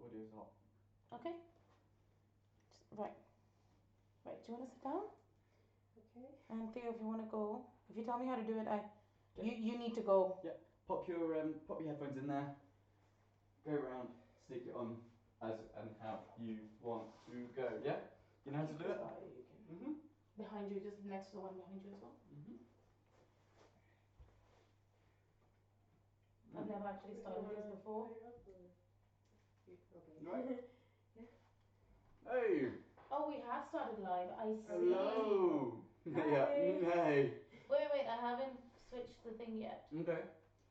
Audio's hot. Okay. Right. Right. Do you want to sit down? Okay. And Theo, if you want to go, if you tell me how to do it, Yeah. you need to go. Yeah. Pop your headphones in there. Go around, stick it on as and how you want to go. Yeah. You know how to do it. Mhm. Behind you, just next to the one behind you as well. Mhm. I've never actually started this before. Okay. Right. Yeah. Hey. Oh, we have started live. I see. Hello. Yeah. Hi. Hey. Wait. I haven't switched the thing yet. Okay.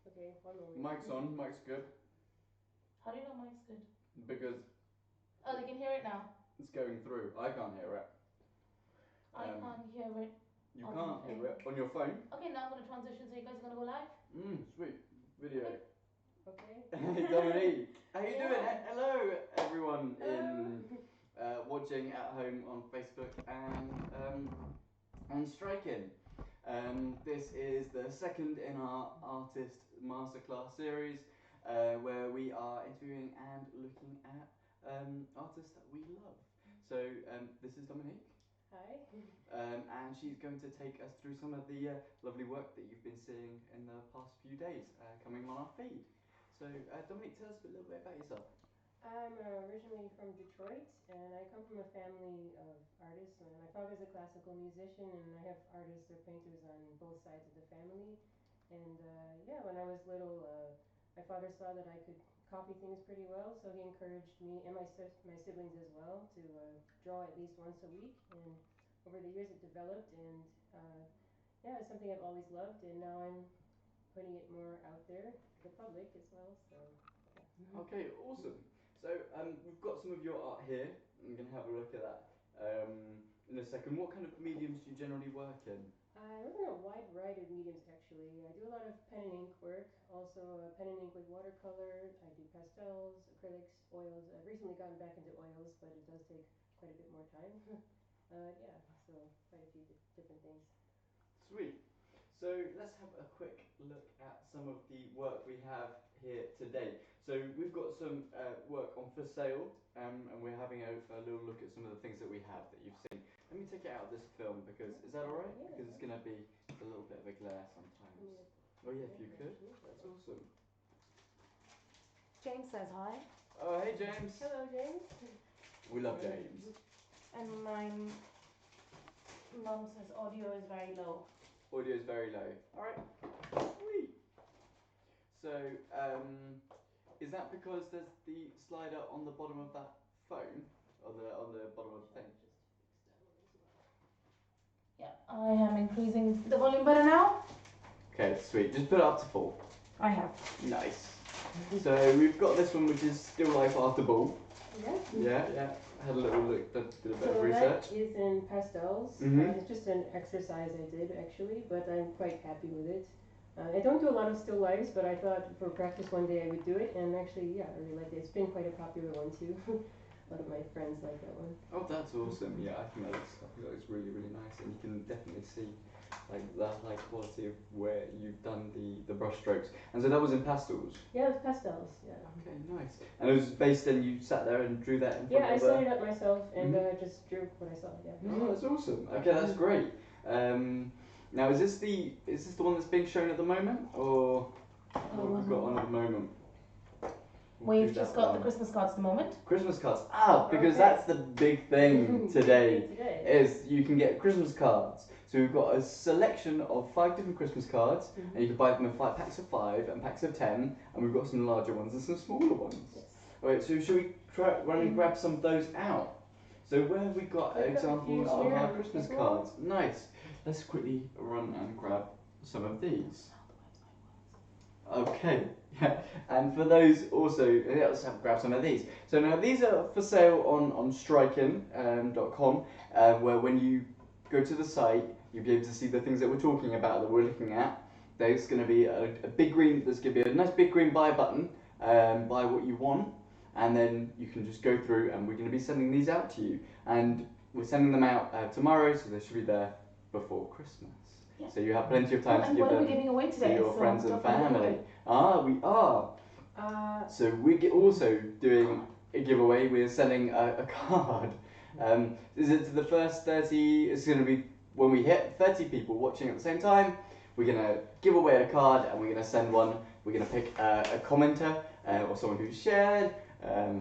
Okay, one moment. Mic's on. Mic's good How do you know mine's good? because Oh, they can hear it now. it's going through. I can't hear it. I can't hear it. You on can't the hear it on your phone. Okay, now I'm gonna transition. So you guys are gonna go live. Sweet video. Okay. Hey Dominique, how you Yeah. doing? Hello everyone Hello. watching at home on Facebook and on Striking. This is the second in our artist masterclass series where we are interviewing and looking at artists that we love. So this is Dominique. Hi. And she's going to take us through some of the lovely work that you've been seeing in the past few days coming on our feed. So, Dominique, tell us a little bit about yourself. I'm originally from Detroit, and I come from a family of artists. My father's a classical musician, and I have artists or painters on both sides of the family. And yeah, when I was little, my father saw that I could copy things pretty well, so he encouraged me and my siblings as well to draw at least once a week. And over the years, it developed, and yeah, it's something I've always loved, and now I'm putting it more out there to the public as well. So yeah. Okay, awesome. So we've got some of your art here. I'm going to have a look at that in a second. What kind of mediums do you generally work in? I work in a wide variety of mediums actually. I do a lot of pen and ink work, also pen and ink with watercolor. I do pastels, acrylics, oils. I've recently gotten back into oils, but it does take quite a bit more time. Yeah, so quite a few different things. Sweet. So let's have a quick look at some of the work we have here today. So we've got some work on for sale, and we're having a little look at some of the things that we have that you've seen. Let me take it out of this film because is that alright? Yeah, Because it's going to be a little bit of a glare sometimes. Oh yeah, if you could, that's awesome. James says hi. Oh hey James. Hello James. We love James. And my mum says audio is very low. Audio is very low. Alright. Sweet. So, is that because there's the slider on the bottom of that phone? On the bottom of the thing? Yeah, I am increasing the volume better now. Okay, sweet. Just put it up to full. I have. Nice. So we've got this one which is still life after ball. Yeah. Yeah. Had a little look, did a bit of So research. that is in pastels. It's just an exercise I did actually, but I'm quite happy with it. I don't do a lot of still lifes, but I thought for practice one day I would do it, and actually, yeah, I really like it. It's been quite a popular one too. A lot of my friends like that one. Oh, that's awesome. Yeah, I think that looks really, really nice, and you can definitely see like the high quality of where you've done the brush strokes. And so that was in pastels? Yeah, it's pastels, yeah. Okay, nice. And it was based in, you sat there and drew that in front of Yeah, I set it up myself and just drew what I saw, yeah. Oh, that's awesome. Okay, that's great. Now, is this the one that's being shown at the moment, or what have we got on at the moment? We've just got the Christmas cards at the moment. Christmas cards. Because that's the big thing today. Is you can get Christmas cards. So we've got a selection of 5 different Christmas cards, and you can buy them in packs of 5 and packs of 10, and we've got some larger ones and some smaller ones. Yes. Alright, so should we run and grab some of those out? So where have we got examples of our Christmas cards? Nice. Let's quickly run and grab some of these. Okay, yeah. And for those also, let's grab some of these. So now these are for sale on striking.com, where when you go to the site, you'll be able to see the things that we're talking about, that we're looking at. There's going to be a big green, there's going to be a nice big green buy button, buy what you want, and then you can just go through and we're going to be sending these out to you. And we're sending them out tomorrow, so they should be there before Christmas. Yeah. So you have plenty of time to give them to your friends and family. We are. So we're also doing a giveaway. We're sending a card. Is it to the first 30? It's going to be when we hit 30 people watching at the same time. We're going to give away a card and we're going to send one. We're going to pick a commenter or someone who's shared.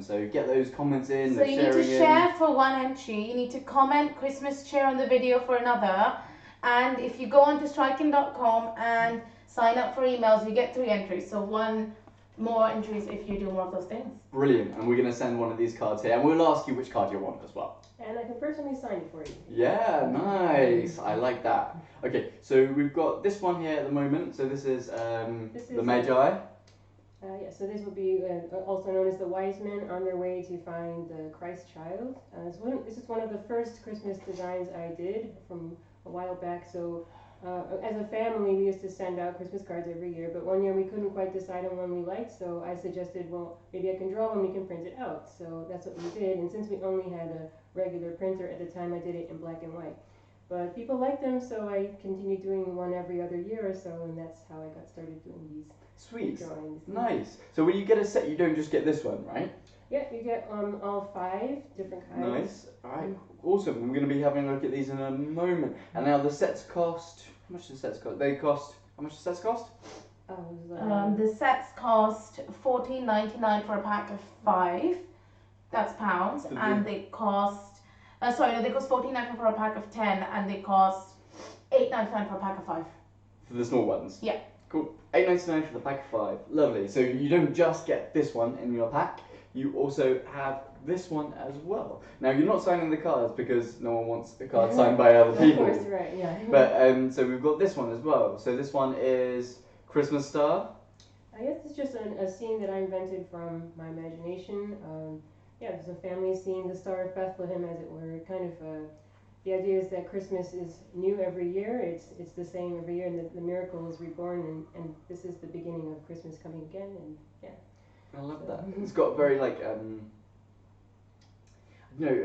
So get those comments in. So you need to share for one entry. You need to comment Christmas cheer on the video for another. And if you go onto striking.com and sign up for emails, you get 3 entries. So 1 more entries if you do more of those things. Brilliant. And we're going to send one of these cards here. And we'll ask you which card you want as well. And I can personally sign it for you. Yeah, nice. I like that. Okay, so we've got this one here at the moment. So this is the Magi. Yeah, so this would be also known as the wise men on their way to find the Christ child. This is one of the first Christmas designs I did from a while back. So as a family, we used to send out Christmas cards every year, but one year we couldn't quite decide on one we liked, so I suggested, well, maybe I can draw one, we can print it out. So that's what we did, and since we only had a regular printer at the time, I did it in black and white. But people liked them, so I continued doing one every other year or so, and that's how I got started doing these. Sweet. Drawings. Nice. So when you get a set, you don't just get this one, right? Yeah, you get all 5 different kinds. Nice. Alright, awesome. We're going to be having a look at these in a moment. And now the sets cost, how much do the sets cost? How much do the sets cost? The sets cost $14.99 for a pack of 5. That's pounds. And they cost, they cost $14.99 for a pack of 10, and they cost $8.99 for a pack of 5. For the small ones? Yeah. Cool. $8.99 for the pack of 5. Lovely. So you don't just get this one in your pack, you also have this one as well. Now you're not signing the cards because no one wants a card signed by other people. Of course, right, yeah. But so we've got this one as well. So this one is Christmas Star. I guess it's just a scene that I invented from my imagination. Yeah, there's a family seeing the Star of Bethlehem, as it were. Kind of the idea is that Christmas is new every year. It's the same every year, and the miracle is reborn, and this is the beginning of Christmas coming again. And yeah. I love that. It's got very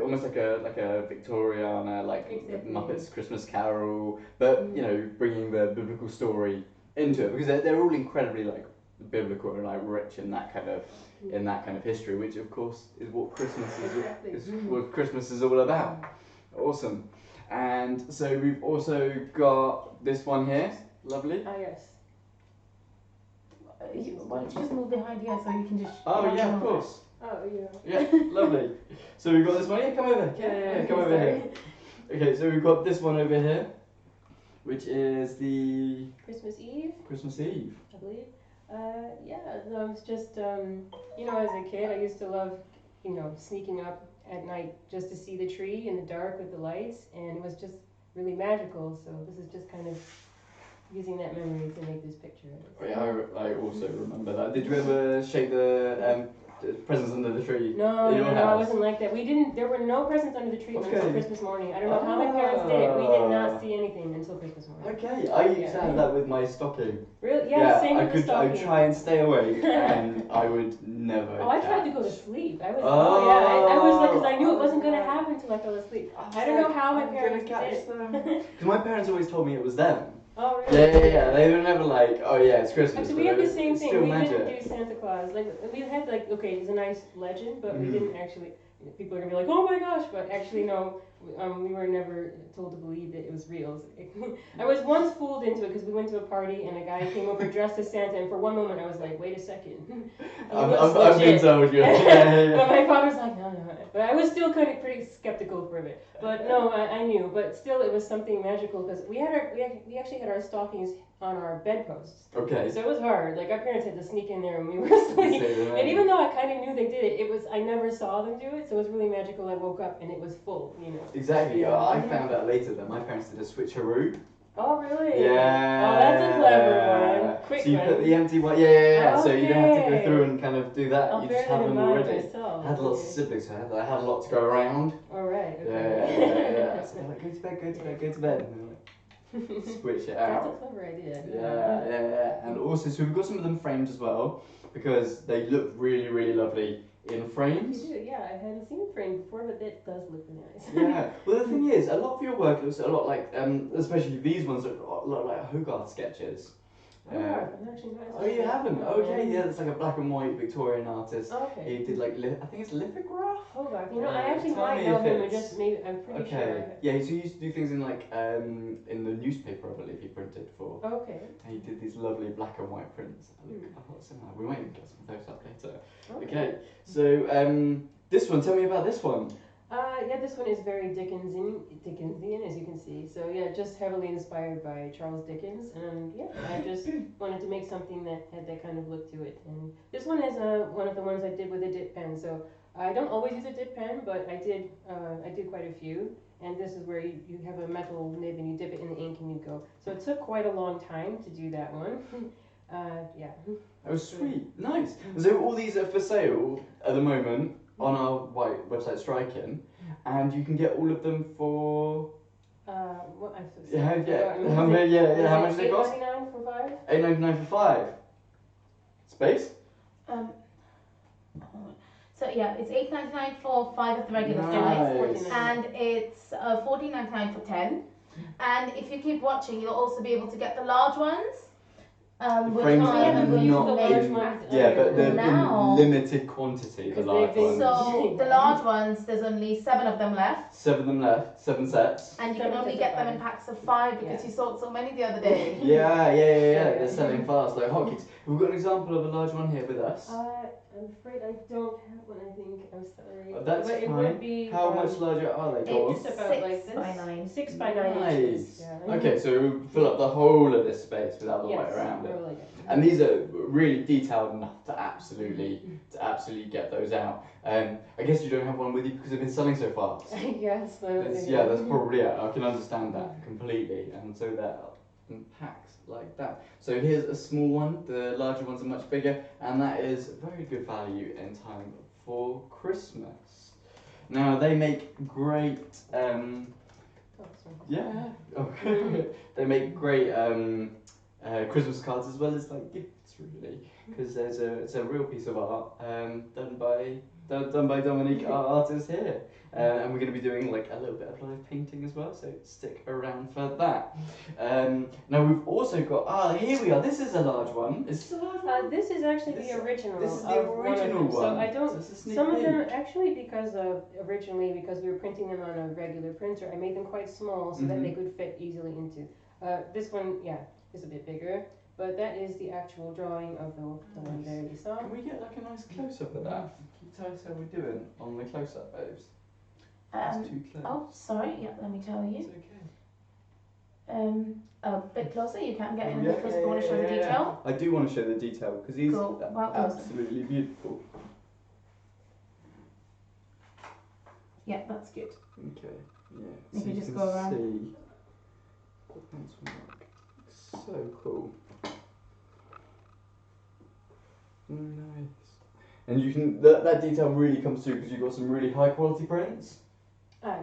almost like a Victoriana, Exactly. Muppets Christmas Carol, but bringing the biblical story into it, because they're all incredibly biblical and rich in that kind of history, which of course is what Christmas is what Christmas is all about. Awesome. And so we've also got this one here. Lovely. Ah, yes. Why don't you just move behind here so you can just... Oh yeah, of course. Oh, yeah. Yeah, lovely. So we've got this one. Yeah, come over. Come over here. Okay, so we've got this one over here, which is the Christmas Eve, I believe. It's just, as a kid, I used to love, sneaking up at night just to see the tree in the dark with the lights, and it was just really magical. So this is just kind of using that memory to make this picture. Yeah, I also remember that. Did you ever shake the presents under the tree? No, I wasn't like that. There were no presents under the tree until Christmas morning. I don't know how my parents did it. We did not see anything until Christmas morning. Okay, I used to have that with my stocking. Really? Yeah, same with the stocking. I would try and stay awake, and I would never. I tried to go to sleep. I was because I knew it wasn't going to happen until I fell asleep. I don't know how my parents did it. Because my parents always told me it was them. Oh, really? Yeah. They were never like, oh yeah, it's Christmas. Actually, we had the same thing. We magic. didn't do Santa Claus. We had it's a nice legend, but we didn't actually. People are gonna be like, oh my gosh, but actually no. We were never told to believe that it was real. I was once fooled into it because we went to a party and a guy came over dressed as Santa, and for one moment I was like, wait a second. I've been told you. But my father was like, no. But I was still kind of pretty skeptical for a bit. But no, I knew. But still, it was something magical because we actually had our stockings on our bedposts. Okay. So it was hard. Our parents had to sneak in there when we were asleep. And even though I kind of knew they did it, I never saw them do it. So it was really magical. I woke up and it was full. Exactly. Yeah. I found out later that my parents did a switcheroo. Oh really? Yeah. Oh, that's a clever one. Quick so you one. put the empty one. Yeah. Okay. So you don't have to go through and kind of do that. You just have them already. Myself. I had lots of siblings. I had a lot to go around. All right. Okay. Yeah. So they're like, go to bed. Switch it out. That's a clever idea. Yeah. And also, so we've got some of them framed as well because they look really, really lovely in frames. You do, yeah. I hadn't seen it framed before, but it does look nice. Yeah. Well, the thing is, a lot of your work looks a lot like, especially these ones, look a lot like Hogarth sketches. Oh, I've actually not Oh, you haven't? No. Okay, yeah, it's like a black and white Victorian artist. Okay. He did like, I think it's lithograph? Hogarth. You know, I actually Tell might me know if him, or it's- just maybe, I'm pretty sure. Yeah, so he used to do things in like in the newspaper, I believe he printed for. Okay. And he did these lovely black and white prints. I look a lot similar. We might even get some of those up later. Okay, so this one, tell me about this one. Yeah, this one is very Dickensian, as you can see. So yeah, just heavily inspired by Charles Dickens, and yeah, I just wanted to make something that had that kind of look to it. And this one is one of the ones I did with a dip pen. So I don't always use a dip pen, but I did quite a few. And this is where you have a metal nib and you dip it in the ink and you go. So it took quite a long time to do that one. Yeah. Oh, sweet, nice. So all these are for sale at the moment on our website Striking, and you can get all of them for. What I Yeah. How much do they cost? $8.99 for 5. $8.99 for 5. Space. So yeah, it's $8.99 for 5 of the regular Nice. size, and it's $14.99 for 10. And if you keep watching, you'll also be able to get the large ones. Which frames I am going not to large make. ones. Yeah, but they're Now. in limited quantity. The Because large they've been- ones. So the large ones, there's only 7 of them left, 7 of them left. 7 sets. and you can 7 only sets get of them in 5. packs of 5 because Yeah. you sold so many the other day. Yeah. Yeah. They're selling fast like hotcakes. We've got an example of a large one here with us. I'm afraid I don't have one. I think I'm sorry. Oh, that's but it fine. would be. How much larger are they? Go on. Just about 6 like this. by 9. 6 by 9 inches. Nice. Yeah. Okay, so we'll fill up the whole of this space without the white Yes, around it. or like it. And these are really detailed enough to absolutely get those out. I guess you don't have one with you because they've been selling so fast. Yes. That's probably it. I can understand that completely. And so they're in packs like that. So here's a small one. The larger ones are much bigger, and that is very good value in time for Christmas. Now they make great. Okay. They make great Christmas cards as well as like gifts, really, because it's a real piece of art done by Dominique, our artist here, and we're going to be doing like a little bit of live painting as well. So stick around for that. Now we've also got here we are. This is a large one. Is this a large one? This is actually the original. This is the original one. So I don't. So it's a sneak Some of them peek. actually because we were printing them on a regular printer. I made them quite small so that they could fit easily into. This one, yeah, is a bit bigger. But that is the actual drawing of the one there you saw. Can we get like a nice close up of that? Can you tell us how we're doing on the close up, babes? It's too close. Oh, sorry. Yeah, let me tell you. It's okay. A bit closer. You can get in a bit closer if you want to show the detail. I do want to show the detail because these Cool. are Well, absolutely beautiful. Yeah, that's good. Okay, yeah. You can just can go around. see what that's like. So cool. Nice. And you can that detail really comes through because you've got some really high quality prints.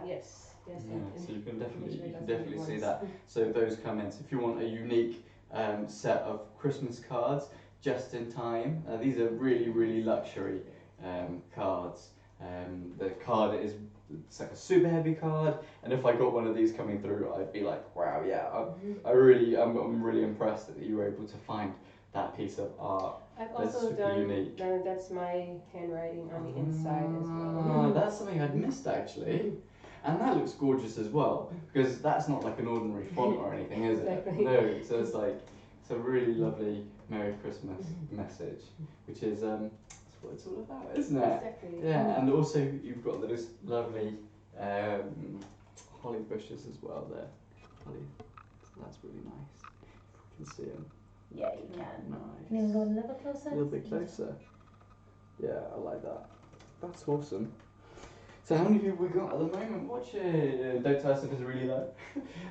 Yes. Yeah, so you can Make definitely sure you can that's what definitely it see was. that. So those come in. So if you want a unique set of Christmas cards just in time, these are really luxury cards. The card it's like a super heavy card, and if I got one of these coming through, I'd be like, wow, yeah, I'm really impressed that you were able to find that piece of art. I've That's also super done. unique. That's my handwriting on the inside as well. That's something I'd missed actually. And that looks gorgeous as well, because that's not like an ordinary font or anything, is it? Exactly. No, so it's like, it's a really lovely Merry Christmas message, which is that's what it's all about, isn't it? Exactly. Yeah, and also you've got those lovely holly bushes as well there. Holly, so that's really nice. If we can see them. Yeah, you can. Nice. Can you go a little bit closer? A little bit closer. Yeah, I like that. That's awesome. So how many people we got at the moment watching? Don't tell us if it's really low.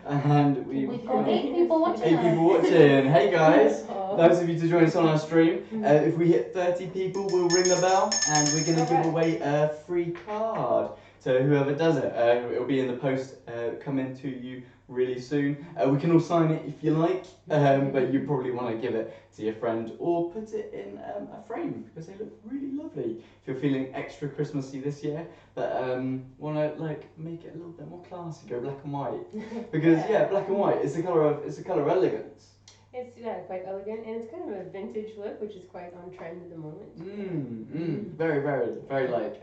And We've got 8 people watching. 8 people watching. Hey guys, Aw. those of you to join us on our stream. If we hit 30 people, we'll ring the bell and we're going to give away a free card to whoever does it. It'll be in the post coming to you really soon. We can all sign it if you like, but you probably want to give it to your friend or put it in a frame because they look really lovely. If you're feeling extra Christmassy this year, but want to like make it a little bit more classy, go black and white because yeah, black and white is the colour of elegance. It's quite elegant, and it's kind of a vintage look, which is quite on trend at the moment. Very, very like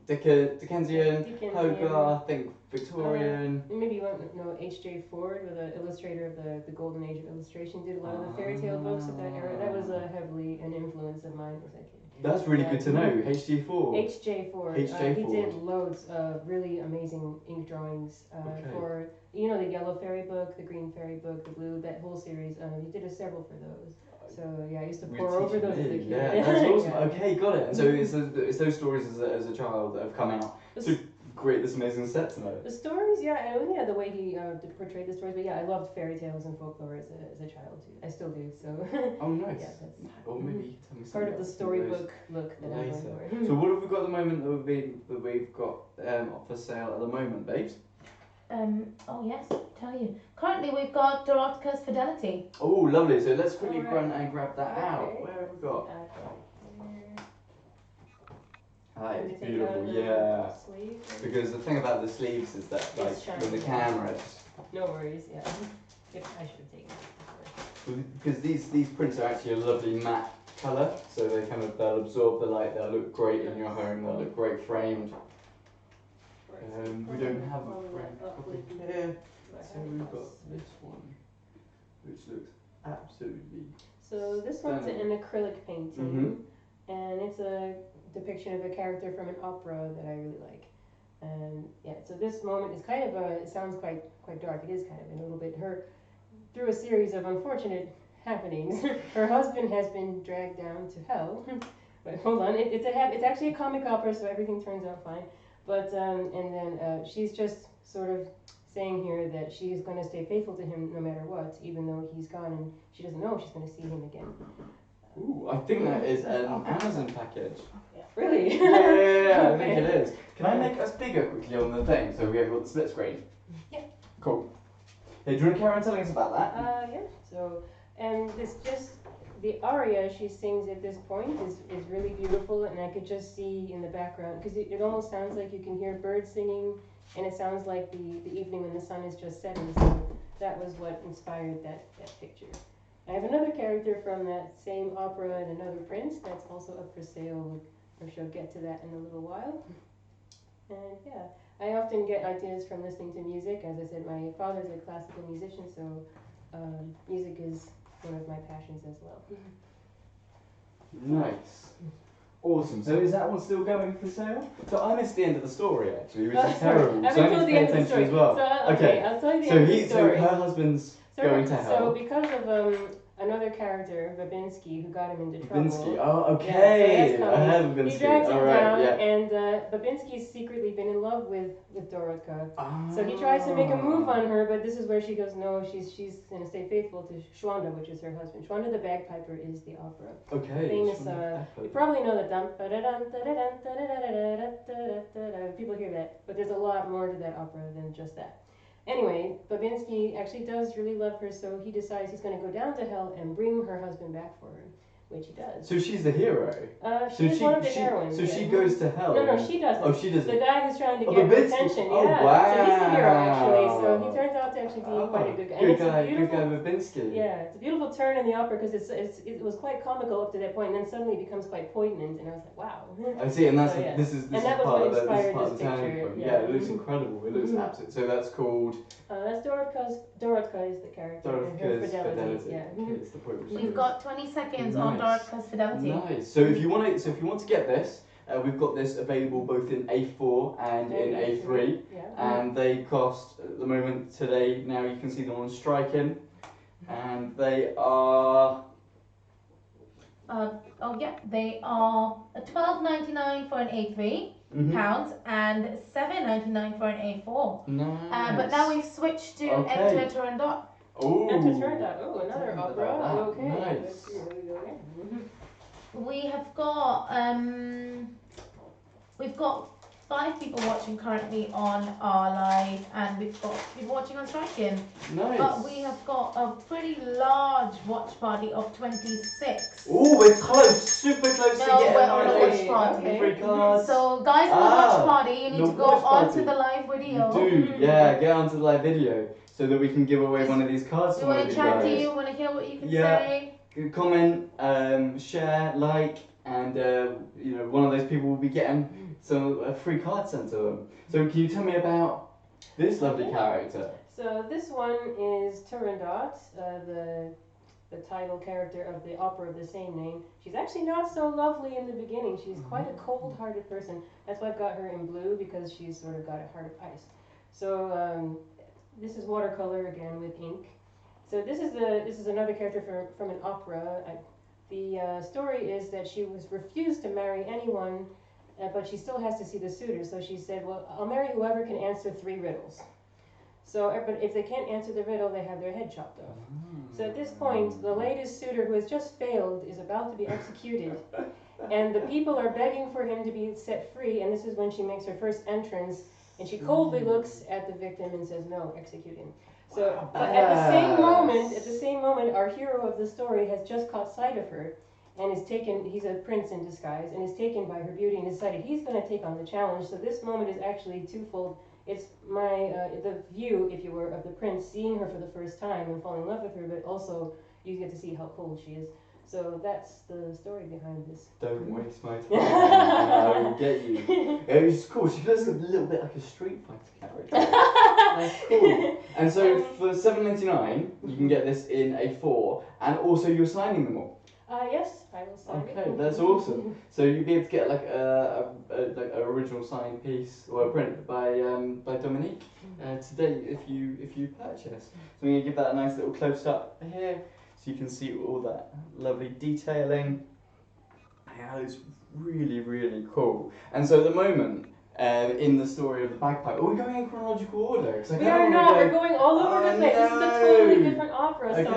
Dickensian, Hogarth, think Victorian. Maybe you want to know H.J. Ford, was an illustrator of the golden age of illustration, did a lot of the fairy tale books of that era. That was heavily an influence of mine as a kid. That's really good to know. H.J. Ford. H.J. Ford. He did loads of really amazing ink drawings for, you know, the yellow fairy book, the green fairy book, the blue, that whole series. He did several for those. So yeah, I used to pour over those as a kid. Yeah, that's awesome. Okay, got it. And so it's those stories as a child that have come out to create this amazing set tonight. The stories, and the way he portrayed the stories. But yeah, I loved fairy tales and folklore as a child too. I still do. So. Oh, nice. Yeah, that's or maybe you can tell me part of the storybook look that I'm going for. So what have we got at the moment that we've got for sale at the moment, babes? Oh yes, I'll tell you. Currently we've got Dorotka's Fidelity. Oh, lovely. So let's quickly run and grab that out. Where have we got? That is beautiful, yeah. Because the thing about the sleeves is that, like, with the camera, it's... No worries, yeah. Yep, I should have taken it. Because these prints are actually a lovely matte colour, so they'll absorb the light. They'll look great in your home. They'll look great framed. We don't have a frame copy here, so we've got this one, which looks absolutely. So this one's an acrylic painting, and it's a depiction of a character from an opera that I really like. And yeah, so this moment is kind of it sounds quite dark. It is kind of in a little bit. Through a series of unfortunate happenings, her husband has been dragged down to hell. But hold on, it's actually a comic opera, so everything turns out fine. But and then she's just sort of saying here that she is going to stay faithful to him no matter what, even though he's gone, and she doesn't know if she's going to see him again. Ooh, I think that is an Amazon package. Really? Yeah, I think it is. Can I make us bigger quickly on the thing so we have got the split screen? Yeah. Cool. Hey, do you want to carry on telling us about that? Yeah. So, and this just the aria she sings at this point is really beautiful, and I could just see in the background because it almost sounds like you can hear birds singing, and it sounds like the evening when the sun is just setting. So that was what inspired that picture. I have another character from that same opera and another prince that's also up for sale. I shall get to that in a little while. And yeah, I often get ideas from listening to music. As I said, my father's a classical musician, so music is one of my passions as well. Nice. Awesome. So is that one still going for sale? So I missed the end of the story actually, which is terrible. I haven't told the end of the story as well. So, okay, I'll tell you the end of the story. So her husband's going to hell. So because of another character, Babinski, who got him into trouble. Babinski, oh okay. Yeah, so I have Babinski. He drags him down, yeah. and Babinski's secretly been in love with Dorotka. So he tries to make a move on her, but this is where she goes, no, she's going to stay faithful to Schwanda, which is her husband. Schwanda the bagpiper is the opera. Okay. Famous, you probably know that. People hear that, but there's a lot more to that opera than just that. Anyway, Babinski actually does really love her, so he decides he's going to go down to hell and bring her husband back for her, which he does. So she's the hero? She's one of the heroines. So she goes to hell? No, she doesn't. Oh, she doesn't. The guy who's trying to get her attention, yeah. Wow. So he's the hero, actually, so he turns out to actually be quite a good guy. Good guy, Babinski. Yeah, it's a beautiful turn in the opera, because it was quite comical up to that point, and then suddenly it becomes quite poignant, and I was like, wow. I see, and that's so, yeah. this is that was part what of the inspired this picture. point. Yeah, it looks incredible. It looks absolute. So that's called. That's Dorotka is the character. Dorotka's Fidelity. Yeah. It's the point. We've got 20 seconds on Dorotka's Fidelity. Nice. So if you want to get this, we've got this available both in A4 and in A3, and they cost at the moment today. Now you can see them on Striking, and they are. They are $12.99 for an A3 pounds and $7.99 for an A4. Nice. But now we've switched to Enter Turandot. Oh. Enter Turandot. Oh, another opera. Okay. Nice. Let's see where we go here. We have got we've got 5 people watching currently on our live, and we've got people watching on Striking. Nice. But we have got a pretty large watch party of 26. Oh, we're close, super close to getting we're on a watch Okay. party. Free cards. So guys, on the watch party, you need to go watch onto party. the live video. You do, yeah, get onto the live video. so that we can give away one of these cards We to one want of to you chat to guys. you, want to hear what you can Yeah. say. Comment, share, like, and you know, one of those people will be getting a free card sent to them. So can you tell me about this lovely character? So this one is Turandot, the title character of the opera of the same name. She's actually not so lovely in the beginning. She's quite a cold-hearted person. That's why I've got her in blue, because she's sort of got a heart of ice. So this is watercolor again with ink. So this is another character from an opera. The story is that she was refused to marry anyone, but she still has to see the suitor. So she said, "Well, I'll marry whoever can answer 3 riddles." So, but if they can't answer the riddle, they have their head chopped off. So at this point, the latest suitor who has just failed is about to be executed, and the people are begging for him to be set free. And this is when she makes her first entrance, and she coldly looks at the victim and says, "No, execute him." So, but at the same moment, our hero of the story has just caught sight of her, and is taken. He's a prince in disguise, and is taken by her beauty and decided he's going to take on the challenge. So this moment is actually twofold. It's the view, if you were, of the prince seeing her for the first time and falling in love with her, but also you get to see how cold she is. So that's the story behind this. Don't waste my time. I will get you. It's cool. She does look a little bit like a Street Fighter character. That's cool. And so for $7.99, you can get this in A4, and also you're signing them all. Yes, I will sign it. Okay, that's awesome. So you'll be able to get like an original signed piece or a print by Dominique today if you purchase. So I'm gonna give that a nice little close up here, so you can see all that lovely detailing. Yeah, it's really, really cool. And so at the moment, in the story of the bagpipe, are we going in chronological order? We are not. We're going all over the place. This is a totally different opera. Okay. So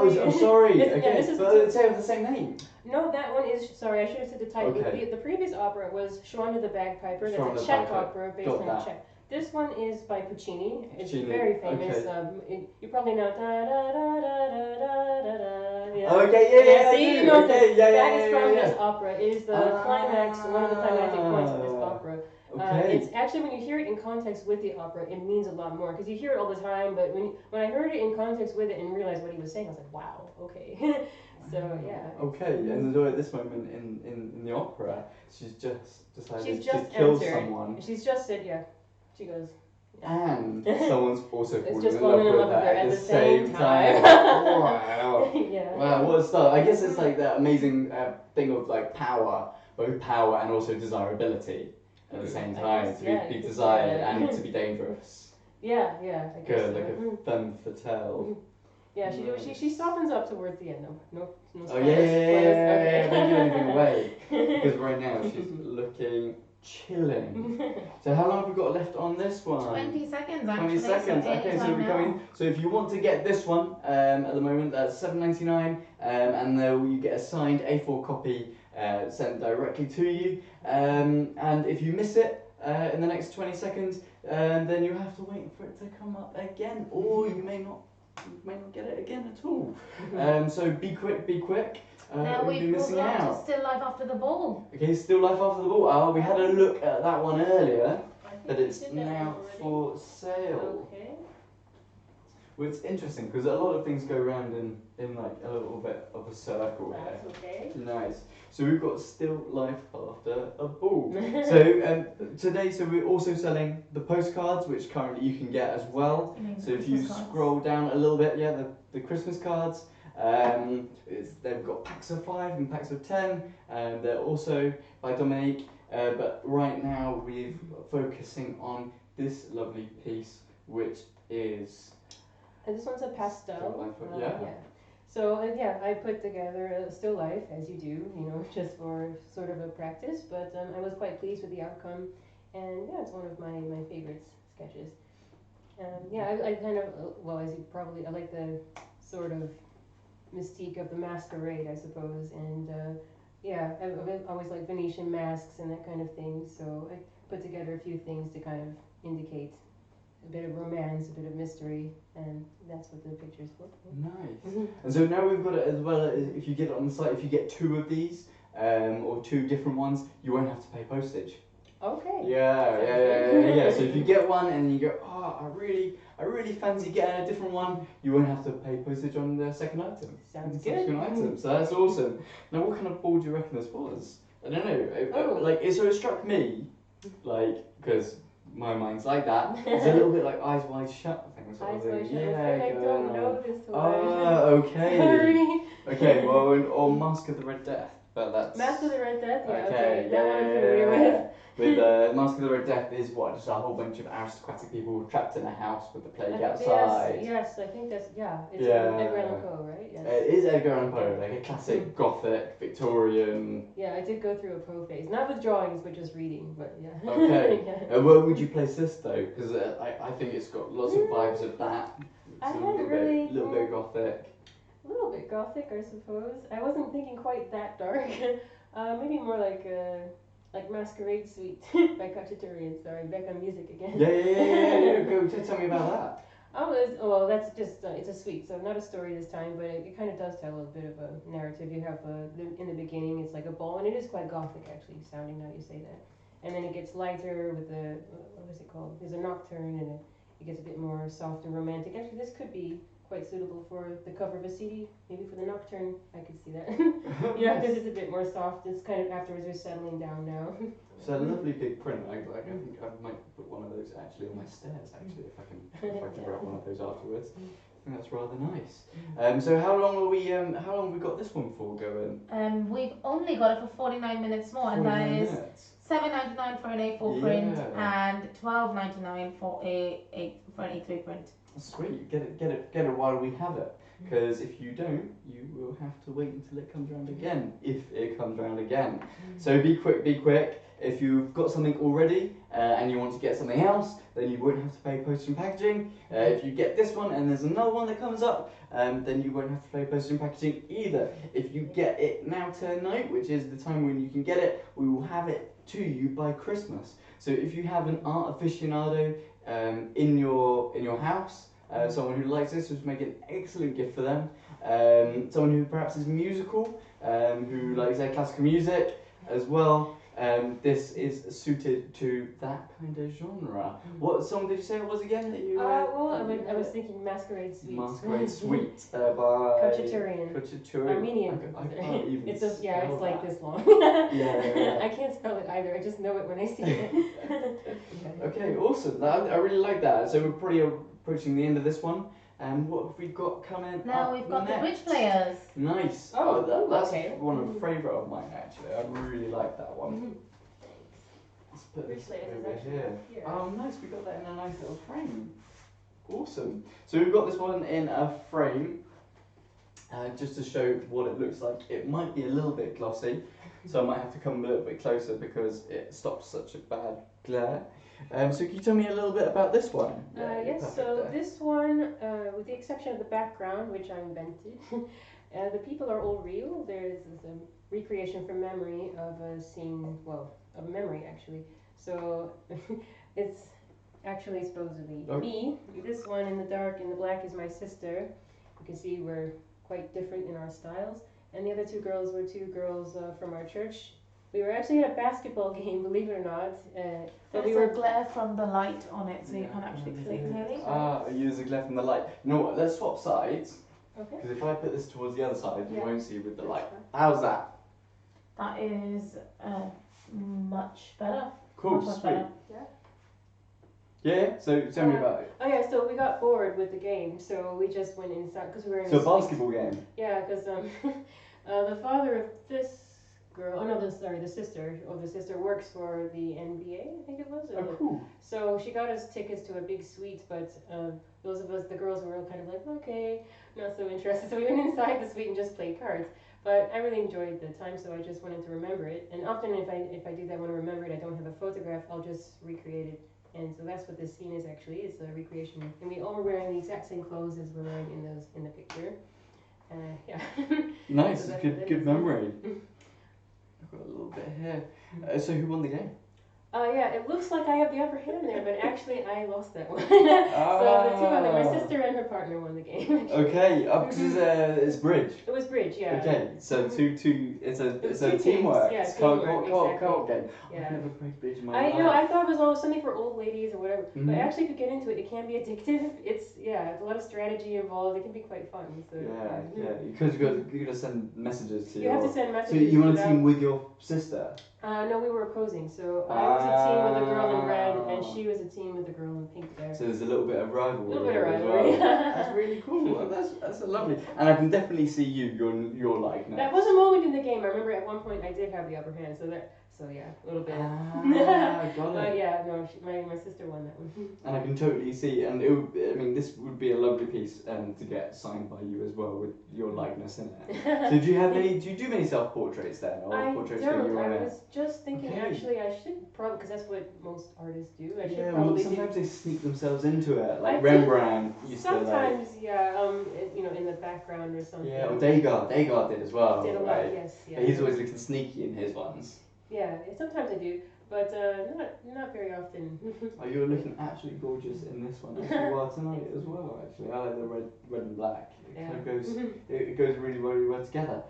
actually, I'm sorry. This Okay. is But it's the same name. No, that one is. Sorry, I should have said the title. Okay. The previous opera was Shaunda the Bagpiper. Shaunda That's the a Czech Bagpiper. opera based Got on that. Czech. This one is by Puccini. It's Puccini, very famous. okay. You probably know. Da, da, da, da, da, da, da, da, yeah. Okay, yeah, See, I you know do. that. Okay, yeah, That is from yeah. this opera. It is the climax, one of the climactic points of this opera. Okay. It's actually, when you hear it in context with the opera, it means a lot more, because you hear it all the time. But when I heard it in context with it and realized what he was saying, I was like, wow, okay. So yeah. Okay, and so at this moment in the opera, she's just decided to just kill entered. someone, She's just said, yeah. She goes. and someone's also falling just in love with her at the same time. Wow. Yeah. Wow, what a start. I guess it's like that amazing thing of like power, both power and also desirability at the same time. To be desired and to be dangerous. Yeah, yeah. I guess Good, so. like a femme fatale. Yeah, she softens up towards the end. No Oh spoilers. yeah. Okay. Don't give anything away, because right now she's looking chilling. So how long have we got left on this one? 20 seconds 20 actually. seconds. So Okay, so we're coming. So if you want to get this one, at the moment that's $7.99, and you get a signed A4 copy sent directly to you. And if you miss it in the next 20 seconds, then you have to wait for it to come up again, or you may not get it again at all. So be quick. Now we'll be we've missing moved on out. to Still Life After the Ball. Okay, Still Life After the Ball. Oh, we had a look at that one earlier, but it's did that now already. for sale. Okay. Well, it's interesting because a lot of things go around in like a little bit of a circle here. That's okay. Nice. So we've got Still Life After a Ball. So today, we're also selling the postcards, which currently you can get as well. So if you scroll down a little bit, yeah, the Christmas cards. They've got packs of 5 and packs of 10, and they're also by Dominique. But right now we're focusing on this lovely piece, which is. And this one's a pastel. Still Life, yeah. So I put together a Still Life, as you do, just for sort of a practice. But I was quite pleased with the outcome, and yeah, it's one of my favorites sketches. I kind of as you probably, I like the sort of mystique of the masquerade, I suppose, and I've always liked Venetian masks and that kind of thing. So I put together a few things to kind of indicate a bit of romance, a bit of mystery, and that's what the picture's for. Nice. And so now we've got it as well. If you get it on the site, if you get 2 of these, or 2 different ones, you won't have to pay postage. Okay. Yeah. So if you get one and you go, oh, oh, I really fancy getting a different one, you won't have to pay postage on the second item. Sounds Second good. item, so that's awesome. Now, what kind of ball do you reckon this was? I don't know. So it struck me, like, because my mind's like that. It's a little bit like Eyes Wide Shut thing. Eyes Wide Shut. Yeah, I'm afraid I don't know this one. Okay. Sorry. Okay, well, or Mask of the Red Death, but that's... Mask of the Red Death? Yeah, okay. That one I'm familiar with. With Mask of the Red Death is what? Just a whole bunch of aristocratic people trapped in a house with the plague outside. Yes, I think that's, it's Yeah. Edgar Allan Poe, right? Yes. It is Edgar Allan Poe, like a classic Gothic, Victorian... Yeah, I did go through a Poe phase. Not with drawings, but just reading, but yeah. Okay. Yeah. Where would you place this though? Because I think it's got lots of vibes of that. I It's a hadn't really... little bit Gothic. A little bit Gothic, I suppose. I wasn't thinking quite that dark. Maybe more like Masquerade Suite by Cacciaturian. Sorry, back on music again. Yeah. Go tell me about that. Well, that's just, it's a suite, so not a story this time, but it kind of does tell a bit of a narrative. You have, in the beginning, it's like a ball, and it is quite Gothic, actually, sounding now you say that. And then it gets lighter with the, what is it called? There's a nocturne, and it gets a bit more soft and romantic. Actually, this could be quite suitable for the cover of a CD, maybe for the nocturne, I could see that. Yeah, because it's a bit more soft. It's kind of afterwards we're settling down now. So a lovely big print. I think I might put one of those actually on my stairs. Actually, if I can grab one of those afterwards. I think that's rather nice. So how long have we got this one for going? We've only got it for 49 minutes more, and that is $7.99 for an A4 print and $12.99 for an A3 print. Sweet, get it while we have it. Because if you don't, you will have to wait until it comes around again. If it comes around again. So be quick. If you've got something already and you want to get something else, then you won't have to pay postage and packaging. If you get this one and there's another one that comes up, then you won't have to pay postage and packaging either. If you get it now tonight, which is the time when you can get it, we will have it to you by Christmas. So if you have an art aficionado in your house, someone who likes this, which would make an excellent gift for them. Someone who perhaps is musical, who likes their classical music as well. This is suited to that kind of genre. What song did you say it was again that you? I was thinking Masquerade Suite. Masquerade Suite by Cacciaturian. Armenian. I can't even it's like this long. Yeah. I can't spell it either. I just know it when I see it. Okay, awesome. I really like that. So we're pretty approaching the end of this one. And what have we got coming now up we've got next? the Bridge Players. Nice. That's one of the favourite of mine actually. I really like that one. Let's put this over here. Oh nice, we got that in a nice little frame. Awesome. So we've got this one in a frame. Just to show what it looks like. It might be a little bit glossy, so I might have to come a little bit closer because it stops such a bad glare. So can you tell me a little bit about this one? Yes, so this one, with the exception of the background, which I invented, the people are all real. There's a recreation from memory of a scene, of a memory actually. So it's actually supposedly me. This one in the dark and the black is my sister. You can see we're quite different in our styles. And the other two girls were two girls from our church. We were actually at a basketball game, believe it or not. But we were glare from the light on it, so you can't actually see clearly. Use the glare from the light. You know what? Let's swap sides. Okay. Because if I put this towards the other side, you won't see with the light. How's that? That is much better. Cool, much sweet. Better. Yeah. So tell me about it. Oh yeah, so we got bored with the game, so we just went inside because we were in. So a basketball game. Yeah, because the father of this girl, the sister works for the NBA, I think it was. Oh, cool. So she got us tickets to a big suite, but those of us, the girls, were all kind of like, okay, not so interested. So we went inside the suite and just played cards. But I really enjoyed the time, so I just wanted to remember it. And often, if I do that, I want to remember it. I don't have a photograph. I'll just recreate it. And so that's what this scene is actually. It's a recreation, and we all were wearing the exact same clothes as we're wearing in the picture. Yeah. Nice. So good memory. I've got a little bit here. So who won the game? Yeah, it looks like I have the upper hand there, but actually I lost that one. So the two other, my sister and her partner won the game. Okay, because it's bridge. It was bridge, yeah. Okay, so it's a two teamwork. teams, yeah, It's teamwork, co-op game. Yeah. I've never played bridge in my life. I thought it was all something for old ladies or whatever, but Mhm. actually if you get into it, it can be addictive. It's a lot of strategy involved. It can be quite fun. So Yeah. Because you gotta send messages to you have to send So messages. you want a team with your sister? No, we were opposing. So I was a team with a girl in red, and she was a team with a girl in pink there. So there's a little bit of rivalry. A little bit of as rivalry. well. That's really cool. That's lovely. And I can definitely see your likeness. That was a moment in the game. I remember at one point I did have the upper hand. So yeah, a little bit. Got it. But yeah, no, my sister won that one. And I can totally see, and this would be a lovely piece to get signed by you as well with your likeness in it. So do you do many self-portraits then, or I portraits don't. that you want I to? was just thinking, Okay. actually, I should probably, because that's what most artists do. I should Yeah, probably well, sometimes do. they sneak themselves into it, like I Rembrandt used Sometimes, to in the background or something. Yeah, or Degas did as well. Did a lot, right? yes. Yeah. But he's always looking sneaky in his ones. Yeah, sometimes I do, but not very often. Oh, you're looking absolutely gorgeous in this one as you are tonight as well. Actually, I like the red and black. It kind of goes. It goes really, really well together.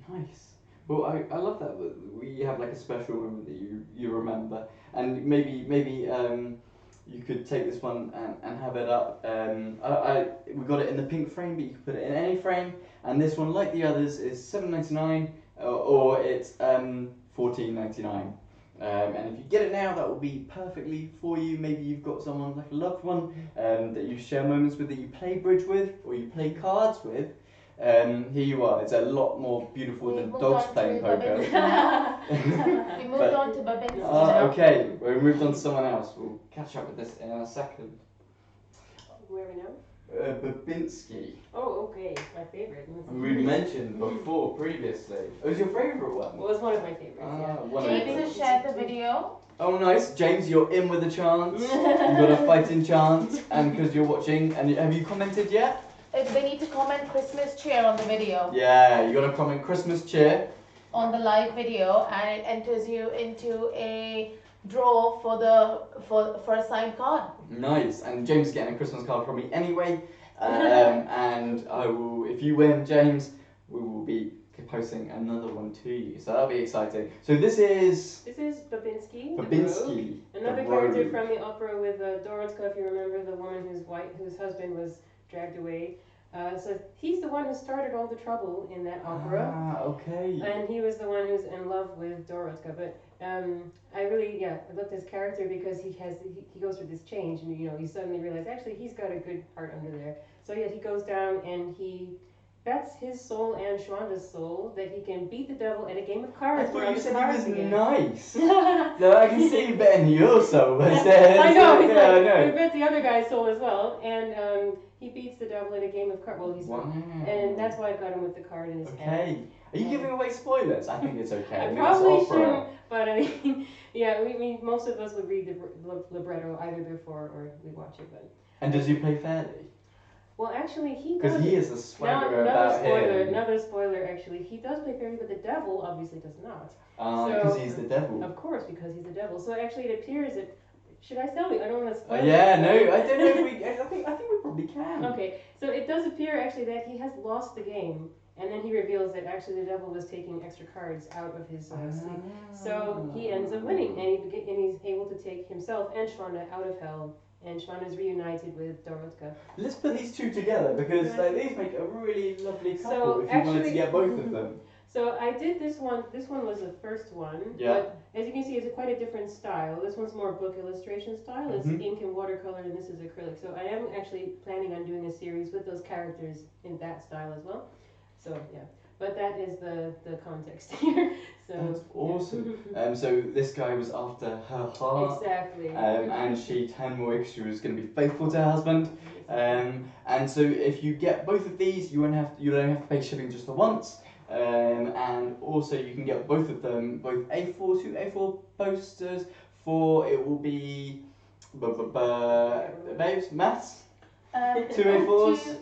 Nice. Well, I love that we have like a special moment that you remember, and maybe you could take this one and have it up. We got it in the pink frame, but you could put it in any frame. And this one, like the others, is $7.99 or it's $14.99. And if you get it now, that will be perfectly for you. Maybe you've got someone like a loved one that you share moments with, that you play bridge with, or you play cards with. Here you are. It's a lot more beautiful than dogs playing poker. We moved on to Babinski now. Okay, we moved on to someone else. We'll catch up with this in a second. Where are we now? Babinski. Oh, okay, my favorite. We mentioned before previously. It was your favourite one? Well, it's one of my favorites, James has shared the video. Oh, nice. James, you're in with a chance. You've got a fighting chance, and because you're watching. And have you commented yet? They need to comment Christmas cheer on the video. Yeah, you got to comment Christmas cheer on the live video, and it enters you into a draw for a signed card. Nice. And James is getting a Christmas card from me anyway. And I will, if you win, James, we will be posting another one to you. So that'll be exciting. So this is Babinski. Babinski. Another character from the opera with Dorotka, if you remember, the woman whose husband was dragged away. So he's the one who started all the trouble in that opera. Ah, okay. And he was the one who's in love with Dorotka. But I loved his character because he goes through this change, and you suddenly realize actually he's got a good heart under there. So yeah, he goes down and he bets his soul and Shwanda's soul that he can beat the devil at a game of cards. I thought you said he was again. Nice. No, I can see you betting your soul. I know. He I bet the other guy's soul as well, and he beats the devil at a game of cards. Well, and that's why I got him with the card in his hand. Okay. Are you giving away spoilers? I think it's okay. I probably shouldn't, but I mean, we most of us would read the libretto either before or we watch it. But and does he play fairly? Well, actually, he does. Because he is a swagger about him. Another spoiler, actually. He does play fairly, but the devil obviously does not. Because he's the devil. Of course, because he's the devil. So actually, it appears that... Should I tell you? I don't want to spoil Yeah, no, I don't know if we... I think we probably can. Okay, so it does appear, actually, that he has lost the game. And then he reveals that actually the devil was taking extra cards out of his sleeve. So he ends up winning, and he's able to take himself and Shwanda out of hell. And Shwanda's reunited with Dorotka. Let's put these two together because these make a really lovely couple if you wanted to get both of them. So I did this one. This one was the first one. Yeah. But as you can see, it's quite a different style. This one's more book illustration style. It's ink and watercolor, and this is acrylic. So I am actually planning on doing a series with those characters in that style as well. So yeah. But that is the context here. So that's awesome. So this guy was after her heart. Exactly. And she turned more because she was going to be faithful to her husband. And so if you get both of these, you only have to pay shipping just the once. And also you can get both of them, both two A4 posters for, it will be babes, maths? 2 A4s.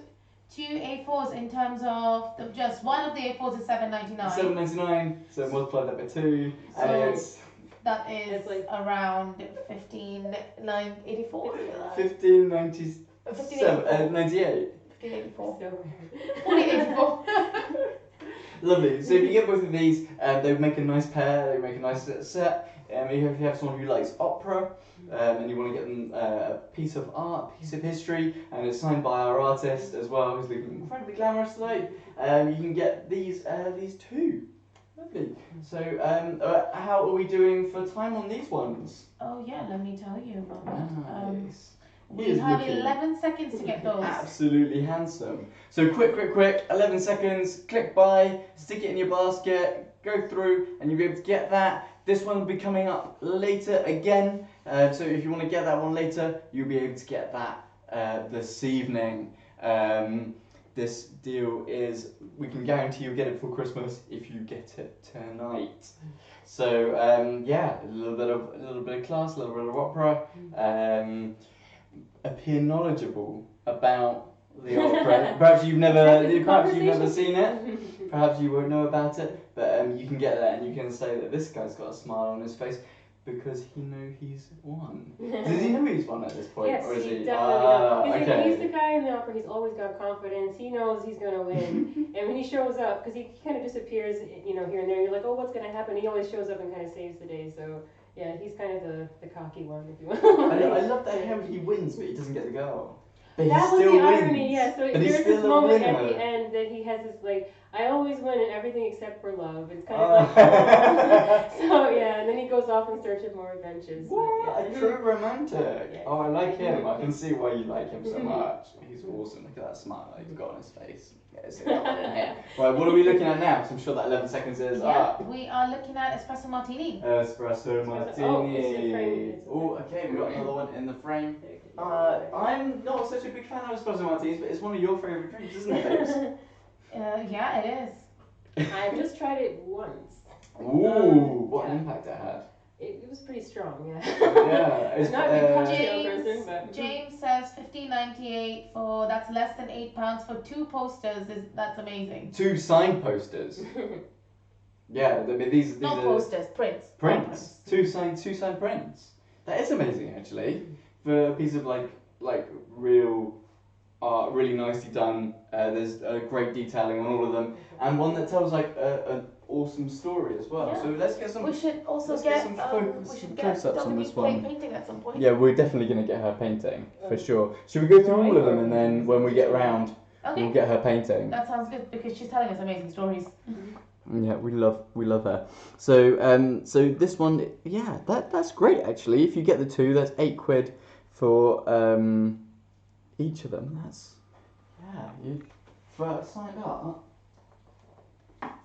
2 A4s in terms of just one of the A4s is $7.99. $7.99. So multiply that by 2, So and it's that is It's like around $15.84. $15.97, 98. so. $14.84. Lovely. So if you get both of these, they make a nice pair. They make a nice set. If you have someone who likes opera, and you want to get them a piece of art, piece of history, and it's signed by our artist as well, who's looking incredibly glamorous today, you can get these too. Lovely. So how are we doing for time on these ones? Oh yeah, let me tell you about that. Nice. We have 11 seconds to get those. Absolutely handsome. So quick, 11 seconds, click buy, stick it in your basket, go through, and you'll be able to get that. This one will be coming up later again. So if you want to get that one later, you'll be able to get that this evening. This deal is, we can guarantee you'll get it for Christmas if you get it tonight. So yeah, a little bit of class, a little bit of opera. Appear knowledgeable about the opera. Perhaps you've never seen it. Perhaps you won't know about it. But you can get that, and you can say that this guy's got a smile on his face because he knows he's won. Does he know he's won at this point? Yes, or is he he? definitely knows. He's Okay. the guy in the opera. He's always got confidence. He knows he's gonna win. And when he shows up, because he kind of disappears, here and there, you're like, oh, what's gonna happen? He always shows up and kind of saves the day. So yeah, he's kind of the cocky one, if you will. I love that how he wins, but he doesn't get the goal. But That he was still the wins. irony, yeah. So But he's there's this still a moment at winner. the end that he has this like, I always win in everything except for love. It's kind of like, so yeah, and then he goes off in search of more adventures. What? But, yeah. A true romantic. Yes. Oh, I like him. I can see why you like him so much. He's awesome. Look at that smile he's got on his face. Yes, that one in here. Right, what are we looking at now? 'Cause I'm sure that 11 seconds is up. We are looking at espresso martini. Espresso martini. it's in frame. Oh, okay, we've got another one in the frame. I'm not such a big fan of espresso martinis, but it's one of your favourite drinks, isn't it, babes? Yeah, it is. I've just tried it once. Ooh, what yeah. an impact it had. It was pretty strong, yeah. Yeah, I'm not a big cocktail James, person, but James says $15.98 for, that's less than £8 for 2 posters. That's amazing. 2 signed posters. Yeah, I mean, these Not are posters, prints. prints. 2 signed prints. That is amazing, actually, for a piece of like real art, really nicely done. There's great detailing on all of them, and one that tells like an awesome story as well. Yeah. So let's get some. We should also let's get, some we should some get close-ups on Dominique this one. painting at some point. Yeah, we're definitely going to get her painting for sure. Should we go through all of them, and then when we get round, Okay. we'll get her painting? That sounds good because she's telling us amazing stories. Yeah, we love her. So so this one, yeah, that's great actually. If you get the 2, that's £8 for each of them. That's you for signed up.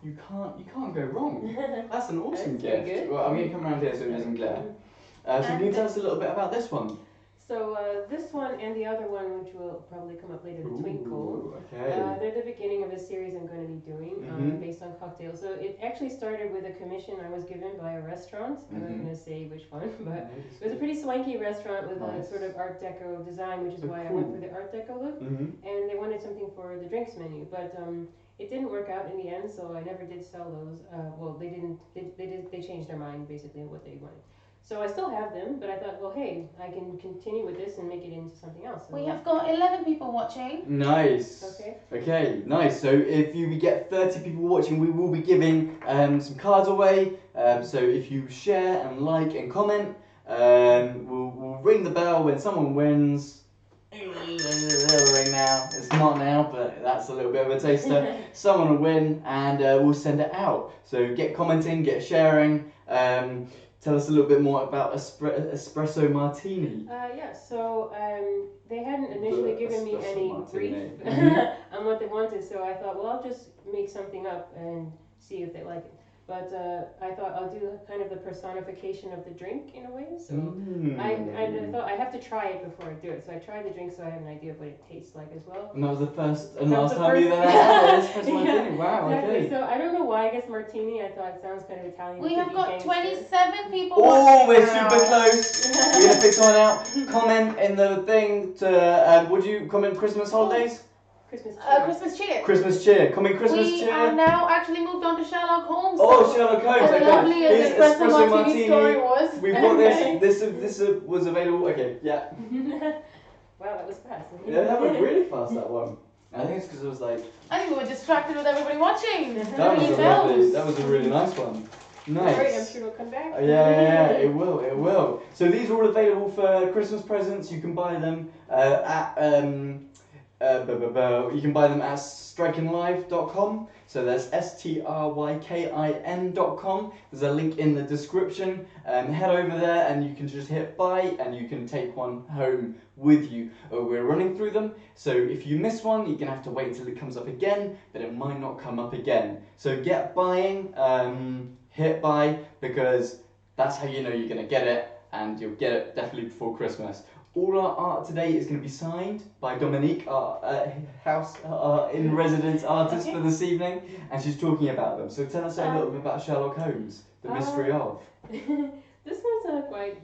You can't go wrong. That's an awesome That's pretty gift. good. Well, I'm gonna come around here so it doesn't glare. So can you tell us a little bit about this one? So this one and the other one, which will probably come up later, the Twinkle. Ooh, okay. They're the beginning of a series I'm going to be doing based on cocktails. So it actually started with a commission I was given by a restaurant. I'm not going to say which one, but it was a pretty swanky restaurant with a sort of Art Deco design, which is why I went for the Art Deco look. And they wanted something for the drinks menu, but it didn't work out in the end, so I never did sell those. Well, they didn't. They changed their mind basically on what they wanted. So I still have them, but I thought, well, hey, I can continue with this and make it into something else. So We have got 11 people watching. Nice. Okay. Okay, nice. So if you get 30 people watching, we will be giving some cards away. So if you share and like and comment, we'll ring the bell when someone wins. It'll ring now. It's not now, but that's a little bit of a taster. Someone will win, and we'll send it out. So get commenting, get sharing. Tell us a little bit more about espresso martini. So they hadn't initially given me any brief on what they wanted, so I thought, well, I'll just make something up and see if they like it. But I thought I'll do kind of the personification of the drink in a way. So I thought I have to try it before I do it. So I tried the drink so I have an idea of what it tastes like as well. And that was the first and That was last the time you first- had espresso martini. Yeah, Wow, exactly. okay. So I don't know why. I guess martini. I thought it sounds kind of Italian. We have pretty got gangster. 27 people Oh, watching we're now. super close. We're gonna pick someone out. Comment in the thing to would you comment Christmas holidays? Christmas cheer. Christmas cheer. Christmas cheer. Coming Christmas We cheer. are now actually moved on to Sherlock Holmes. Oh, Sherlock Holmes. As lovely as Here's the espresso martini story was. We've got this. This was available. Okay, yeah. Wow, that was fast. Yeah, that was really fast, that one. I think it's because it was like... I think we were distracted with everybody watching. That was a really nice one. Nice. Alright, I'm sure it'll come back. Yeah, it will. So these are all available for Christmas presents. You can buy them you can buy them at strykinglive.com. So there's STRYKIN.com. There's a link in the description. Head over there and you can just hit buy and you can take one home with you. We're running through them, so if you miss one, you're gonna have to wait till it comes up again, but it might not come up again. So get buying, hit buy, because that's how you know you're gonna get it, and you'll get it definitely before Christmas. All our art today is going to be signed by Dominique, our in residence artist for this evening, and she's talking about them. So tell us a little bit about Sherlock Holmes, the mystery of. This one's quite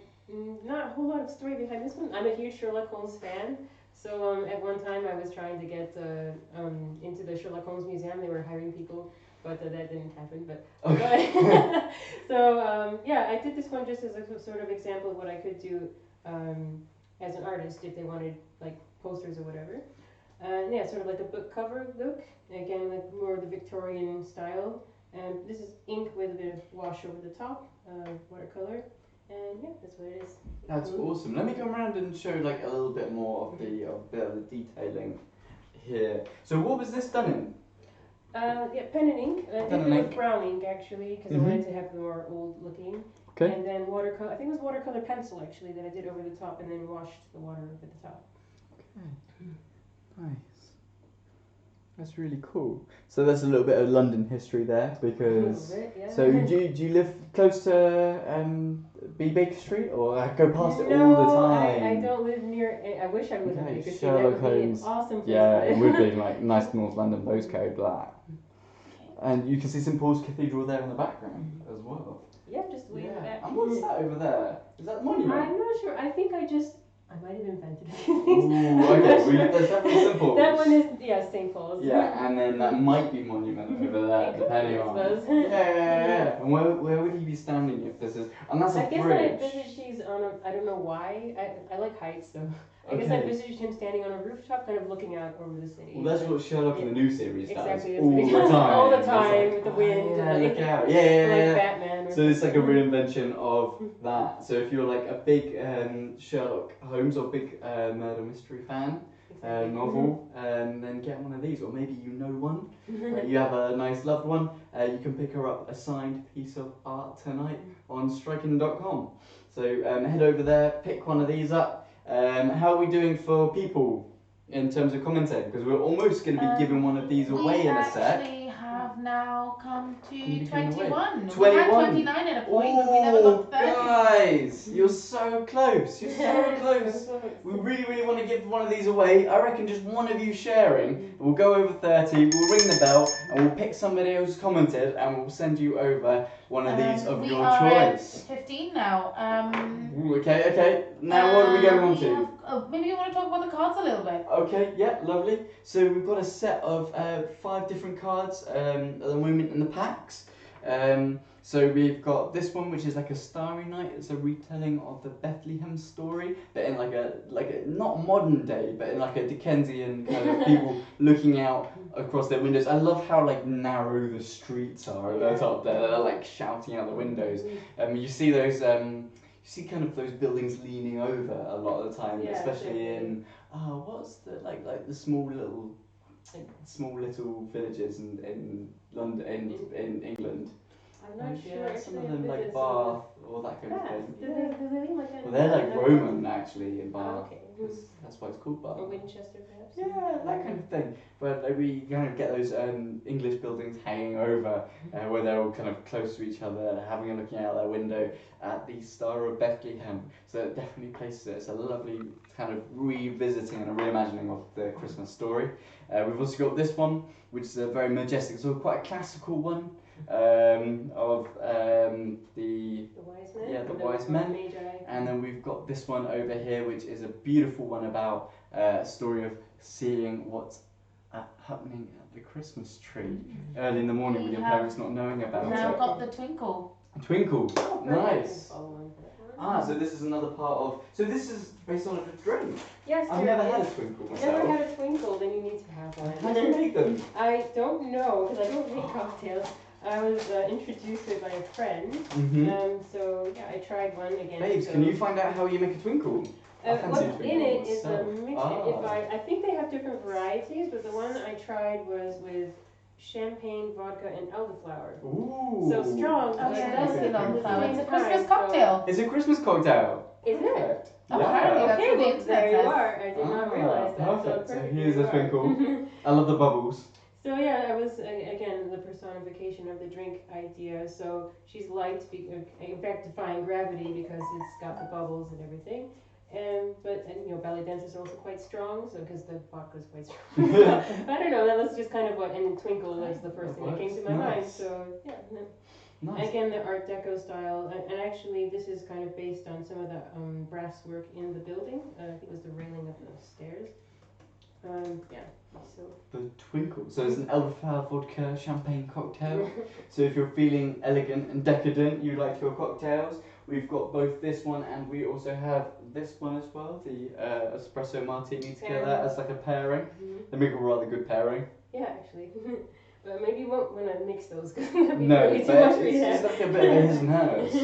not a whole lot of story behind this one. I'm a huge Sherlock Holmes fan. So at one time I was trying to get into the Sherlock Holmes Museum. They were hiring people, but that didn't happen. But so yeah, I did this one just as a sort of example of what I could do as an artist if they wanted like posters or whatever. Yeah, sort of like a book cover look. Again, like more of the Victorian style. And this is ink with a bit of wash over the top, watercolor. And yeah, that's what it is. That's awesome. Let me go around and show like a little bit more of the detailing here. So what was this done in? Yeah, pen and ink. I did it with brown ink actually, because I wanted to have more old looking. Okay. And then watercolor. I think it was watercolor pencil actually that I did over the top, and then washed the water over the top. Okay. Nice. That's really cool. So that's a little bit of London history there, because. A little bit, yeah. So do you live close to B Baker Street, or I go past it No, all the time? I don't live near. I wish I lived in Baker Street. Sherlock That would be an Holmes. awesome place. Yeah, it would be like nice North London postcode, that. And you can see St Paul's Cathedral there in the background as well. Yeah, just way in the back. And what's that over there? Is that the monument? I'm not sure. I think I might have invented a few Ooh, things. okay, there's definitely St Paul's. That one is, yeah, St. Paul's. Yeah, and then that might be monument over there, depending on. Yeah. And where would he be standing if this is? And that's a bridge. I guess I envisaged he's on a. I don't know why. I like heights, so I guess I envisaged him standing on a rooftop, kind of looking out over the city. Well, that's what Sherlock in the new series does. Exactly. All the time. All the time like, with the wind. Yeah, and look out. like Batman. So it's like a reinvention of that. So if you're like a big Sherlock Holmes or big murder mystery fan, novel, then get one of these, or maybe you know one. You have a nice loved one. You can pick her up a signed piece of art tonight on striking.com. So head over there, pick one of these up. How are we doing for people in terms of commenting? Because we're almost going to be giving one of these away in a sec. We actually have now come to 21. 21. We had 29 at a point, but we never got to 30. Guys, you're so close. You're so close. We really, really want to give one of these away. I reckon just one of you sharing, we'll go over 30, we'll ring the bell, and we'll pick somebody who's commented, and we'll send you over one of these of your choice. We are at 15 now. Okay. Now what are we going on to? Maybe you want to talk about the cards a little bit. Okay, yeah, lovely. So we've got a set of 5 different cards at the moment in the packs. So we've got this one, which is like a Starry Night. It's a retelling of the Bethlehem story, but in like a not modern day, but in like a Dickensian kind of people looking out across their windows. I love how like narrow the streets are at the top there. They're like shouting out the windows. You see those. You see kind of those buildings leaning over a lot of the time, especially in what's the like the small little villages in London in England. I'm not sure. Some of them like Bath or that kind of thing. Do they lean like that? Well, they're like Roman actually in Bath. Okay. That's why it's called Bath. Or Winchester perhaps. Yeah, that kind of thing. But like, we kind of get those English buildings hanging over where they're all kind of close to each other, having a looking out their window at the Star of Bethlehem. So it definitely places it. It's a lovely kind of revisiting and a reimagining of the Christmas story. We've also got this one, which is a very majestic, so quite a classical one of the Wise Men. Yeah, the Wise Men. And then we've got this one over here, which is a beautiful one about a story of seeing what happening at the Christmas tree early in the morning with your parents not knowing about Now it. got the twinkle. Twinkle, Oh, nice. perfect. So this is another part of. So this is based on a drink. Yes, I've there never had a is. twinkle If you've never myself. had a twinkle, then you need to have one. How do you make them? I don't know, because I don't make cocktails. I was introduced to it by a friend. So yeah, I tried one again. Babes, so. can you find out how you make a twinkle? What's in it is a myself. mixture. I think they have different varieties, but the one I tried was with champagne, vodka, and elderflower. Ooh. So strong. Oh, yeah, that's good elderflower. It's a Christmas So cocktail. It's a Christmas cocktail. is it? Perfect. Apparently, that's Okay, what the well, internet there you says. are. I did not realize that. Perfect. So perfect, here's there a you are. twinkle. I love the bubbles. So yeah, I was again the personification of the drink idea. So she's light, in fact defying gravity because it's got the bubbles and everything. But belly dance is also quite strong, so because the vodka is quite strong. I don't know. That was just kind of what, and twinkle was the first thing that came to my mind. So yeah. Nice. Again, the Art Deco style, and actually this is kind of based on some of the brass work in the building. I think it was the railing of the stairs. Yeah. So. The twinkle. So it's an elderflower vodka champagne cocktail. So if you're feeling elegant and decadent, you like your cocktails. We've got both this one and we also have this one as well, the espresso martini together as like a pairing. They make a rather good pairing. Yeah, actually. But maybe you won't want to mix those because that'd be No, really too but much for you. it's like a bit of a his and hers.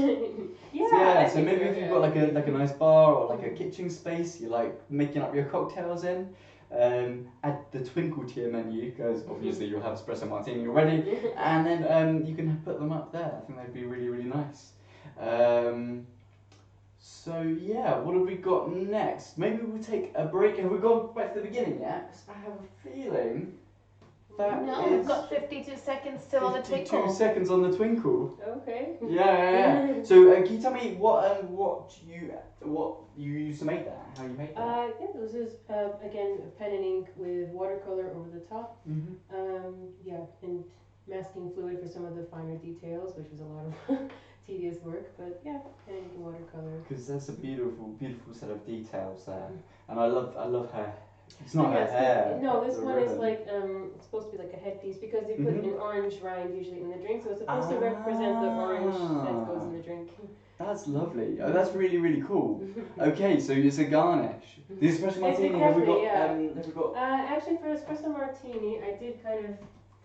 Yeah. So maybe if you've got like a nice bar or like a kitchen space, you like making up your cocktails in. Add the twinkle to your menu because obviously you'll have espresso martini already, and then you can put them up there. I think they'd be really, really nice. So yeah, what have we got next? Maybe we'll take a break. Have we gone back to the beginning yet? 'Cause I have a feeling that No, is we've got 52 seconds still on the 52 twinkle. seconds on the twinkle. Okay. Yeah. So can you tell me what you used to make that? How you make that? Yeah, this is again pen and ink with watercolor over the top. Yeah, and masking fluid for some of the finer details, which was a lot of tedious work. But yeah, pen and ink and watercolor. Because there's a beautiful, beautiful set of details there, and I love her. It's not her hair. No, this the one ribbon. is like it's supposed to be like a headpiece because they put an orange rind usually in the drink, so it's supposed to represent the orange that goes in the drink. That's lovely. Oh, that's really, really cool. Okay, so it's a garnish. The espresso martini. Have we got? Have we got? Actually, for espresso martini, I did kind of.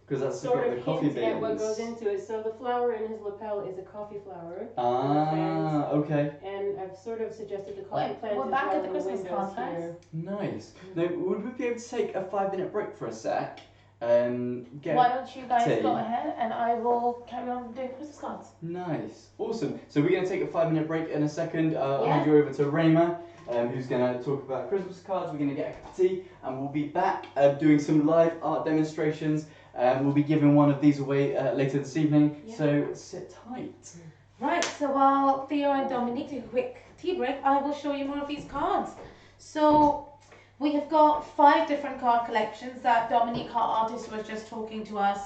Because that's Sort got of the coffee hint beans. at what goes into it. So the flower in his lapel is a coffee flower. Okay. And I've sort of suggested the coffee plant we're as back well at the in Christmas windows cards, guys. here. Nice. Now, would we be able to take a 5-minute break for a sec? Get Why don't you guys tea. go ahead and I will carry on doing Christmas cards. Nice. Awesome. So we're going to take a 5-minute break in a second. I'll hand you over to Rayma, who's going to talk about Christmas cards. We're going to get a cup of tea and we'll be back doing some live art demonstrations. We'll be giving one of these away later this evening. Yeah. So sit tight. Right, so while Theo and Dominique take a quick tea break, I will show you more of these cards. So we have got 5 different card collections that Dominique, our artist, was just talking to us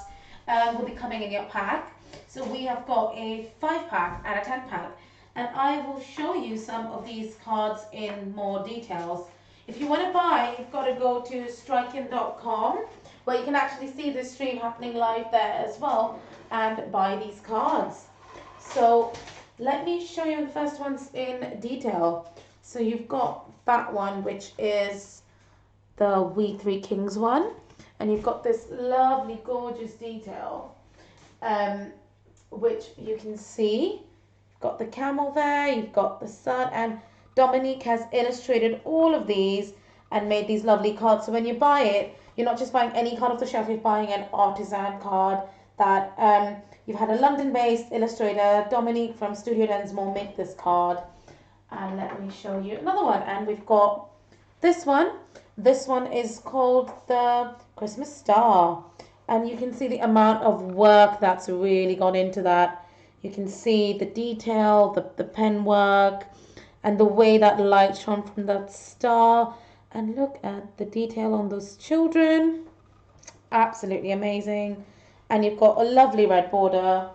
will be coming in your pack. So we have got a 5-pack and a 10-pack, and I will show you some of these cards in more details. If you want to buy, you've got to go to striking.com, where you can actually see the stream happening live there as well and buy these cards. So let me show you the first ones in detail. So you've got that one, which is the We Three Kings one, and you've got this lovely gorgeous detail, which you can see. You've got the camel there, you've got the sun, and Dominique has illustrated all of these and made these lovely cards. So when you buy it, you're not just buying any card off the shelf, you're buying an artisan card that you've had a London-based illustrator, Dominique from Studio Densmore, make this card. And let me show you another one. And we've got this one. This one is called the Christmas Star. And you can see the amount of work that's really gone into that. You can see the detail, the pen work, and the way that light shone from that star. And look at the detail on those children. Absolutely amazing. And you've got a lovely red border.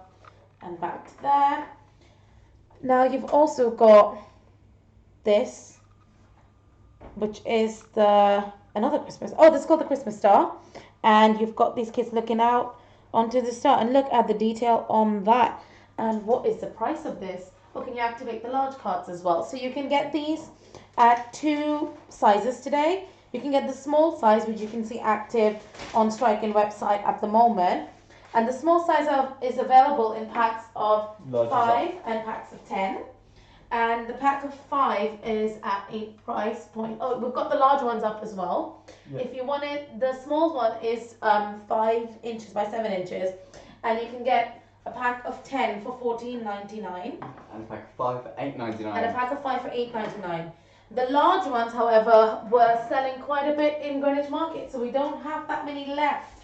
And back to there. Now you've also got this, which is another Christmas. Oh, this is called the Christmas Star. and you've got these kids looking out onto the star, and look at the detail on that. And what is the price of this? Or can you activate the large cards as well? So you can get these at 2 sizes today. You can get the small size, which you can see active on Striking website at the moment. And the small size is available in packs of 5 and packs of 10. And the pack of 5 is at a price point. Oh, we've got the large ones up as well. Yeah. If you want it, the small one is 5 inches by 7 inches. And you can get a pack of 10 for $14.99. And a pack of 5 for $8.99. And a pack of 5 for $8.99. The large ones, however, were selling quite a bit in Greenwich Market, so we don't have that many left.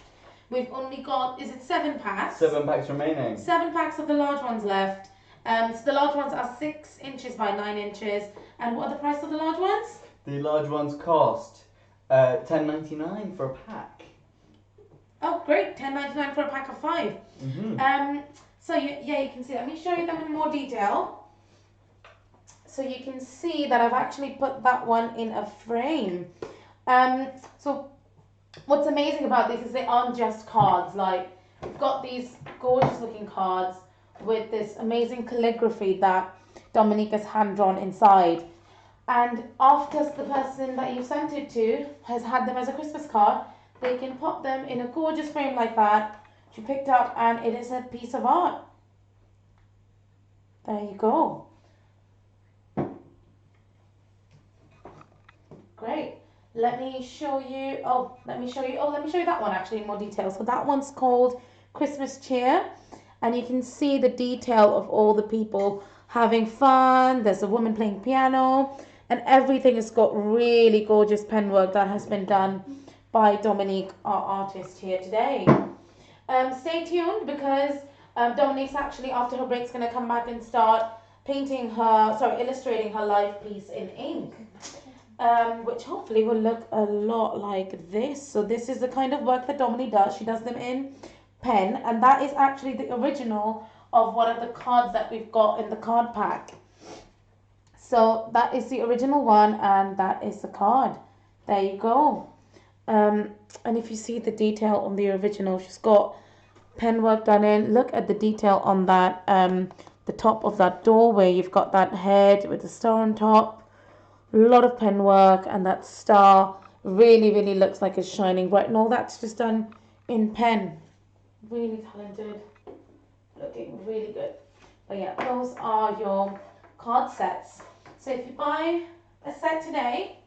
We've only got, is it 7 packs? 7 packs remaining. 7 packs of the large ones left. So the large ones are 6 inches by 9 inches. And what are the price of the large ones? The large ones cost $10.99 for a pack. Oh, great! $10.99 for a pack of 5. So you can see. Let me show you them in more detail. So you can see that I've actually put that one in a frame. So what's amazing about this is they aren't just cards. Like, we've got these gorgeous looking cards with this amazing calligraphy that Dominique has hand drawn inside. And after the person that you sent it to has had them as a Christmas card, they can pop them in a gorgeous frame like that, which you picked up, and it is a piece of art. There you go. Great. Let me show you that one actually in more detail. So that one's called Christmas Cheer, and you can see the detail of all the people having fun. There's a woman playing piano, and everything has got really gorgeous pen work that has been done by Dominique, our artist here today. Stay tuned, because Dominique's actually, after her break, is going to come back and start illustrating her live piece in ink. Which hopefully will look a lot like this. So this is the kind of work that Dominique does. She does them in pen, and that is actually the original of one of the cards that we've got in the card pack. So that is the original one, and that is the card. There you go. And if you see the detail on the original, she's got pen work done in. Look at the detail on that, the top of that door where you've got that head with the star on top. A lot of pen work, and that star really, really looks like it's shining bright, and all that's just done in pen. Really talented, looking really good. But yeah, those are your card sets. So if you buy a set today,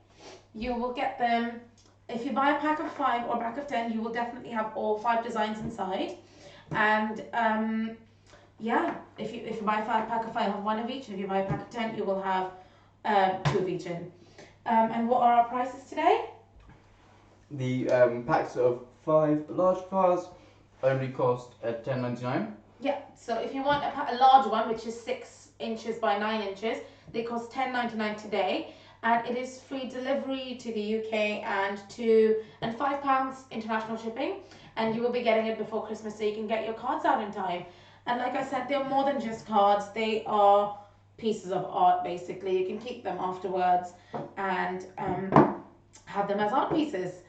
you will get them. If you buy a pack of 5 or a pack of 10, you will definitely have all 5 designs inside. And if you buy a pack of 5, you'll have 1 of each. And if you buy a pack of 10, you will have 2 of each in. And what are our prices today? The packs of 5 large cards only cost $10.99. Yeah, so if you want a large one, which is 6 inches by 9 inches, they cost $10.99 today, and it is free delivery to the UK and £5 international shipping, and you will be getting it before Christmas, so you can get your cards out in time. And like I said, they're more than just cards. They are pieces of art, basically. You can keep them afterwards and have them as art pieces.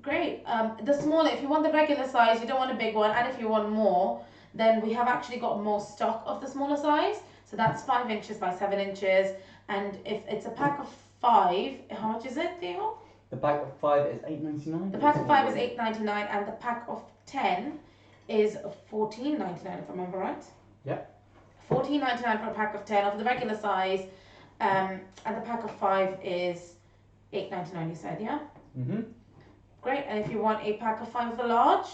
Great. The smaller, if you want the regular size, you don't want a big one, and if you want more, then we have actually got more stock of the smaller size. So that's 5 inches by 7 inches, and if it's a pack of 5, how much is it, Theo? The pack of 5 is $8.99. The pack of 5 is $8.99, and the pack of 10 is $14.99, if I remember right. Yep. $14.99 for a pack of 10 of the regular size, and the pack of 5 is $8.99, you said, yeah? Mm-hmm. Great, and if you want a pack of 5 of the large?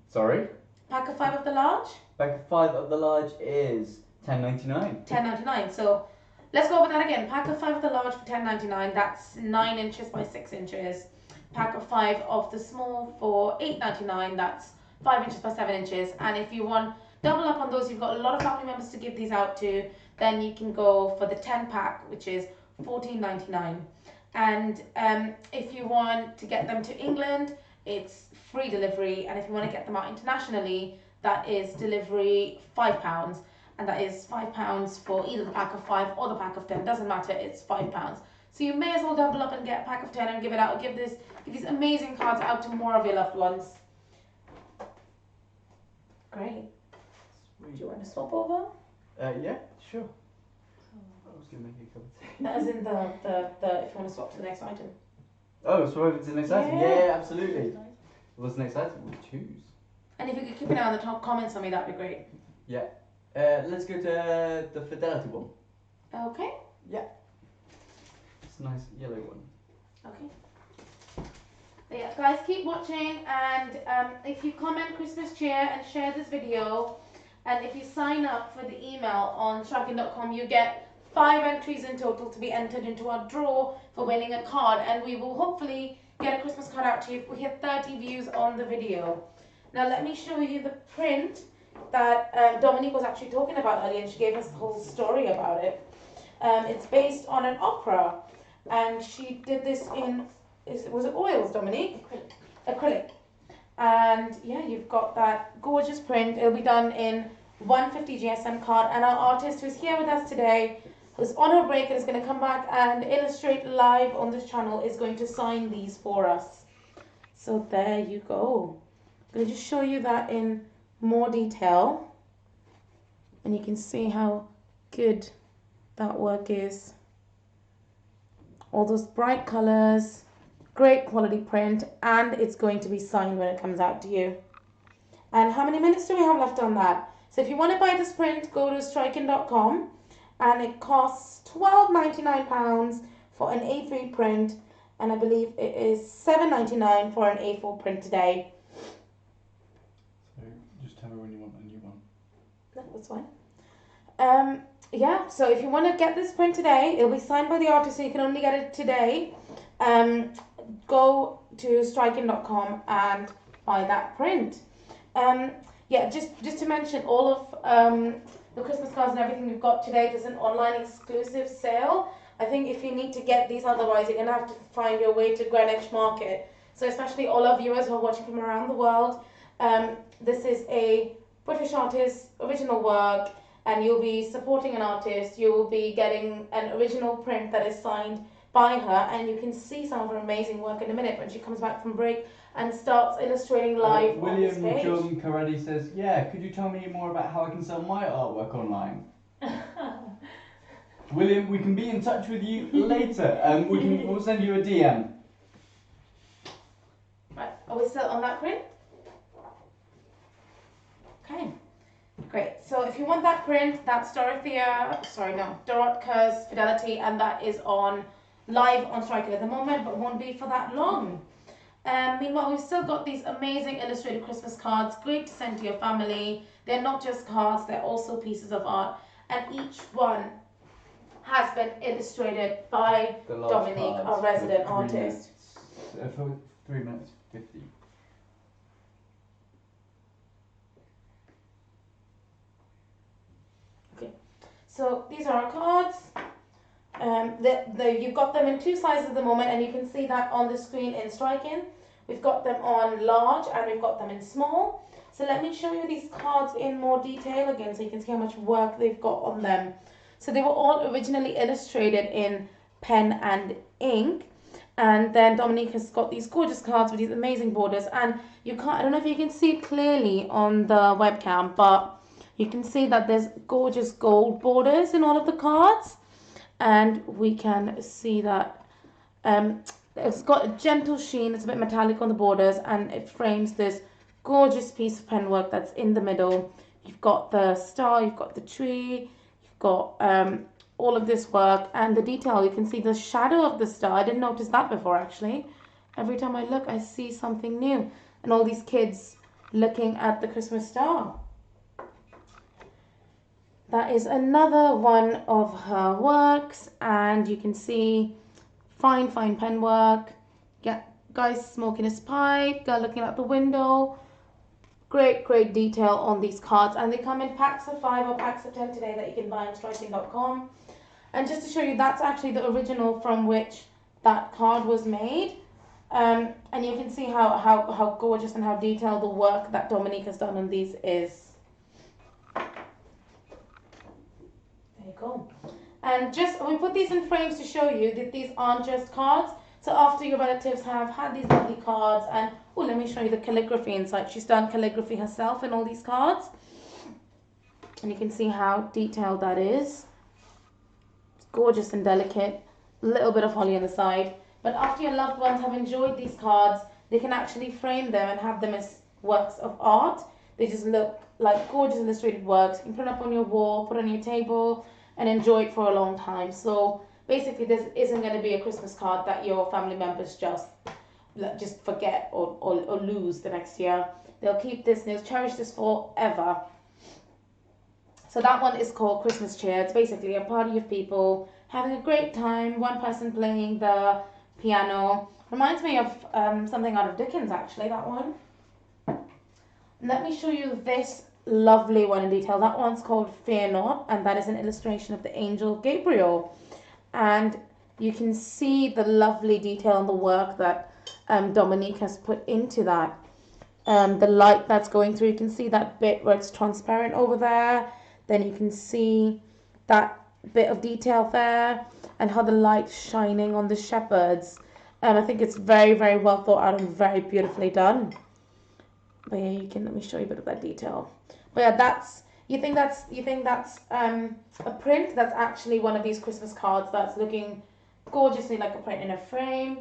Sorry? Pack of 5 of the large? Pack of 5 of the large is $10.99. $10.99, so let's go over that again. Pack of 5 of the large for $10.99, that's 9 inches by 6 inches. Pack of 5 of the small for $8.99, that's 5 inches by 7 inches. And if you want double up on those, you've got a lot of family members to give these out to, then you can go for the 10 pack, which is $14.99. And if you want to get them to England, it's free delivery, and if you want to get them out internationally, that is delivery £5, and that is £5 for either the pack of 5 or the pack of 10, doesn't matter, it's £5. So you may as well double up and get a pack of 10 and give it out. Give these amazing cards out to more of your loved ones. Great. Sweet. Do you want to swap over? Yeah, sure. I was going to make a cup of tea. As in the if you want to swap to the next item. Oh, so over to the next item? Yeah, absolutely. What's the next item? We'll choose. And if you could keep an eye on the top comments on me, that'd be great. Yeah. Let's go to the Fidelity one. Okay. Yeah. It's a nice yellow one. Okay. But yeah, guys, keep watching, and if you comment Christmas cheer and share this video, and if you sign up for the email on striking.com, you get 5 entries in total to be entered into our draw for winning a card, and we will hopefully get a Christmas card out to you if we hit 30 views on the video. Now let me show you the print that Dominique was actually talking about earlier, and she gave us the whole story about it. It's based on an opera, and she did this in, was it oils, Dominique? Acrylic. And yeah, you've got that gorgeous print. It'll be done in 150 GSM card, and our artist who's here with us today, who's on her break and is going to come back and illustrate live on this channel, is going to sign these for us. So there you go. I'm going to just show you that in more detail, and you can see how good that work is. All those bright colors, great quality print, and it's going to be signed when it comes out to you. And how many minutes do we have left on that? So if you want to buy this print, go to striking.com, and it costs £12.99 for an A3 print, and I believe it is £7.99 for an A4 print today. So just tell me when you want a new one. No, that's fine. Yeah, so if you want to get this print today, it'll be signed by the artist, so you can only get it today. Go to striking.com and buy that print. Yeah, just to mention, all of the Christmas cards and everything we've got today, there's an online exclusive sale. I think if you need to get these, otherwise you're going to have to find your way to Greenwich Market. So especially all our viewers who are watching from around the world, this is a British artist, original work, and you'll be supporting an artist. You will be getting an original print that is signed by her, and you can see some of her amazing work in a minute when she comes back from break and starts illustrating live on this William page. John Carretti says, yeah, could you tell me more about how I can sell my artwork online? William, we can be in touch with you later. We'll send you a DM. Right, are we still on that print? Okay, great. So if you want that print, that's Dorotka's Fidelity, and that is on live on Striker at the moment, but won't be for that long. Meanwhile, we've still got these amazing illustrated Christmas cards, great to send to your family. They're not just cards, they're also pieces of art, and each one has been illustrated by Dominique, our resident artist. For 3 minutes 50. Okay, so these are our cards. You've got them in 2 sizes at the moment, and you can see that on the screen in Striking. We've got them on large and we've got them in small. So let me show you these cards in more detail again, so you can see how much work they've got on them. So they were all originally illustrated in pen and ink, and then Dominique has got these gorgeous cards with these amazing borders, and I don't know if you can see it clearly on the webcam, but you can see that there's gorgeous gold borders in all of the cards. And we can see that it's got a gentle sheen, it's a bit metallic on the borders, and it frames this gorgeous piece of pen work that's in the middle. You've got the star, you've got the tree, you've got all of this work, and the detail, you can see the shadow of the star. I didn't notice that before, actually. Every time I look, I see something new, and all these kids looking at the Christmas star. That is another one of her works, and you can see fine pen work. Yeah, guy smoking his pipe, guy looking out the window. Great detail on these cards, and they come in packs of 5 or packs of 10 today that you can buy on striking.com. And just to show you, that's actually the original from which that card was made. And you can see how gorgeous and how detailed the work that Dominique has done on these is. There you go. And we put these in frames to show you that these aren't just cards. So after your relatives have had these lovely cards, and let me show you the calligraphy inside. She's done calligraphy herself in all these cards. And you can see how detailed that is. It's gorgeous and delicate. A little bit of holly on the side. But after your loved ones have enjoyed these cards, they can actually frame them and have them as works of art. They just look like gorgeous illustrated works. You can put it up on your wall, put it on your table, and enjoy it for a long time. So basically, this isn't going to be a Christmas card that your family members just forget or lose the next year. They'll keep this and they'll cherish this forever. So that one is called Christmas Cheer. It's basically a party of people having a great time, one person playing the piano. Reminds me of something out of Dickens, actually, that one. Let me show you this lovely one in detail. That one's called Fear Not, and that is an illustration of the angel Gabriel. And you can see the lovely detail and the work that Dominique has put into that. The light that's going through, you can see that bit where it's transparent over there. Then you can see that bit of detail there and how the light's shining on the shepherds. I think it's very, very well thought out and very beautifully done. But yeah, let me show you a bit of that detail. But yeah, you think that's a print. That's actually one of these Christmas cards that's looking gorgeously like a print in a frame.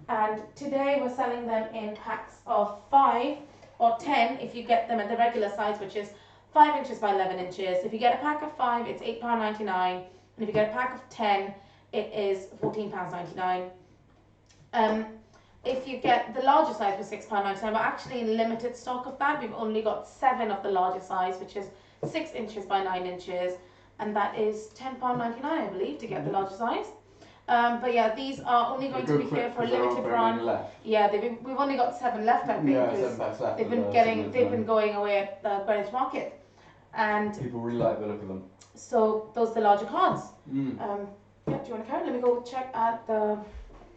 And today we're selling them in packs of 5 or 10 if you get them at the regular size, which is 5 inches by 11 inches. If you get a pack of 5, it's £8.99. And if you get a pack of 10, it is £14.99. If you get the larger size for £6.99, we're actually in limited stock of that. We've only got 7 of the larger size, which is 6 inches by 9 inches. And that is £10.99, I believe, to get the larger size. But yeah, these are only going to be here for a limited run. Yeah, we've only got 7 left, I think. Yeah, 7 packs left. They've been going away at the Greenwich Market. And people really like the look of them. So those are the larger cards. Yeah, do you want to carry? Let me go check at the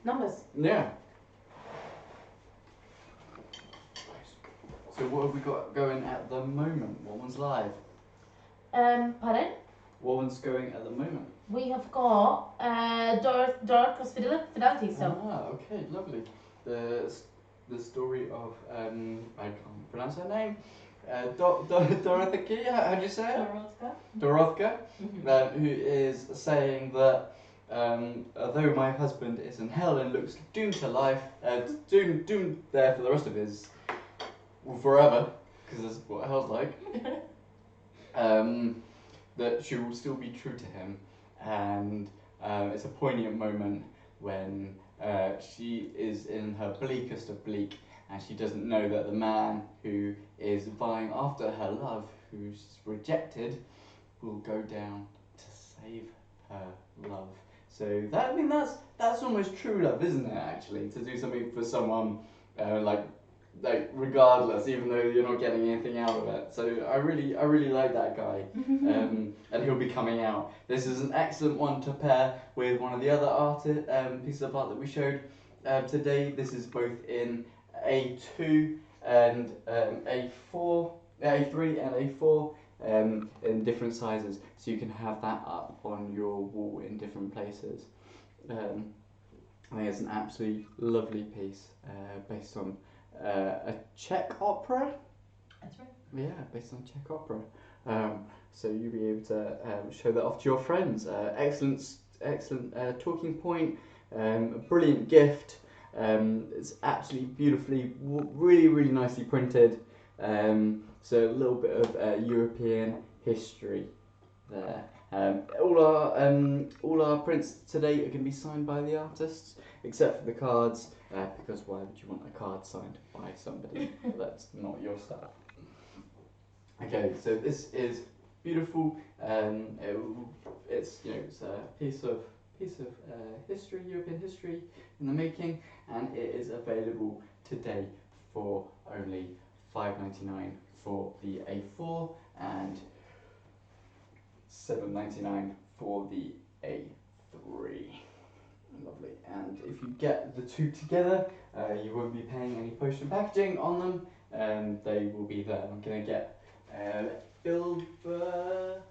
numbers. Yeah. So what have we got going at the moment? What one's live? Pardon? What one's going at the moment? We have got Dorothy's Fidelity. So. Ah, okay, lovely. The story of I can't pronounce her name. Dorothy, how do you say it? Dorothea, who is saying that although my husband is in hell and looks doomed to life, doomed there for the rest of his forever, because that's what hell's like. That she will still be true to him, and it's a poignant moment when she is in her bleakest of bleak. And she doesn't know that the man who is vying after her love, who's rejected, will go down to save her love. So that's almost true love, isn't it? Actually, to do something for someone like regardless, even though you're not getting anything out of it. So I really like that guy, and he'll be coming out. This is an excellent one to pair with one of the other pieces of art that we showed today. This is both in A2 and A4, A3 and A4 in different sizes, so you can have that up on your wall in different places. I think it's an absolutely lovely piece based on a Czech opera. That's right. Yeah, based on Czech opera. So you'll be able to show that off to your friends. Excellent talking point. A brilliant gift. It's absolutely beautifully, really nicely printed. So a little bit of European history there. All our prints today are going to be signed by the artists, except for the cards, because why would you want a card signed by somebody that's not your stuff? Okay, so this is beautiful. It's a piece of history, European history in the making, and it is available today for only £5.99 for the A4 and £7.99 for the A3. Lovely. And if you get the two together, you won't be paying any post and packaging on them, and they will be there. I'm gonna get Bilber.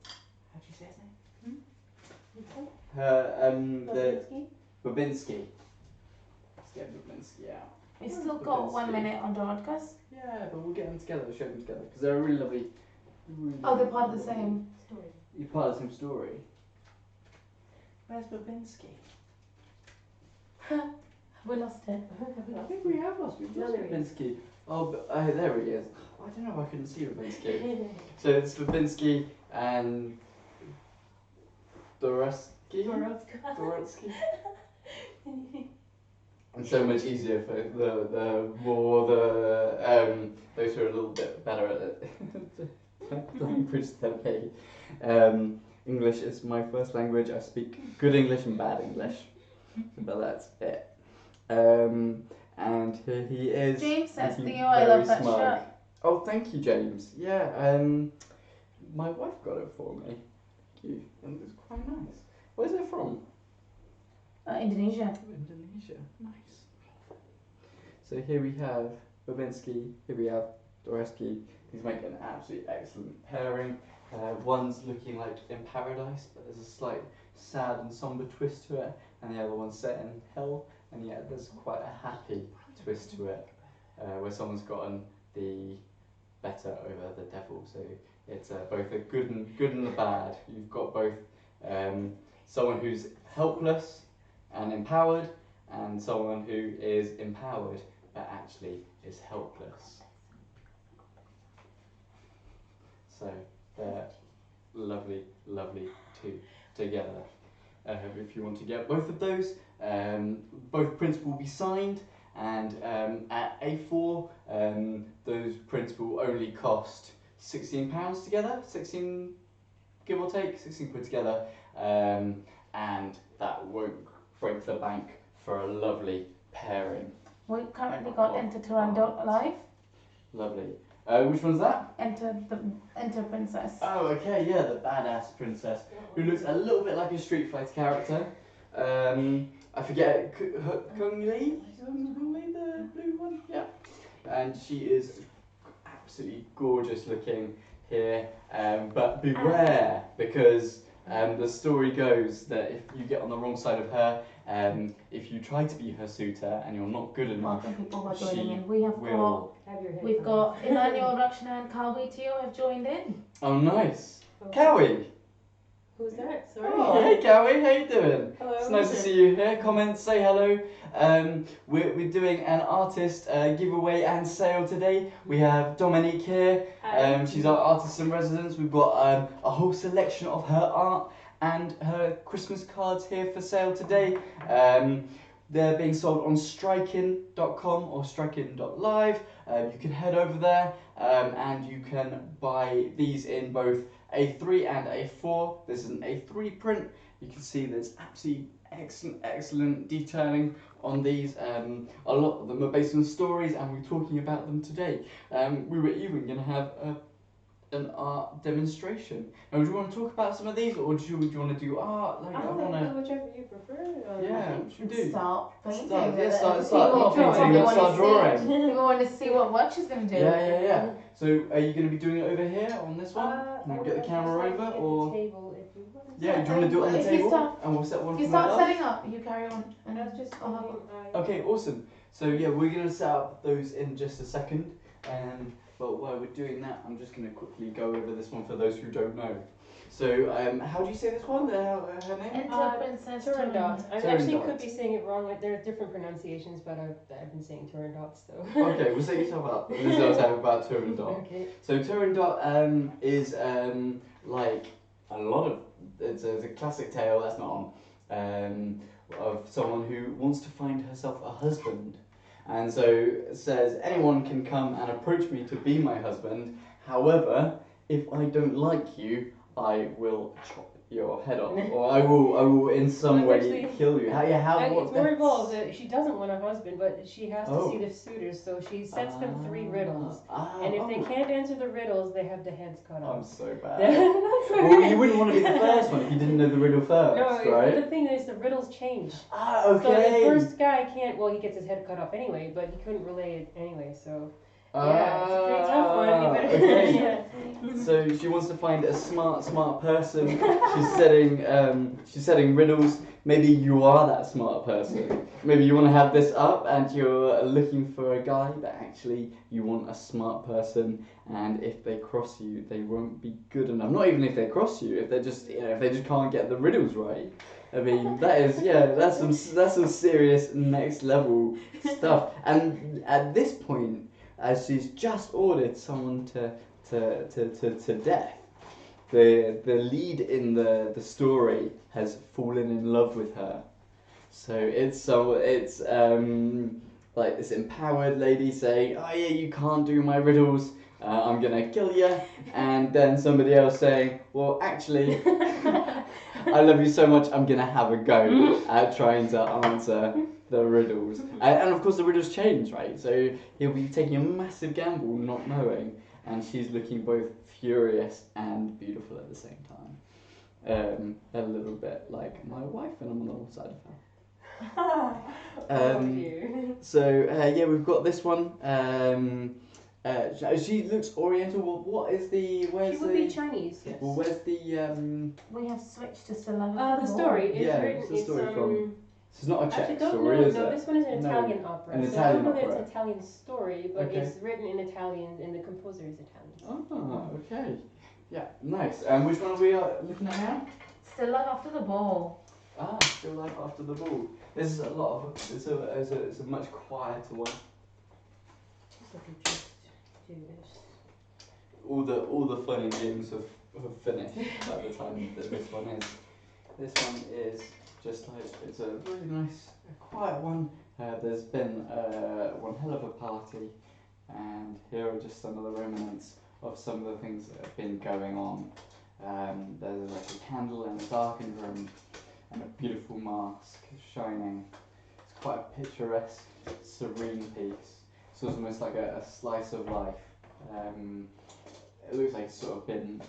How do you say his name? Her the Babinski? Babinski. Let's get Babinski out. We still got 1 minute on the podcast. Yeah, but we'll get them together. We'll show them together because they're really lovely. Really Oh, they're part of the same. Story. You're part of the same story. Where's Babinski? We lost it. I think we have lost. We've lost Babinski. Oh, but, there he is. I don't know if I couldn't see Babinski. So it's Babinski and Dorotsky. And so much easier for the those who are a little bit better at it. Language than me. English is my first language. I speak good English and bad English, but that's it. And here he is. James says, looking Theo, I love very that smug. shirt. Oh, thank you, James. Yeah, my wife got it for me. Thank you. And it's quite nice. Where's it from? Indonesia. Indonesia. Nice. So here we have Babinski, here we have Doreski. These make an absolutely excellent pairing. One's looking like in paradise, but there's a slight sad and somber twist to it, and the other one's set in hell, and yet there's quite a happy twist to it, where someone's gotten the better over the devil. So it's both a good and the bad. You've got both someone who's helpless and empowered, and someone who is empowered but actually is helpless. So they're lovely, lovely two together. If you want to get both of those, both prints will be signed, and at A4, those prints will only cost £16 together, 16 give or take, 16 quid together, and that won't break the bank for a lovely pairing. We currently got Enter Turandot live. Lovely. Which one's that? Enter Princess. Oh, okay, yeah, the badass princess who looks a little bit like a Street Fighter character. I forget, Kung Lee, the blue one, yeah. And she is absolutely gorgeous looking here, but beware, because the story goes that if you get on the wrong side of her, if you try to be her suitor and you're not good enough, Welcome people who are she joining in. We've got Emmanuel, Rakshana and Kawi Teo have joined in. Oh, nice. Okay. Cowie. Who's that? Sorry. Oh, hey Cowie, how you doing? Hello. It's nice to see you here. Comment, say hello. We're doing an artist giveaway and sale today. We have Dominique here. She's our artist in residence. We've got a whole selection of her art and her Christmas cards here for sale today. They're being sold on strikin.com or strikin.live. You can head over there and you can buy these in both A3 and A4. This is an A3 print. You can see there's absolutely excellent detailing on these. A lot of them are based on stories, and we're talking about them today. We were even going to have an art demonstration. Now, do you want to talk about some of these, or do you want to do art? Like, I want to. Whichever you prefer. Yeah, what should we do? Start painting. Start People not painting, let's start drawing. People want to see what work she's going to do. Yeah. So, are you going to be doing it over here on this one? Can we get the camera over, or? Table if you want. Yeah, do you want to do it on the If you table? start- And we'll set one If you for my start love? setting up, you carry on. And that's just Okay, awesome. So yeah, we're going to set up those in just a second. But while we're doing that, I'm just going to quickly go over this one for those who don't know. So, how do you say this one? Her name? Enter Princess Turandot. I Turandot. actually could be saying it wrong. Like, there are different pronunciations, but I've been saying Turandot, so. Okay, we'll set yourself up. This is what I have about Turandot. Okay. So Turandot is like a lot of, it's a classic tale, that's not on, of someone who wants to find herself a husband. And so it says, anyone can come and approach me to be my husband. However, if I don't like you, I will chop your head off, or I will in some Well, way actually- kill you. It's more involved. She doesn't want a husband, but she has to Oh. see the suitors, so she sets them 3 riddles. And if they can't answer the riddles, they have the heads cut I'm off. so bad. That's Well, you wouldn't want to be the first one if you didn't know the riddle first, No, right? the thing is, the riddles change. Okay. So the first guy can't. Well, he gets his head cut off anyway, but he couldn't relay it anyway. So yeah, it's a pretty tough one. You better. Okay. Yeah. So she wants to find a smart person. She's setting riddles. Maybe you are that smart person. Maybe you want to have this up and you're looking for a guy, but actually you want a smart person. And if they cross you, they won't be good enough. Not even if they cross you, if they just if they just can't get the riddles right. I mean, that's some serious next level stuff. And at this point, as she's just ordered someone to death, the lead in the story has fallen in love with her. So it's like this empowered lady saying, "Oh yeah, you can't do my riddles. I'm gonna kill you," and then somebody else saying, "Well, actually, I love you so much. I'm gonna have a go at trying to answer the riddles." And of course, the riddles change, right? So he'll be taking a massive gamble, not knowing, and she's looking both furious and beautiful at the same time. A little bit like my wife, and I'm on the wrong side of her. So yeah, we've got this one. She looks Oriental. Well, what is the? Where's she would be Chinese. Yes. Well, where's the? We have switched to still love. The story is yeah, written. It's the story from. It's not a Czech actually, story, is no, it? this one is an Italian opera. An so Italian I don't know opera. that it's an Italian story, but Okay. it's written in Italian, and the composer is Italian. Oh, okay. Yeah, nice. And which one are we looking at now? Still love after the ball. Ah, Still Life After the Ball. This is a lot of. It's a much quieter one. So I can just do this. All the fun and games have finished by the time that this one is. This one is just like it's a really nice, quiet one. There's been one hell of a party, and here are just some of the remnants of some of the things that have been going on. There's like a candle in a darkened room, and a beautiful mask shining. It's quite a picturesque, serene piece. It's almost like a slice of life. It looks like it's sort of been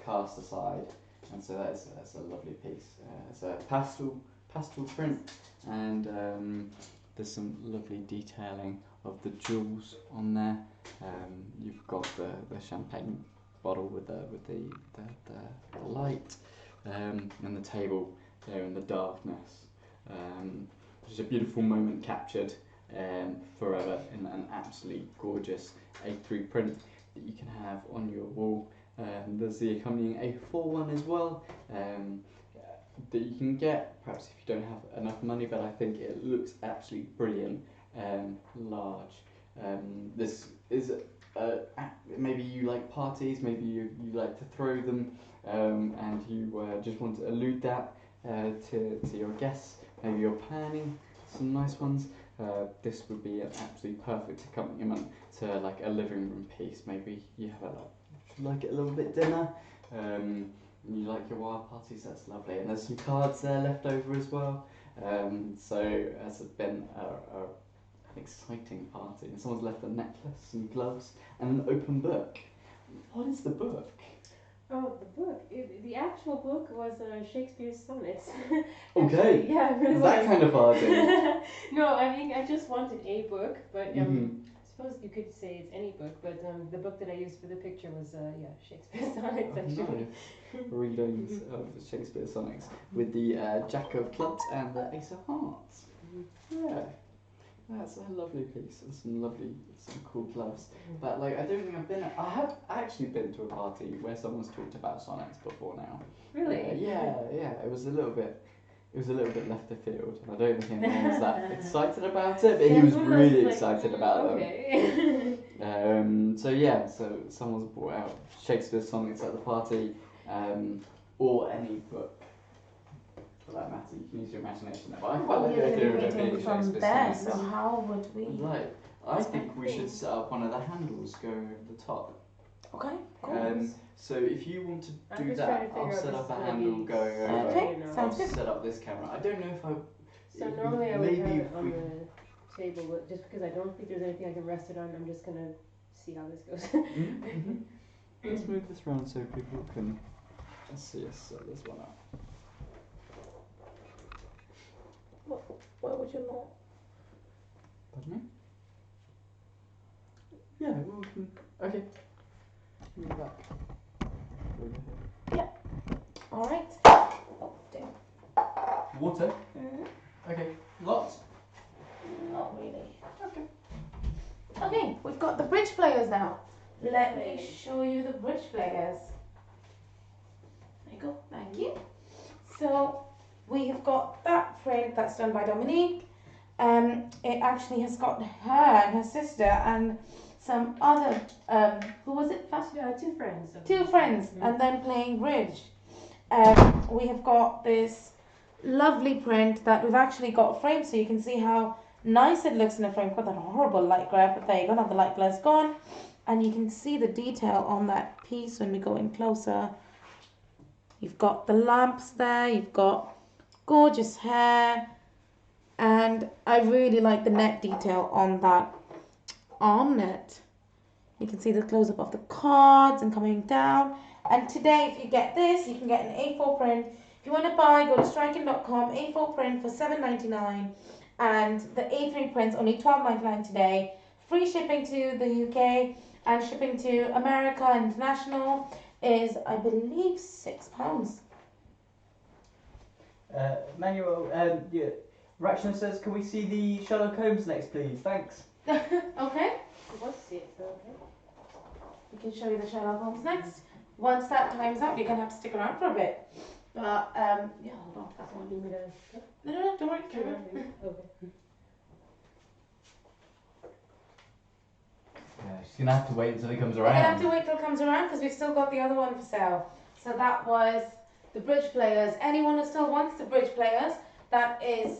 cast aside, and so that's a lovely piece. It's a pastel print, and there's some lovely detailing of the jewels on there. You've got the champagne bottle with the light, and the table there in the darkness. Which is a beautiful moment captured forever in an absolutely gorgeous A3 print that you can have on your wall. There's the accompanying A4 one as well that you can get, perhaps if you don't have enough money, but I think it looks absolutely brilliant, large. This is maybe you like parties, maybe you like to throw them, and you just want to allude that to your guests. Maybe you're planning some nice ones. This would be an absolutely perfect accompaniment to like a living room piece. Maybe you have like it a little bit dimmer. You like your wild parties, that's lovely. And there's some cards there left over as well. So it's been an exciting party. And someone's left a necklace, some gloves, and an open book. What is the book? Oh, the book. The actual book was Shakespeare's sonnets. Okay. Yeah, it really That was. kind of party. No, I mean I just wanted a book, but I suppose you could say it's any book. But the book that I used for the picture was Shakespeare's sonnets. Actually. Nice. Readings of Shakespeare's sonnets with the Jack of Clubs and the Ace of Hearts. Yeah. That's a lovely piece and some cool gloves. But like, I don't think I have actually been to a party where someone's talked about sonnets before now. Really? Yeah. It was a little bit left of field, and I don't think anyone was that excited about it. But he was really excited about them. So someone's brought out Shakespeare's sonnets at the party, or any book. For that matter, you can use your imagination. But I quite like the idea of it being from Shakespeare's there, sonnets. so how would we? Right, I think we should set up one of the handles going over the top. Okay, cool. So if you want to I'm do just that, trying to I'll figure out set this up a is gonna handle be going over. Okay, you know. sounds I'll good. set up this camera. I don't know if I. So normally I would maybe have it if on we- the table, but just because I don't think there's anything I can rest it on, I'm just gonna see how this goes. Let's move this around so people can see us set this one up. Why would you not? Pardon me? Yeah, well, okay. Move back. All right. Oh, damn. Water? Mhm. Okay. Lots? Not really. Okay. Okay, we've got the bridge players now. Let me show you the bridge players. There you go, thank you. So we have got that print that's done by Dominique. It actually has got her and her sister and some other, who was it first? Two friends. Two friends, and then playing bridge. We have got this lovely print that we've actually got framed so you can see how nice it looks in a frame. Got that horrible light glare, but there you go, now the light glare's gone. And you can see the detail on that piece when we go in closer. You've got the lamps there, you've got gorgeous hair, and I really like the net detail on that arm net. You can see the close up of the cards and coming down. And today, if you get this, you can get an A4 print. If you want to buy, go to striking.com, A4 print for $7.99, and the A3 print's only $12.99 today. Free shipping to the UK, and shipping to America and international is, I believe, £6. Manuel, yeah. Raxon says, can we see the Sherlock Holmes next, please? Thanks. Okay, What's it? Okay. we can show you the Sherlock Holmes next. Once that time's up, you're going to have to stick around for a bit. But, yeah, hold on. That's one. You want me to? No, don't worry, carry on. Okay. Yeah, she's gonna have to wait until he comes We're gonna have around. to wait till it comes around because we've still got the other one for sale. So that was the bridge players. Anyone who still wants the bridge players, that is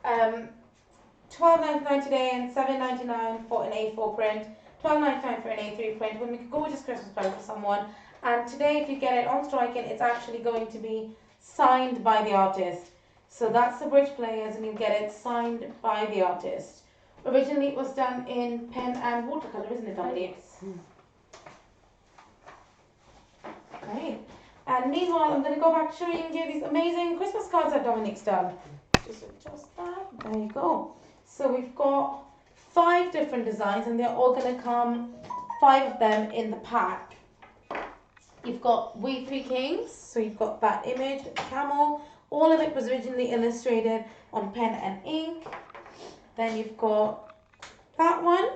$12.99 today and $7.99 for an A4 print, $12.99 for an A3 print. When we could go with just Christmas present for someone. And today, if you get it on Striking, it's actually going to be signed by the artist. So that's the bridge players, and you get it signed by the artist. Originally, it was done in pen and watercolor, isn't it, Dominique? Great. And meanwhile, I'm going to go back showing you these amazing Christmas cards that Dominique's done. Just adjust that. There you go. So we've got 5 different designs, and they're all going to come, 5 of them in the pack. You've got We Three Kings, so you've got that image, the camel. All of it was originally illustrated on pen and ink. Then you've got that one,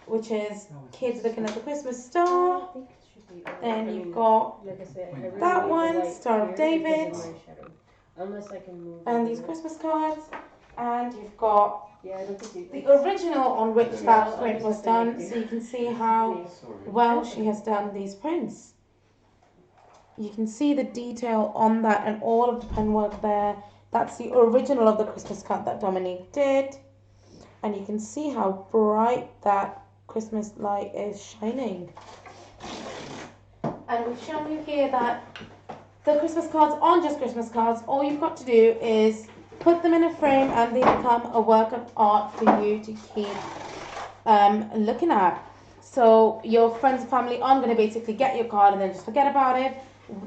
which is kids looking at the Christmas star. I think it should be. Then you've got Like I said, I really that need the one, light Star of here David. because of my shadow. Unless I can move. And these Christmas cards. And you've got Yeah, I don't think the original on which that print was done, so you can see how well she has done these prints. You can see the detail on that and all of the pen work there. That's the original of the Christmas card that Dominique did. And you can see how bright that Christmas light is shining. And we've shown you here that the Christmas cards aren't just Christmas cards. All you've got to do is put them in a frame and they become a work of art for you to keep looking at. So your friends and family aren't going to basically get your card and then just forget about it.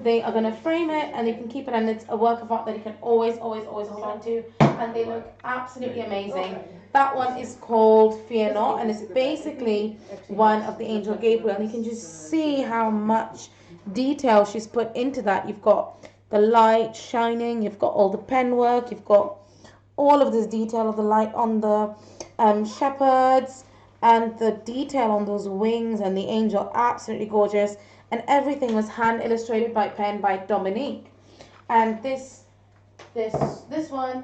They are going to frame it and they can keep it, and it's a work of art that you can always hold on to, and they look absolutely amazing. That one is called Fear Not, and it's basically one of the Angel Gabriel, and you can just see how much detail she's put into that. You've got the light shining, you've got all the pen work, you've got all of this detail of the light on the shepherds, and the detail on those wings and the angel, absolutely gorgeous. And everything was hand illustrated by pen by Dominique. And this one,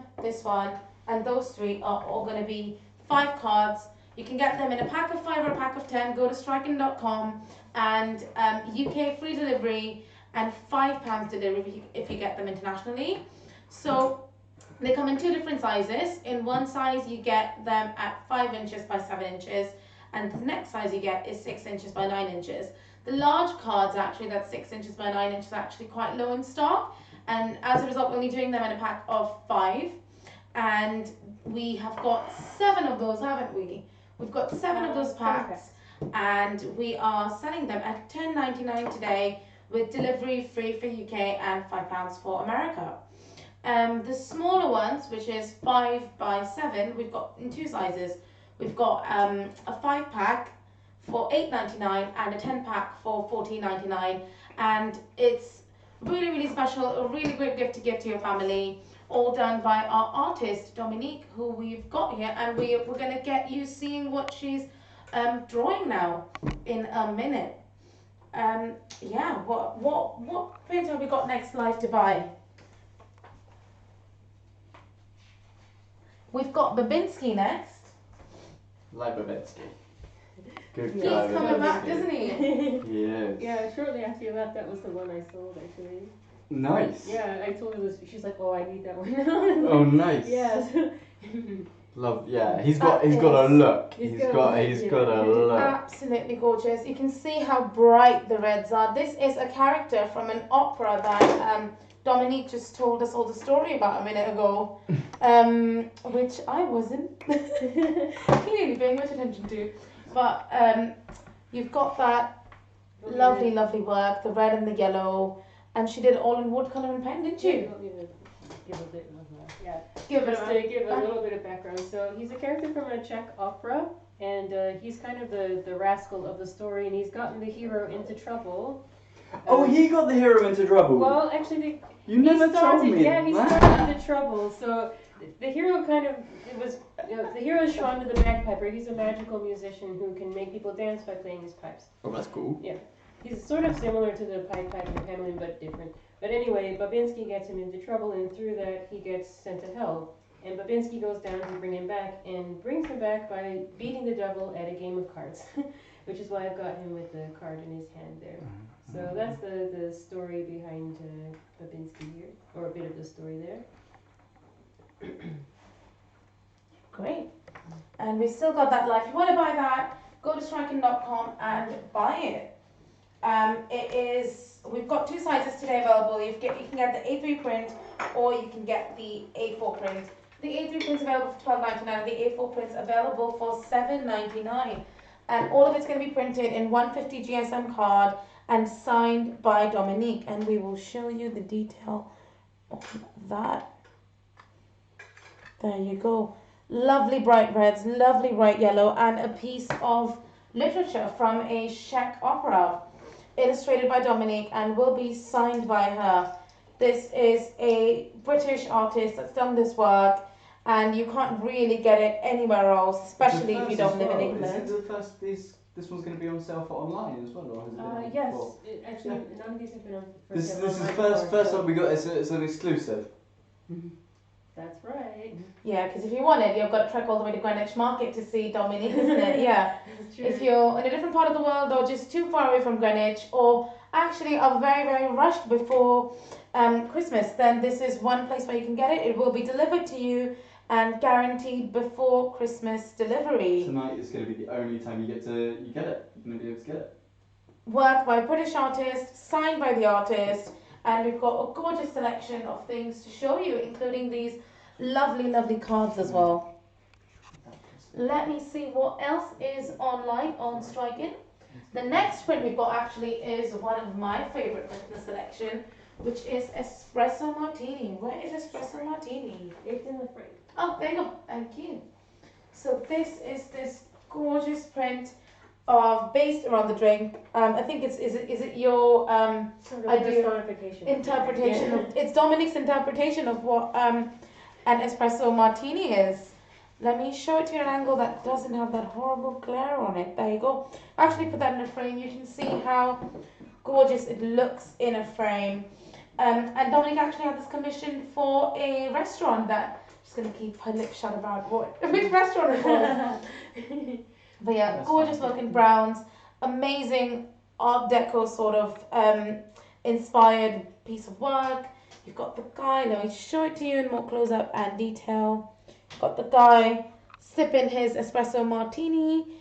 and those 3 are all going to be 5 cards. You can get them in a pack of 5 or a pack of 10. Go to striking.com, and UK free delivery and £5 delivery if you get them internationally. So they come in 2 different sizes. In one size you get them at 5 inches by 7 inches, and the next size you get is 6 inches by 9 inches. The large cards actually, that's 6 inches by 9 inches, are actually quite low in stock, and as a result we're only doing them in a pack of 5, and we have got 7 of those, haven't we? We've got 7 of those packs, and we are selling them at $10.99 today with delivery free for UK and £5 for America. The smaller ones, which is 5 by 7, we've got in 2 sizes. We've got a 5 pack for $8.99 and a 10 pack for $14.99, and it's really, really special, a really great gift to give to your family, all done by our artist Dominique, who we've got here, and we're going to get you seeing what she's drawing now in a minute. Yeah, what print have we got next live to buy? We've got Babinski next. Like Babinski. Good He's guy. coming back, Babinski. doesn't he? Yes. Yeah, shortly after you left, that was the one I sold actually. Nice. Yeah, I told her this. She's like, "Oh, I need that one." Oh, nice. Yes. Love. Yeah, he's got a look. He's got a look. Absolutely gorgeous. You can see how bright the reds are. This is a character from an opera that Dominique just told us all the story about a minute ago, which I wasn't clearly paying much attention to. But you've got that lovely, lovely work, the red and the yellow, and she did it all in watercolor and pen, didn't you? Give a bit of Give just to give a little bit of background. So he's a character from a Czech opera, and he's kind of the rascal of the story, and he's gotten the hero into trouble. Oh, he got the hero into trouble. Well, actually, you never told me he that. started into trouble. So the hero the hero is Sean the bagpiper. He's a magical musician who can make people dance by playing his pipes. Oh, that's cool. Yeah, he's sort of similar to the Pied Piper of Hamelin, but different. But anyway, Babinski gets him into trouble, and through that he gets sent to hell. And Babinski goes down to bring him back, and brings him back by beating the devil at a game of cards, which is why I've got him with the card in his hand there. So that's the story behind Babinski here, or a bit of the story there. Great. And we've still got that live. If you want to buy that, go to striking.com and buy it. We've got two sizes today available. You can get the A3 print, or you can get the A4 print. The A3 print's available for $12.99. The A4 print's available for $7.99. And all of it's going to be printed in 150 GSM card and signed by Dominique. And we will show you the detail of that. There you go. Lovely bright reds, lovely bright yellow, and a piece of literature from a Czech opera, illustrated by Dominique and will be signed by her. This is a British artist that's done this work, and you can't really get it anywhere else, especially if you don't live in England. Is it the first? This one's going to be on sale for online as well, or has it been Yes, before? actually, none of these have been on for This sale is the online first before, one we got. It's an exclusive. That's right. Yeah, because if you wanted, you've got to trek all the way to Greenwich Market to see Dominique, isn't it? Yeah. That's true. If you're in a different part of the world, or just too far away from Greenwich, or actually are very, very rushed before Christmas, then this is one place where you can get it. It will be delivered to you and guaranteed before Christmas delivery. Tonight is going to be the only time you get it. You're going to be able to get it. Work by British artist, signed by the artist, and we've got a gorgeous selection of things to show you, including these lovely, lovely cards as well. Let me see what else is online on Striking. The next print we've got actually is one of my favourite prints in the selection, which is Espresso Martini. Where is Espresso Martini? It's in the frame. Oh, there you go. Thank you. So this is this gorgeous print based around the drink. I think is it your Sort of idea, personification. interpretation Yeah. of it's Dominique's interpretation of what an espresso martini is. Let me show it to you at an angle that doesn't have that horrible glare on it. There you go. Actually put that in a frame. You can see how gorgeous it looks in a frame. And Dominique actually had this commissioned for a restaurant that just gonna keep her lips shut about which restaurant it was. But yeah, gorgeous work in browns, amazing Art Deco sort of inspired piece of work. You've got the guy, let me show it to you in more close up and detail. Got the guy sipping his espresso martini,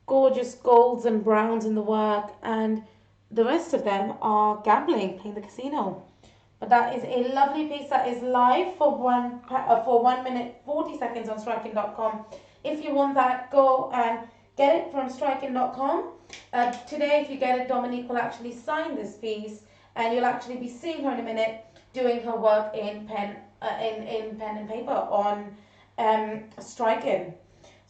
gorgeous golds and browns in the work, and the rest of them are gambling, playing the casino. But that is a lovely piece that is live for 1 minute 40 seconds on striking.com. If you want that, go and get it from striking.com. Today, if you get it, Dominique will actually sign this piece, and you'll actually be seeing her in a minute doing her work in pen and paper on Striking.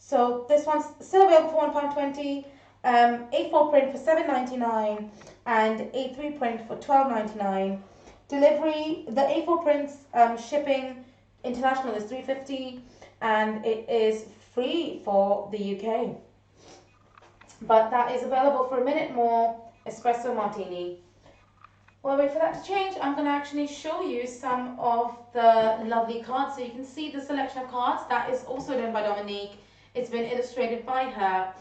So this one's still available for £1.20. A4 print for £7.99 and A3 print for £12.99. Delivery, the A4 prints shipping international is £3.50 and it is free for the UK. But that is available for a minute more. Espresso martini. While I wait for that to change, I'm going to actually show you some of the lovely cards. So you can see the selection of cards that is also done by Dominique. It's been illustrated by her,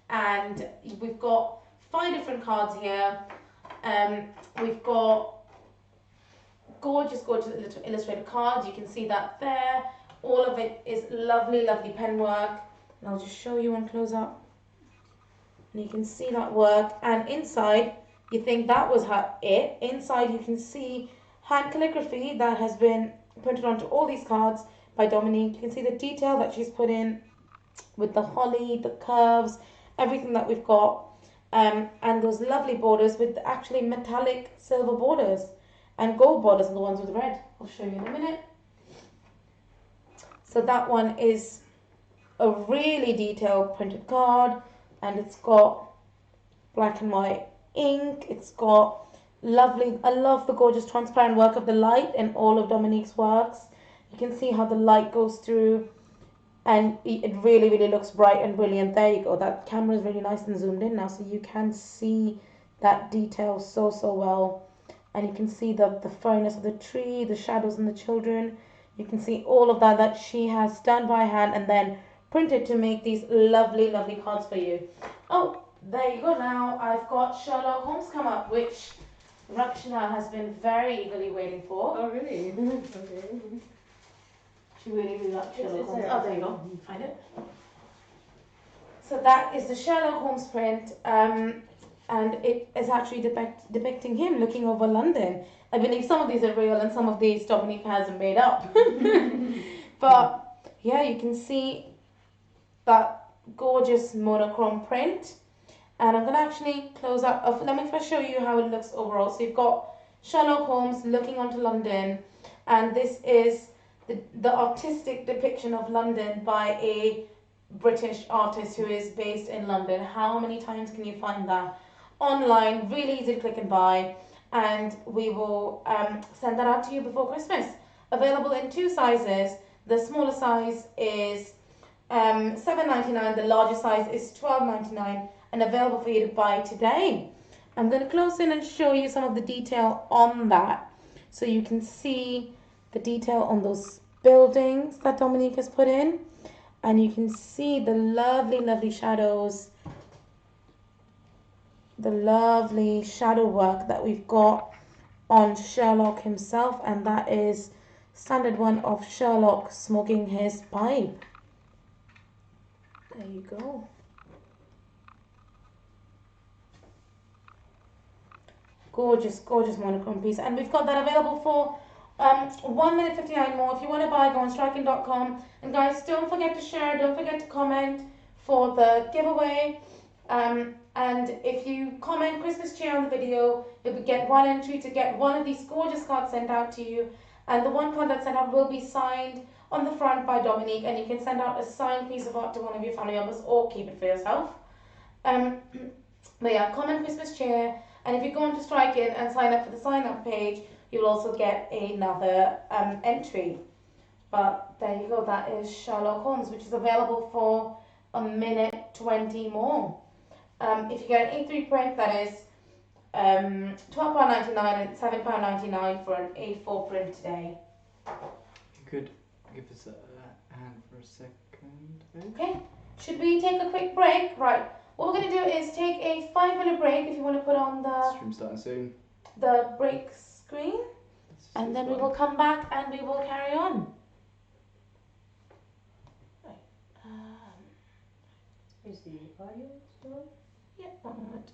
and we've got 5 different cards here. We've got gorgeous illustrated cards. You can see that there. All of it is lovely, lovely pen work. And I'll just show you one close up. And you can see that work. And inside, you think that was it. Inside, you can see hand calligraphy that has been printed onto all these cards by Dominique. You can see the detail that she's put in with the holly, the curves, everything that we've got. And those lovely borders with actually metallic silver borders. And gold borders are the ones with red. I'll show you in a minute. So that one is a really detailed printed card, and it's got black and white ink. It's got lovely, I love the gorgeous transparent work of the light in all of Dominique's works. You can see how the light goes through, and it really, really looks bright and brilliant. There you go. That camera is really nice and zoomed in now, so you can see that detail so, so well. And you can see the firmness of the tree, the shadows and the children. You can see all of that she has done by hand and then printed to make these lovely, lovely cards for you. Oh, there you go. Now I've got Sherlock Holmes come up, which Rakshana has been very eagerly waiting for. Oh, really? Okay. She really, really likes Sherlock It's Holmes. there. Oh, there you go. Find it. So that is the Sherlock Holmes print. And it is actually depicting him looking over London. I believe some of these are real and some of these Dominique hasn't made up. But yeah, you can see that gorgeous monochrome print. And I'm going to actually close up. Let me first show you how it looks overall. So you've got Sherlock Holmes looking onto London. And this is the artistic depiction of London by a British artist who is based in London. How many times can you find that? Online, really easy to click and buy, and we will send that out to you before Christmas. Available in 2 sizes. The smaller size is $7.99, the larger size is $12.99, and available for you to buy today. I'm going to close in and show you some of the detail on that, so you can see the detail on those buildings that Dominique has put in, and you can see the lovely, lovely shadows, the lovely shadow work that we've got on Sherlock himself, and that is standard one of Sherlock smoking his pipe. There you go. Gorgeous, gorgeous monochrome piece, and we've got that available for 1 minute 59 more. If you want to buy, go on striking.com, and guys, don't forget to share, don't forget to comment for the giveaway. And if you comment Christmas cheer on the video, you'll get 1 entry to get one of these gorgeous cards sent out to you. And the one card that's sent out will be signed on the front by Dominique, and you can send out a signed piece of art to one of your family members or keep it for yourself. But yeah, comment Christmas cheer, and if you go onto Strike In and sign up for the sign up page, you'll also get another entry. But there you go, that is Sherlock Holmes, which is available for 1 minute 20 more. If you get an A3 print, that is £12.99 and £7.99 for an A4 print today. You could give us a hand for a second. Okay, should we take a quick break? Right, what we're going to do is take a 5-minute break if you want to put on Stream starting soon. the break screen, and then we will come back and we will carry on. Right. Is the audio still on? Yeah, 1 moment.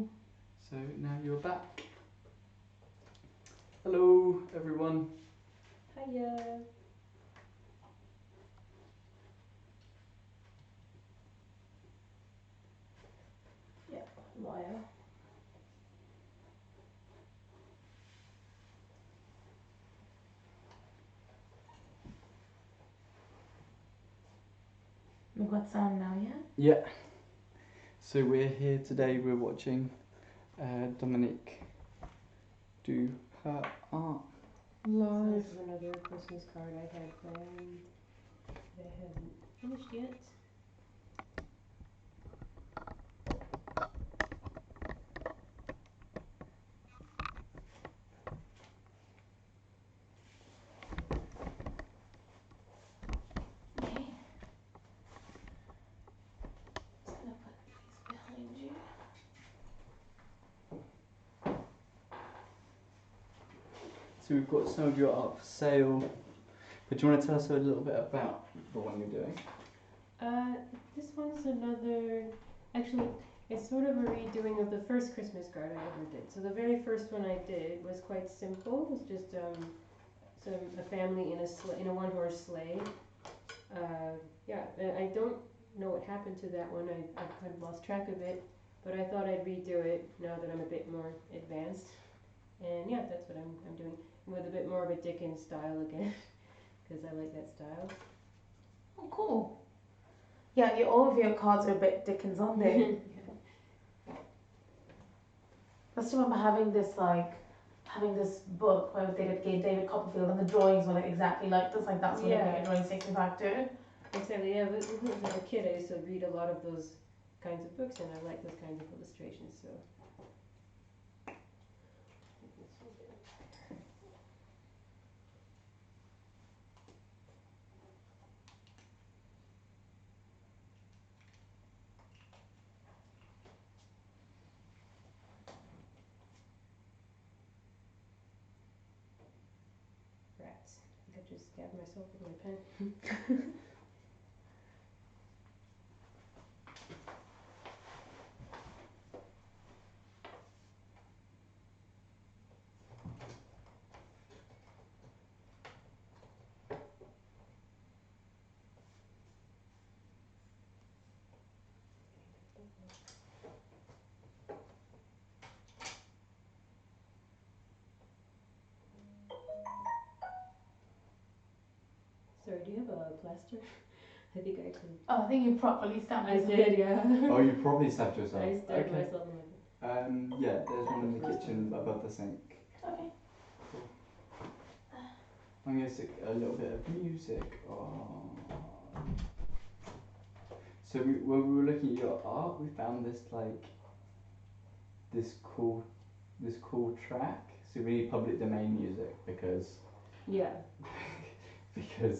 So now you're back. Hello, everyone. Hiya. Wire. We've got sound now, yeah? Yeah. So we're here today, we're watching Dominique do her art So live. this is another Christmas card I had planned that I haven't finished yet. Okay. Just gonna put these behind you. So we've got some of your art for sale. But do you want to tell us a little bit about the one you're doing? This one's another, actually, it's sort of a redoing of the first Christmas card I ever did. So the very first one I did was quite simple. It was just a family in a one-horse sleigh. I don't know what happened to that one. I've kind of lost track of it, but I thought I'd redo it now that I'm a bit more advanced. And yeah, that's what I'm doing with a bit more of a Dickens style again, because I like that style. Oh, cool. Yeah, all of your cards are a bit Dickens, aren't they? Yeah. I just remember having this book where they did David Copperfield and the drawings were like exactly like this, like that's what Yeah. the drawings take me back to. Exactly, yeah, but when I was a kid I used to read a lot of those kinds of books and I like those kinds of illustrations, so. Rats. I think I just stabbed myself with my pen. Sorry, do you have a plaster? I think I actually. Oh, I think you properly stamped I it. did, yeah. Oh, you probably stabbed yourself. I stabbed Okay. myself in my. Yeah, there's one in the kitchen above the sink. Okay. I'm going to stick a little bit of music on. So when we were looking at your art, we found this cool track. So we need public domain music because Yeah.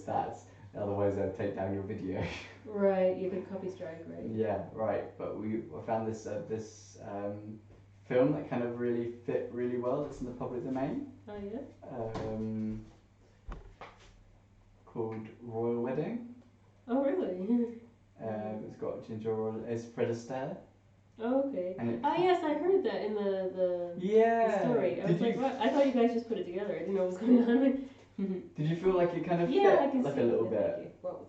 that's otherwise they'll take down your video. Right, you could copy strike, right? Yeah, right. But I found this film that kind of really fit really well. It's in the public domain. Oh yeah? Called Royal Wedding. Oh really? It's got Ginger Royal. It's Fred Astaire. Oh okay. And Oh yes, I heard that in the story. I was like, what? I thought you guys just put it together. I didn't know what was going on. Did you feel like it kind of Yeah, I fit can like see a little it. bit? Thank you. Well,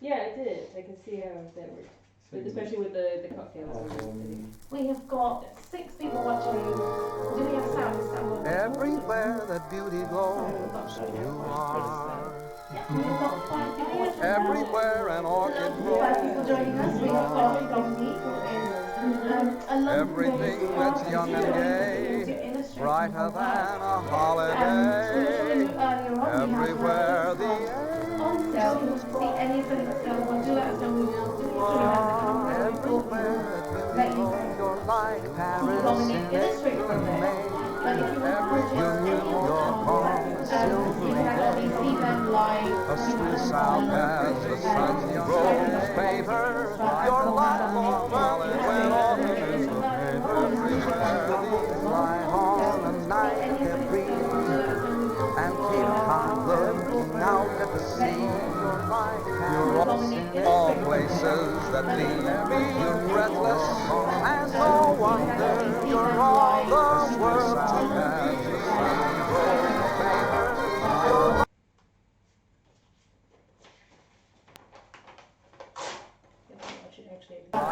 yeah, I did. I can see how that worked. So, Especially with the cocktails. We have got 6 people watching. Do we have sound? Is sound on? Everywhere that beauty Sorry, we've goes, got to you are. We've got 5 people watching. Everywhere an orchid 5 grows, people joining us. We have got Dominique, who is a London everything that's young and gay, brighter than a holiday. Everywhere the On sale, you will see any of the so we'll do that, so we will do it. everywhere that beauty goes, you're like Paris Dominique in illustrate for May. them. But if you Every want to purchase any union, of your them, home is you can silvery actually see them live. A street south as the sun grows fainter, your light more violet when autumn is the everywhere these lie on a night breeze and keep calm looking out at the sea. You're lost in all places that leave you breathless and no wonder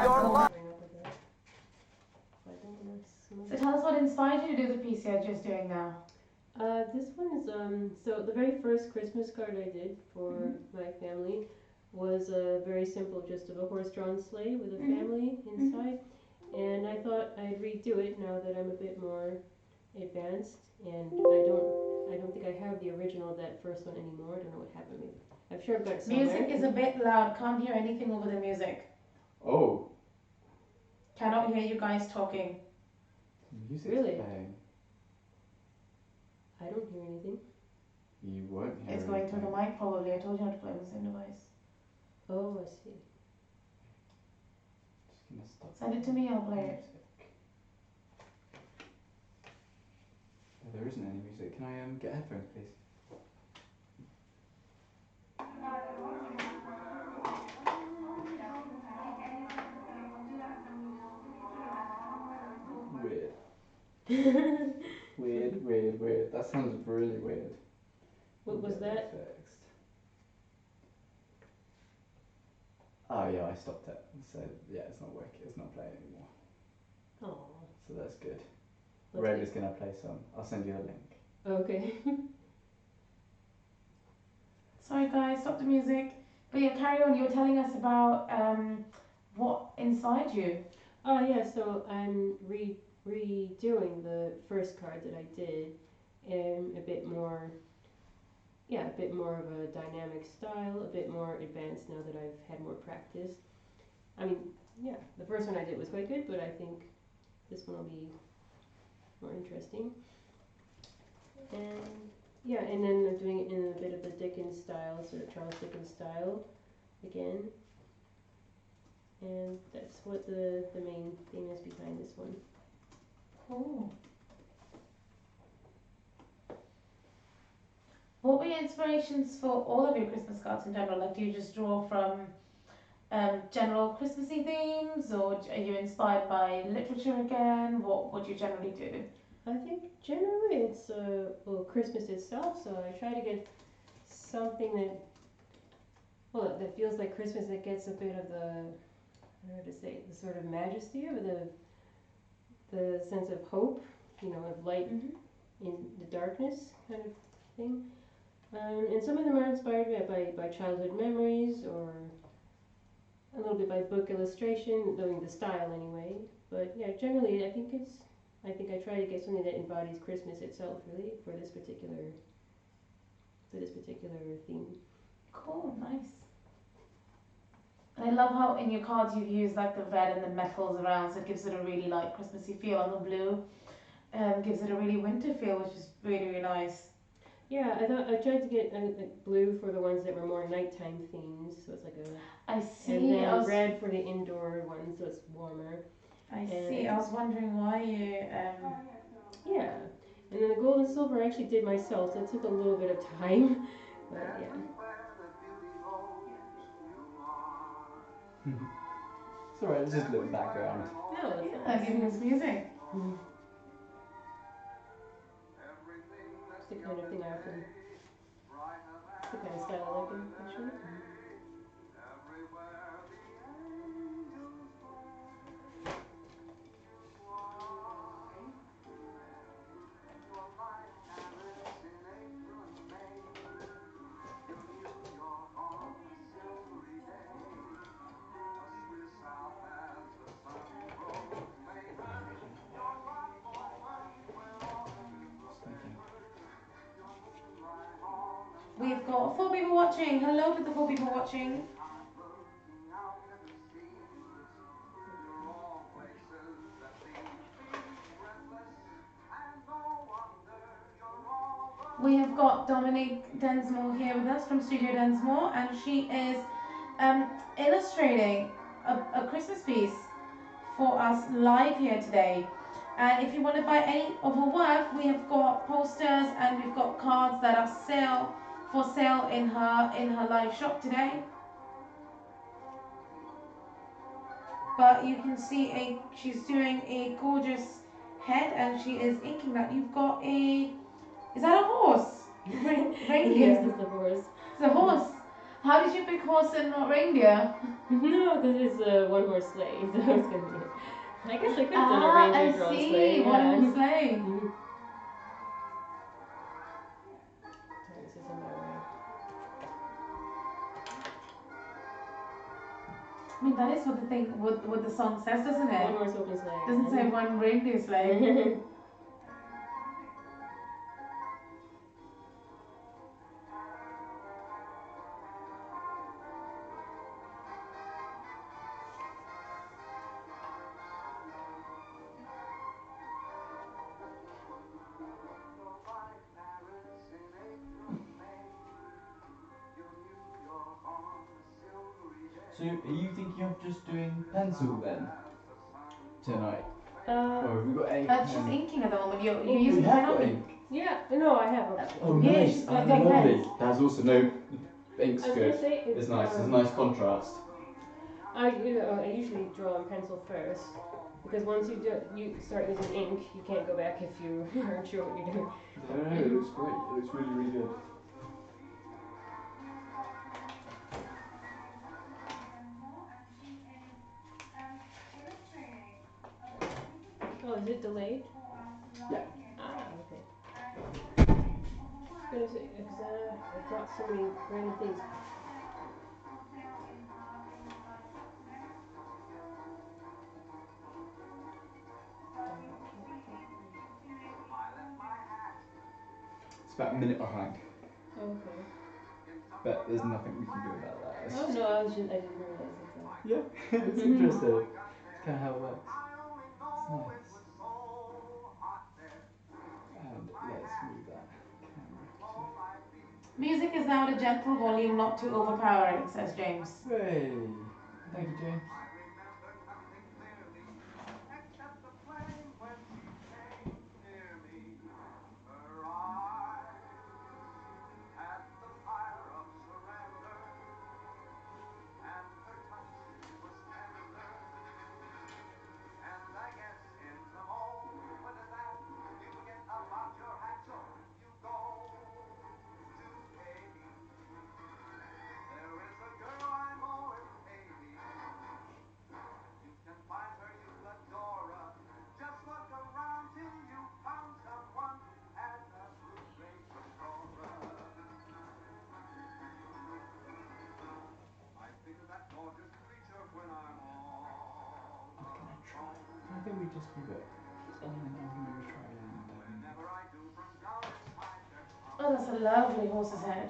your life. So tell us what inspired you to do the piece you're just doing now. This one is so the very first Christmas card I did for my family was very simple, just of a horse-drawn sleigh with a family inside, and I thought I'd redo it now that I'm a bit more advanced, and I don't think I have the original of that first one anymore. I don't know what happened. Maybe I'm sure I've got it somewhere. Music is a bit loud. Can't hear anything over the music. Oh. Cannot hear you guys talking. Music's Really? playing. I don't hear anything. You won't hear It's going through the anything. mic probably. I told you how to play on the same device. Oh, I see. Just gonna stop. Send it to me, I'll play it. Music. No, there isn't any music. Can I get headphones, please? Weird. Weird. That sounds really weird. What was that? Fixed. Oh yeah, I stopped it. So yeah, it's not working. It's not playing anymore. Oh. So that's good. That's Red is gonna play some. I'll send you a link. Okay. Sorry guys, stop the music. But yeah, carry on. You were telling us about what inspired you. Oh yeah, so I'm redoing the first card that I did in a bit more of a dynamic style, a bit more advanced now that I've had more practice. I mean, yeah, the first one I did was quite good, but I think this one will be more interesting. And yeah, and then I'm doing it in a bit of the Dickens style, sort of Charles Dickens style again. And that's what the main theme is behind this one. Cool. What were your inspirations for all of your Christmas cards in general? Like, do you just draw from general Christmassy themes, or are you inspired by literature again? What do you generally do? I think generally it's Christmas itself, so I try to get something that feels like Christmas, that gets a bit of the, I don't know how to say, the sort of majesty, or the sense of hope, of light in the darkness kind of thing. And some of them are inspired by childhood memories, or a little bit by book illustration, knowing the style anyway. But yeah, generally I think I try to get something that embodies Christmas itself, really, for this particular theme. Cool, nice. And I love how in your cards you've used like the red and the metals around, so it gives it a really like Christmassy feel. And the blue gives it a really winter feel, which is really, really nice. Yeah, I tried to get blue for the ones that were more nighttime themes, so it's like a. I see. And then red for the indoor ones, so it's warmer. I see. I was wondering why you. Yeah, and then the gold and silver I actually did myself, so it took a little bit of time, but yeah. It's alright. It's just a little background. No, it's Yeah, giving us music. It's the kind of thing I often. It's the kind of style I like, actually. We've got 4 people watching. Hello to the 4 people watching. We have got Dominique Densmore here with us from Studio Densmore, and she is illustrating a Christmas piece for us live here today. And if you want to buy any of her work, we have got posters and we've got cards that are for sale in her live shop today. But you can see she's doing a gorgeous head, and she is inking that. You've got is that a horse? Reindeer. Yes, it's the horse. It's a horse. How did you pick horse and not reindeer? No, because it's a one-horse sleigh, so it's gonna be. I guess I could have done a I reindeer drawn see. sleigh. One Yeah. horse sleigh. Sorry, this is in my way. I mean, that is what the thing, what the song says, doesn't it? One-horse open sleigh. Doesn't say one reindeer sleigh. So are you thinking of just doing pencil then tonight? Or have we got ink? She's inking at the moment. You're Inking. using You pen have got or ink. Yeah, no, I have actually. Oh, Yeah, nice. she's Oh, got lovely. pens. There's also no ink's I was good. gonna say It's nice. It's a nice contrast. I usually draw on pencil first because once you start using ink, you can't go back if you aren't sure what you're doing. No, it looks great. It looks really, really good. Oh, is it delayed? Yeah. Ah, okay. Because I brought so many random things. It's about a minute behind, Okay. but there's nothing we can do about that. It's Oh just, no, I didn't realize that. yeah, it's interesting. It's kind of how it works. It's nice. And let's move that camera. Music is now at a gentle volume, not too overpowering, says James. Hey, thank you, James. I think we just leave it. I'm gonna try and. Oh, that's a lovely horse's head.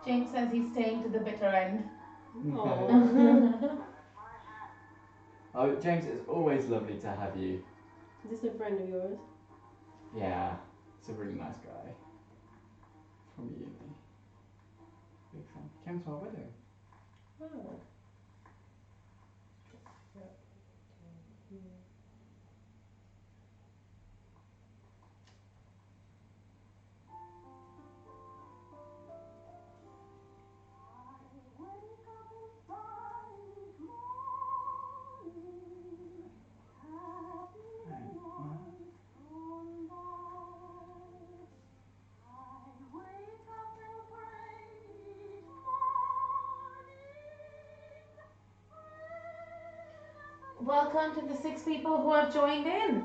James says he's staying to the bitter end. Oh, James, it's always lovely to have you. Is this a friend of yours? Yeah, he's a really nice guy. From uni. Big fan. Came to our wedding. Oh. Welcome to the 6 people who have joined in.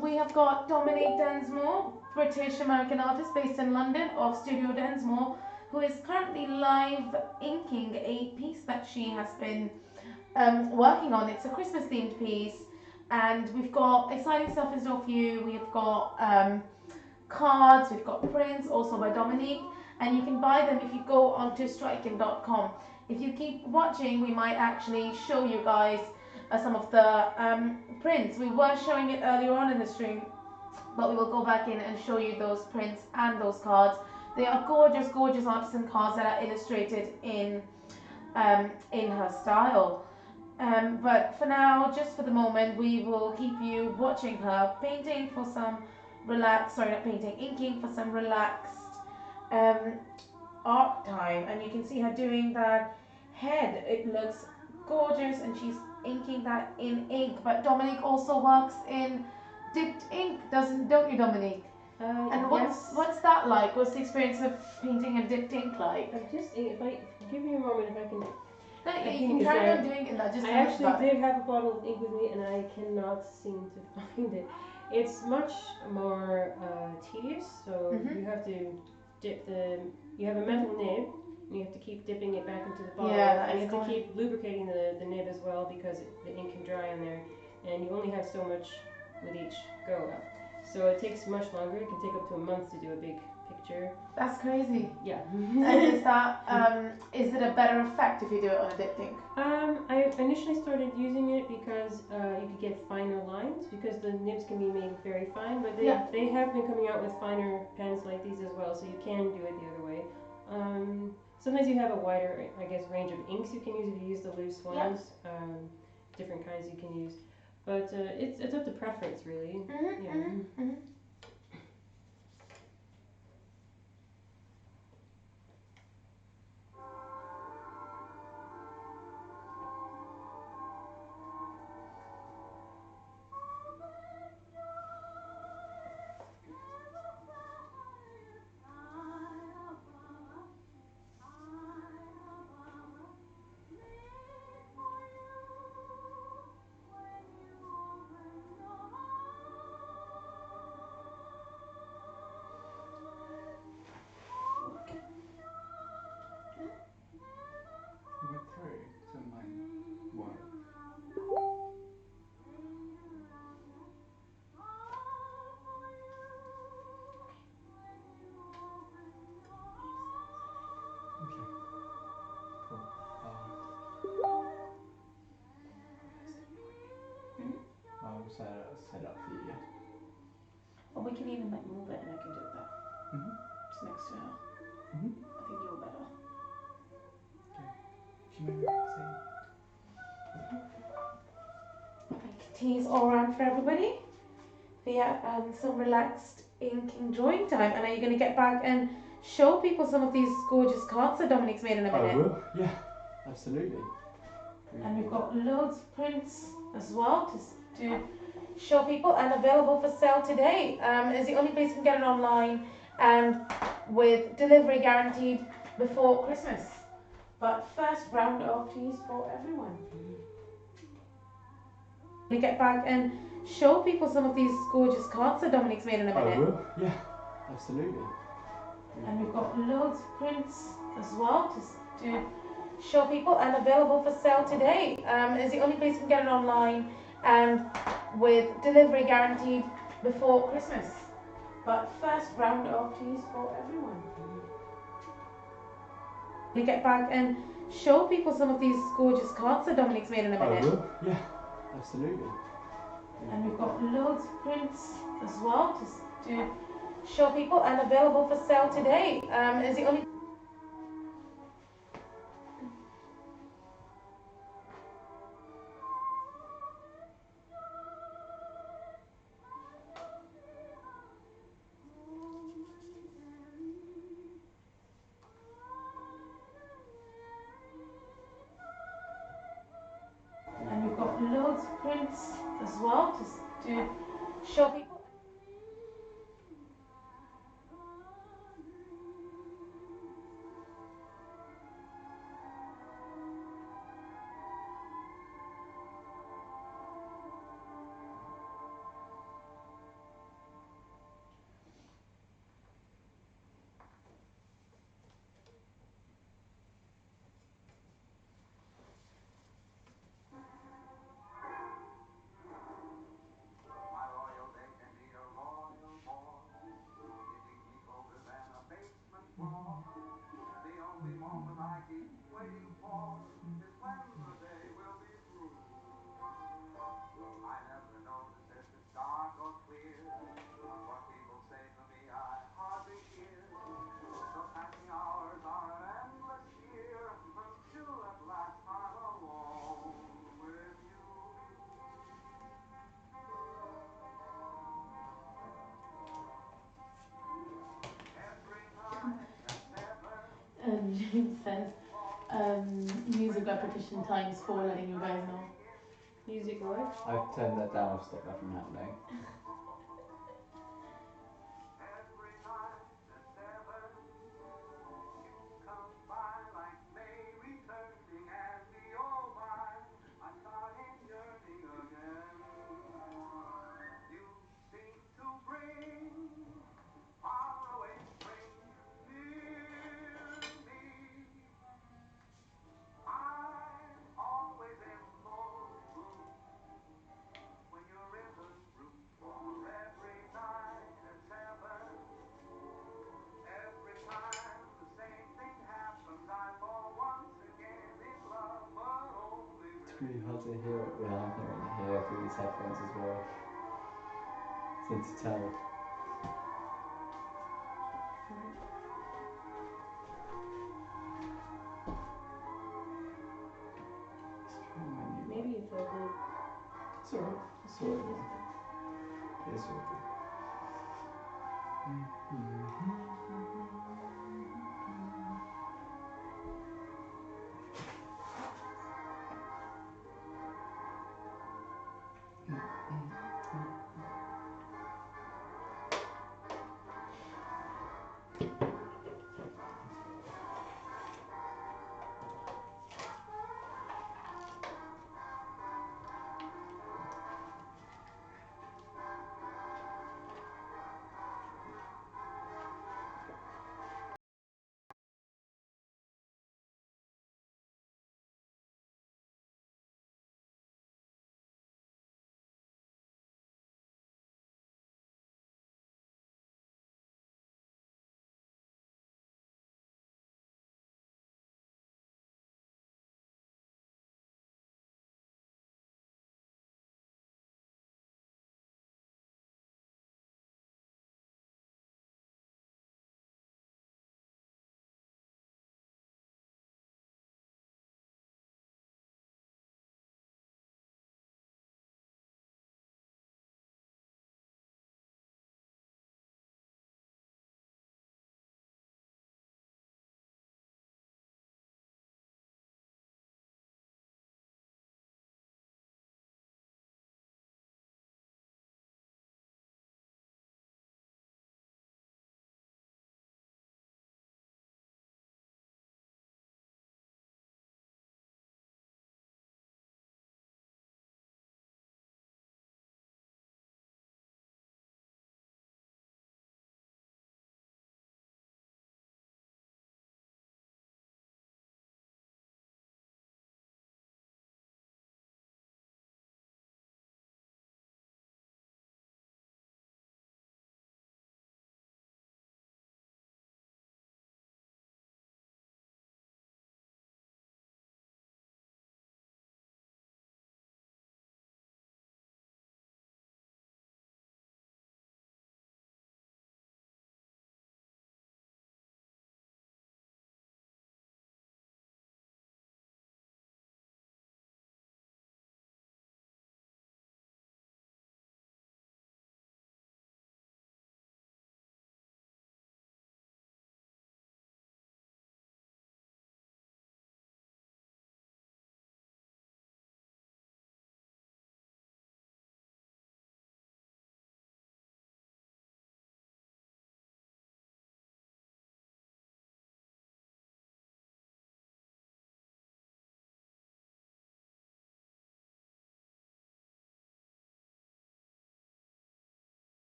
We have got Dominique Densmore, British American artist based in London, of Studio Densmore, who is currently live inking a piece that she has been working on. It's a Christmas themed piece, and we've got exciting stuff in store for you. We've got cards, we've got prints, also by Dominique, and you can buy them if you go onto striking.com. If you keep watching, we might actually show you guys some of the prints. We were showing it earlier on in the stream, but we will go back in and show you those prints and those cards. They are gorgeous, gorgeous artisan cards that are illustrated in her style. But for now, just for the moment, we will keep you watching her painting for some relaxed, sorry, not painting, inking for some relaxed art time. And you can see her doing that head. It looks gorgeous, and she's inking that in ink. But Dominique also works in dipped ink, don't you, Dominique? And what's that like? What's the experience of painting in dipped ink like? If I give me a moment, if I can. No, you can carry on doing it. Just I actually did have a bottle of ink with me, and I cannot seem to find it. It's much more tedious, so you have to dip you have a metal nib, and you have to keep dipping it back into the bottle. Yeah, and you have to keep lubricating the nib as well, because the ink can dry on there, and you only have so much with each go up. So it takes much longer. It can take up to a month to do a big picture. That's crazy. Yeah. And is it a better effect if you do it on a dipped ink? I initially started using it because you could get finer lines, because the nibs can be made very fine, but they have been coming out with finer pens like these as well, so you can do it the other way. Sometimes you have a wider, I guess, range of inks you can use if you use the loose ones. Different kinds you can use, but it's up to preference, really. I'll set it up for you, yeah. Or we can even move it, and I can do it there. Just next to her. I think you're better. Teas all around for everybody. We have some relaxed inking drawing time. And are you going to get back and show people some of these gorgeous cards that Dominique's made in a minute? I will, yeah, absolutely. And we've got loads of prints as well to show people, and available for sale today. It's the only place you can get it online, and with delivery guaranteed before Christmas. But first, round of teas for everyone. We get back and show people some of these gorgeous cards that Dominique's made in a minute. I will, yeah, absolutely. And we've got loads of prints as well to show people, and available for sale today. It's the only place you can get it online, and with delivery guaranteed before Christmas. But first, round of teas for everyone. We get back and show people some of these gorgeous cards that Dominique's made in a minute. I will, yeah, absolutely. And we've got loads of prints as well to show people, and available for sale today. It's the only and we've got loads of prints as well to show people. James says, music repetition times 4, letting you guys know. Music what? I've turned that down. I've stopped that from happening. It's really hard to hear it. Yeah, I'm hearing it here through these headphones as well. It's hard to tell. Maybe it's all good. It's alright. It's alright. It's all good.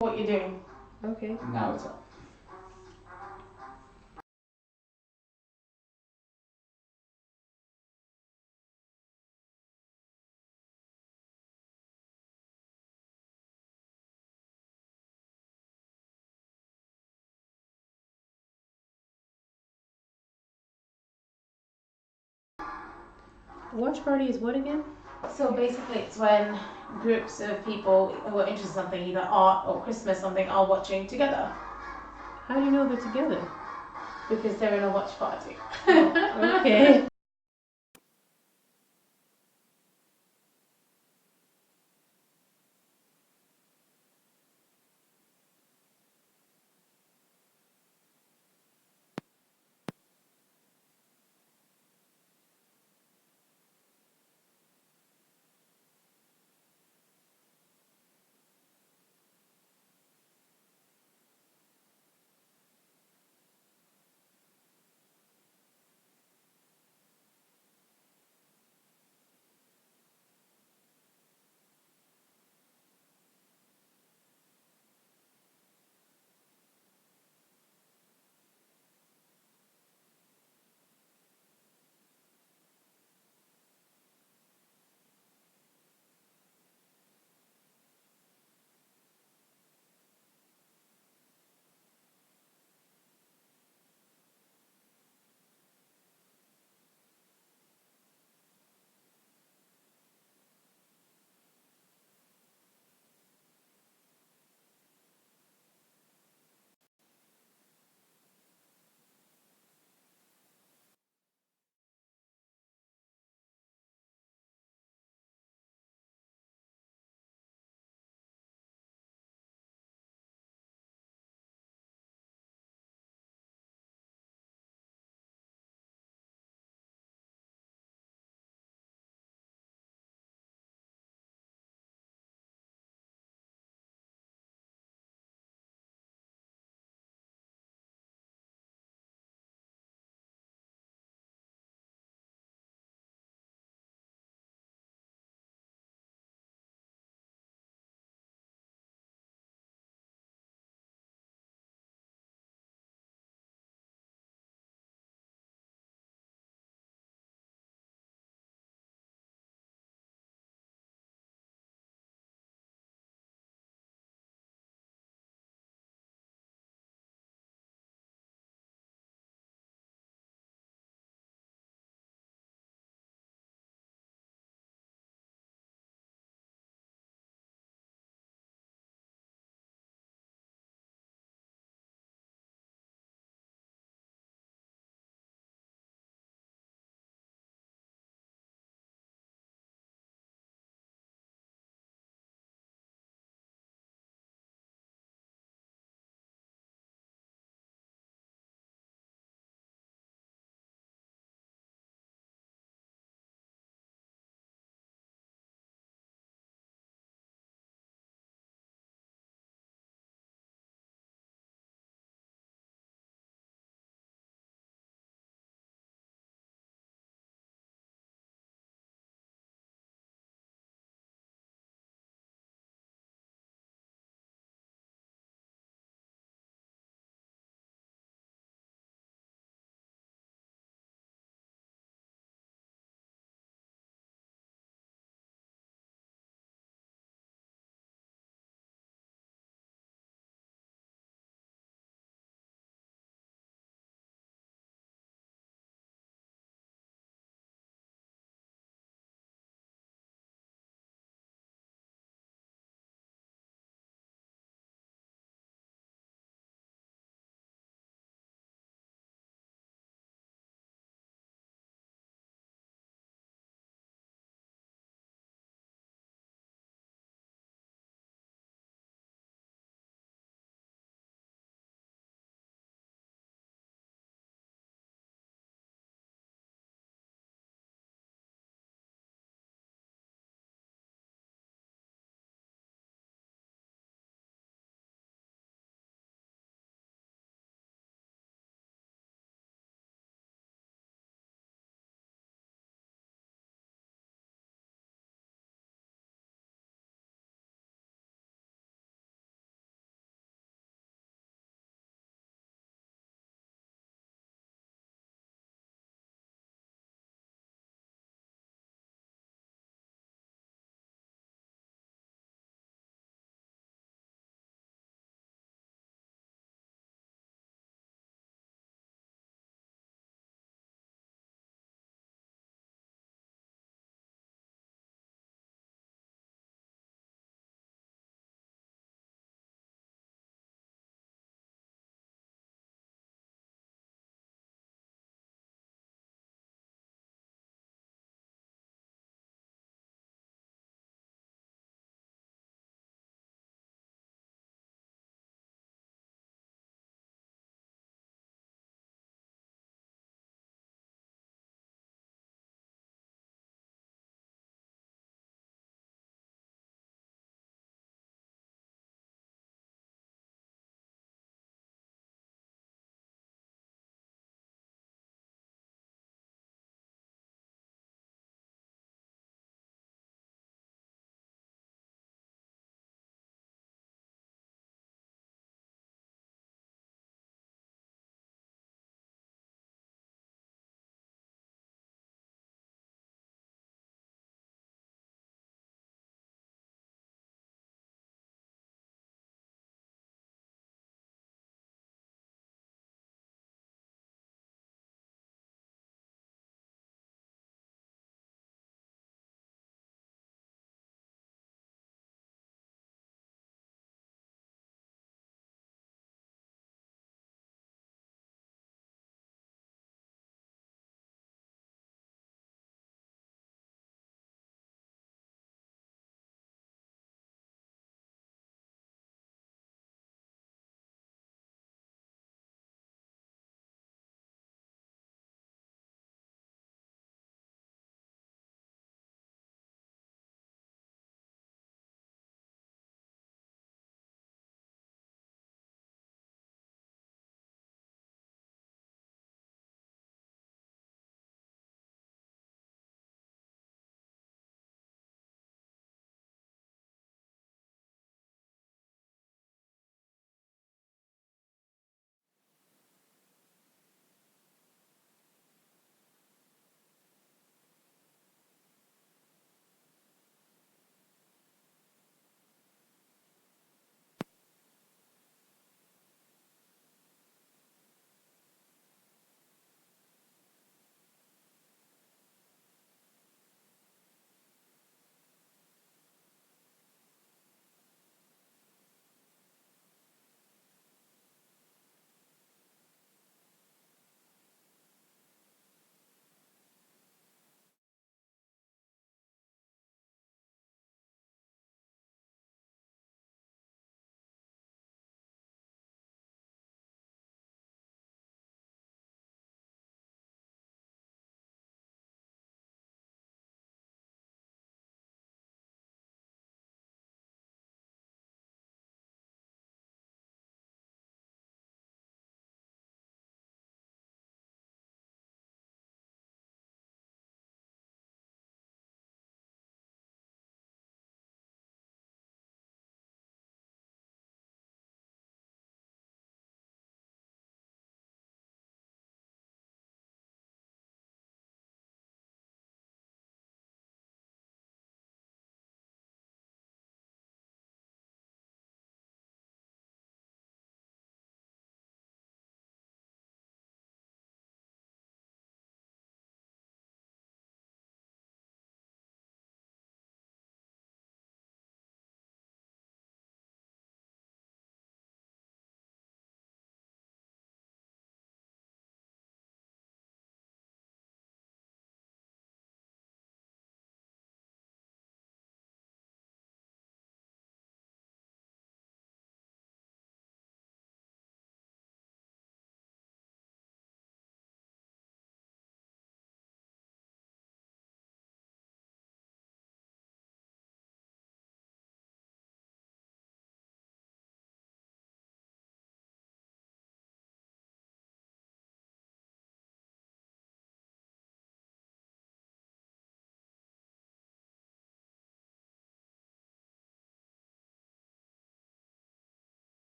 what you're doing. Okay. Now it's up. Watch party is what again? So basically, it's when groups of people who are interested in something, either art or Christmas, something, are watching together How do you know they're together? because they're in a watch party. Okay.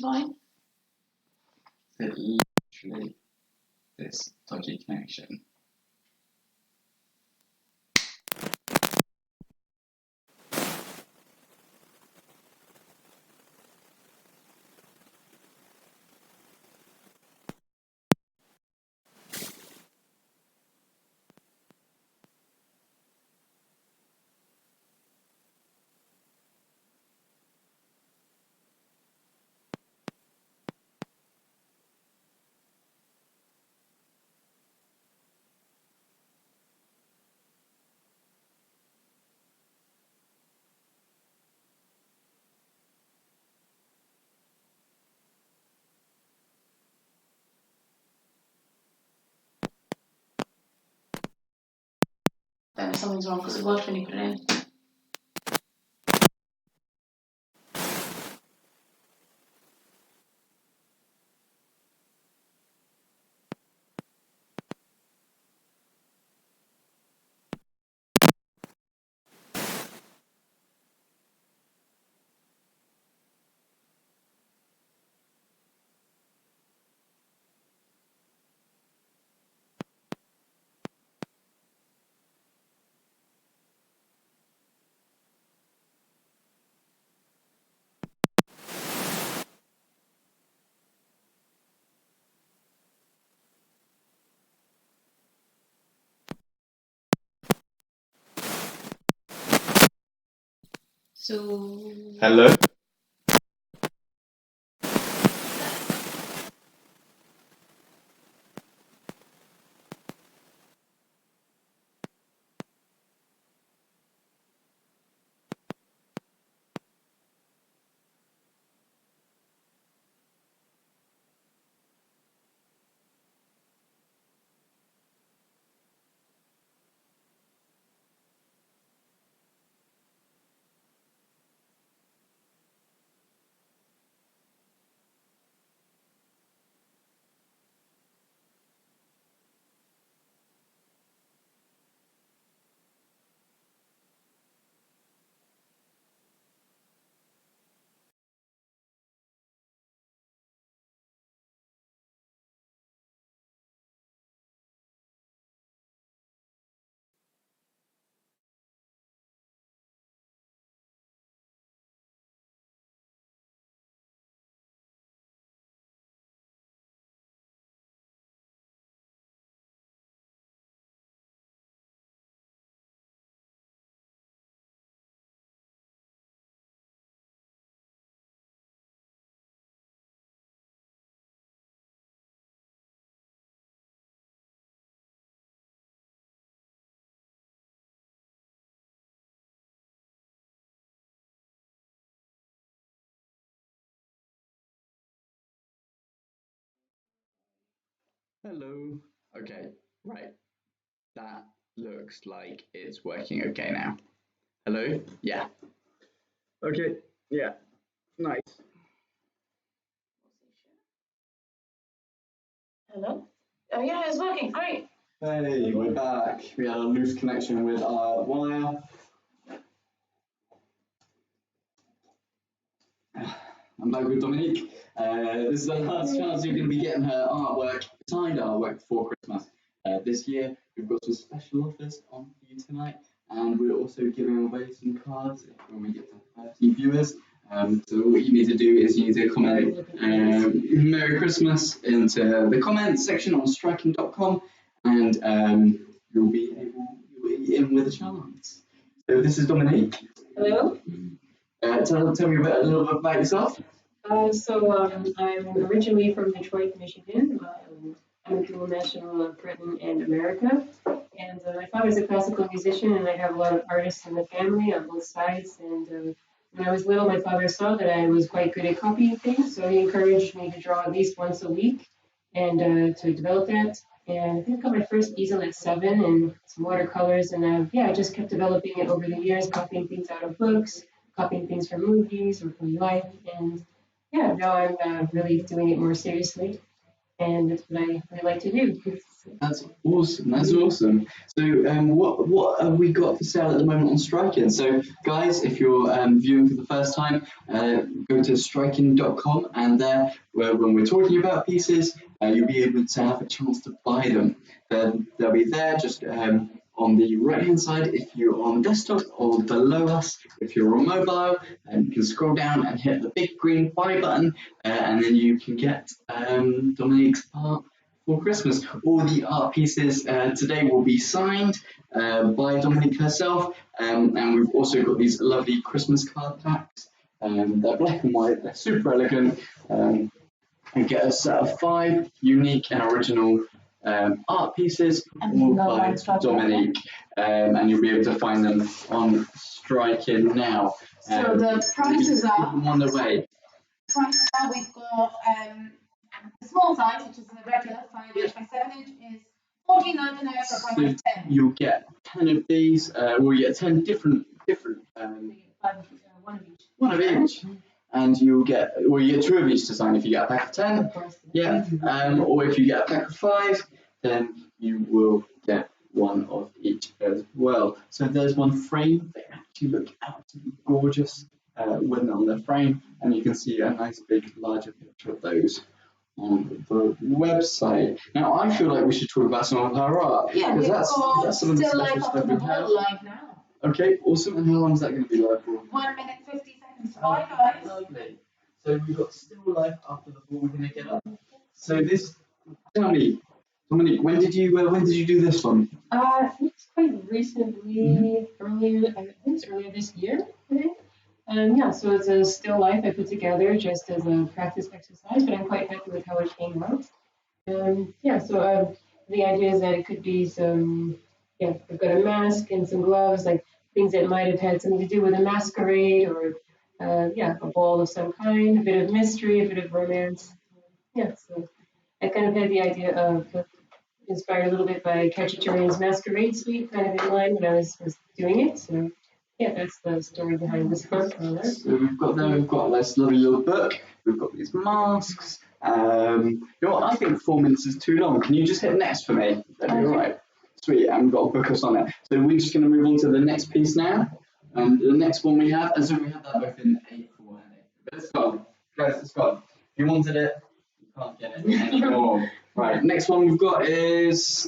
online? Is it literally this dodgy connection? Then something's wrong because it worked when you put it in. So. Hello? Hello. Okay, right. That looks like it's working okay now. Hello? Yeah. Okay, yeah. Nice. Hello? Oh yeah, it's working, great. Hey, we're back. We had a loose connection with our wire. I'm back with Dominique. This is the last chance you're going to be getting her artwork, signed artwork before Christmas. This year, we've got some special offers on for you tonight, and we're also giving away some cards when we get to 30 viewers. So what you need to do is you need to comment Merry Christmas into the comments section on striking.com, and you'll be in with a chance. So this is Dominique. Hello. Tell me a little bit about yourself. I'm originally from Detroit, Michigan. I'm a dual national of Britain and America. And my father's a classical musician, and I have a lot of artists in the family on both sides. And when I was little, my father saw that I was quite good at copying things, so he encouraged me to draw at least once a week and to develop that. And I think I got my first easel at 7 and some watercolors, and I just kept developing it over the years, copying things out of books, copying things from movies or from life. And yeah, now I'm really doing it more seriously, and it's what I like to do. That's awesome. That's awesome. So, what have we got for sale at the moment on Striking? So, guys, if you're viewing for the first time, go to striking.com, and there, when we're talking about pieces, you'll be able to have a chance to buy them. They'll be there just on the right hand side if you're on desktop, or below us if you're on mobile. And you can scroll down and hit the big green buy button, and then you can get Dominique's art for Christmas. All the art pieces today will be signed by Dominique herself, and we've also got these lovely Christmas card packs. They're black and white, they're super elegant, and get a set of 5 unique and original art pieces, all by Dominique, and you'll be able to find them on Striking now. So the prices are. On the way. Prices are, we've got the small size, which is the regular 5" by 7" is $14.99 for a pack of 10. You'll get 10 of these. Well, you get 10 different. One of each. And you'll get, well, you get 2 of each to sign if you get a pack of 10. Yeah. Or if you get a pack of 5, then you will get 1 of each as well. So there's one frame. They actually look absolutely gorgeous when they're on the frame, and you can see a nice big larger picture of those on the website. Now I feel like we should talk about some of her art. Yeah, because we've that's some of the Still special Life stuff After we the have. Ball live now. Okay, awesome. And how long is that going to be live for? 1 minute 50 seconds. Bye guys. Lovely. So we've got Still Life After the Ball. We're going to get up. So this, tell me, Dominique, when did you do this one? I think it's quite recently, I think it's earlier this year, I think. Yeah, so it's a still life I put together just as a practice exercise, but I'm quite happy with how it came out. Yeah, so the idea is that it could be some, yeah, I've got a mask and some gloves, like things that might have had something to do with a masquerade or, yeah, a ball of some kind, a bit of mystery, a bit of romance. Yeah, so I kind of had the idea of inspired a little bit by Cacciatorian's Masquerade Suite, kind of in line when I was doing it. So yeah, that's the story behind this one. So we've got this lovely little book. We've got these masks. You know what? I think 4 minutes is too long. Can you just hit next for me? That'd be all right. Sweet, and we've got a book us on it. So we're just going to move on to the next piece now. And the next one we have, and so we have that both in A4 and A. But it's gone. Guys, it's gone. If you wanted it, you can't get it anymore. Right, next one we've got is.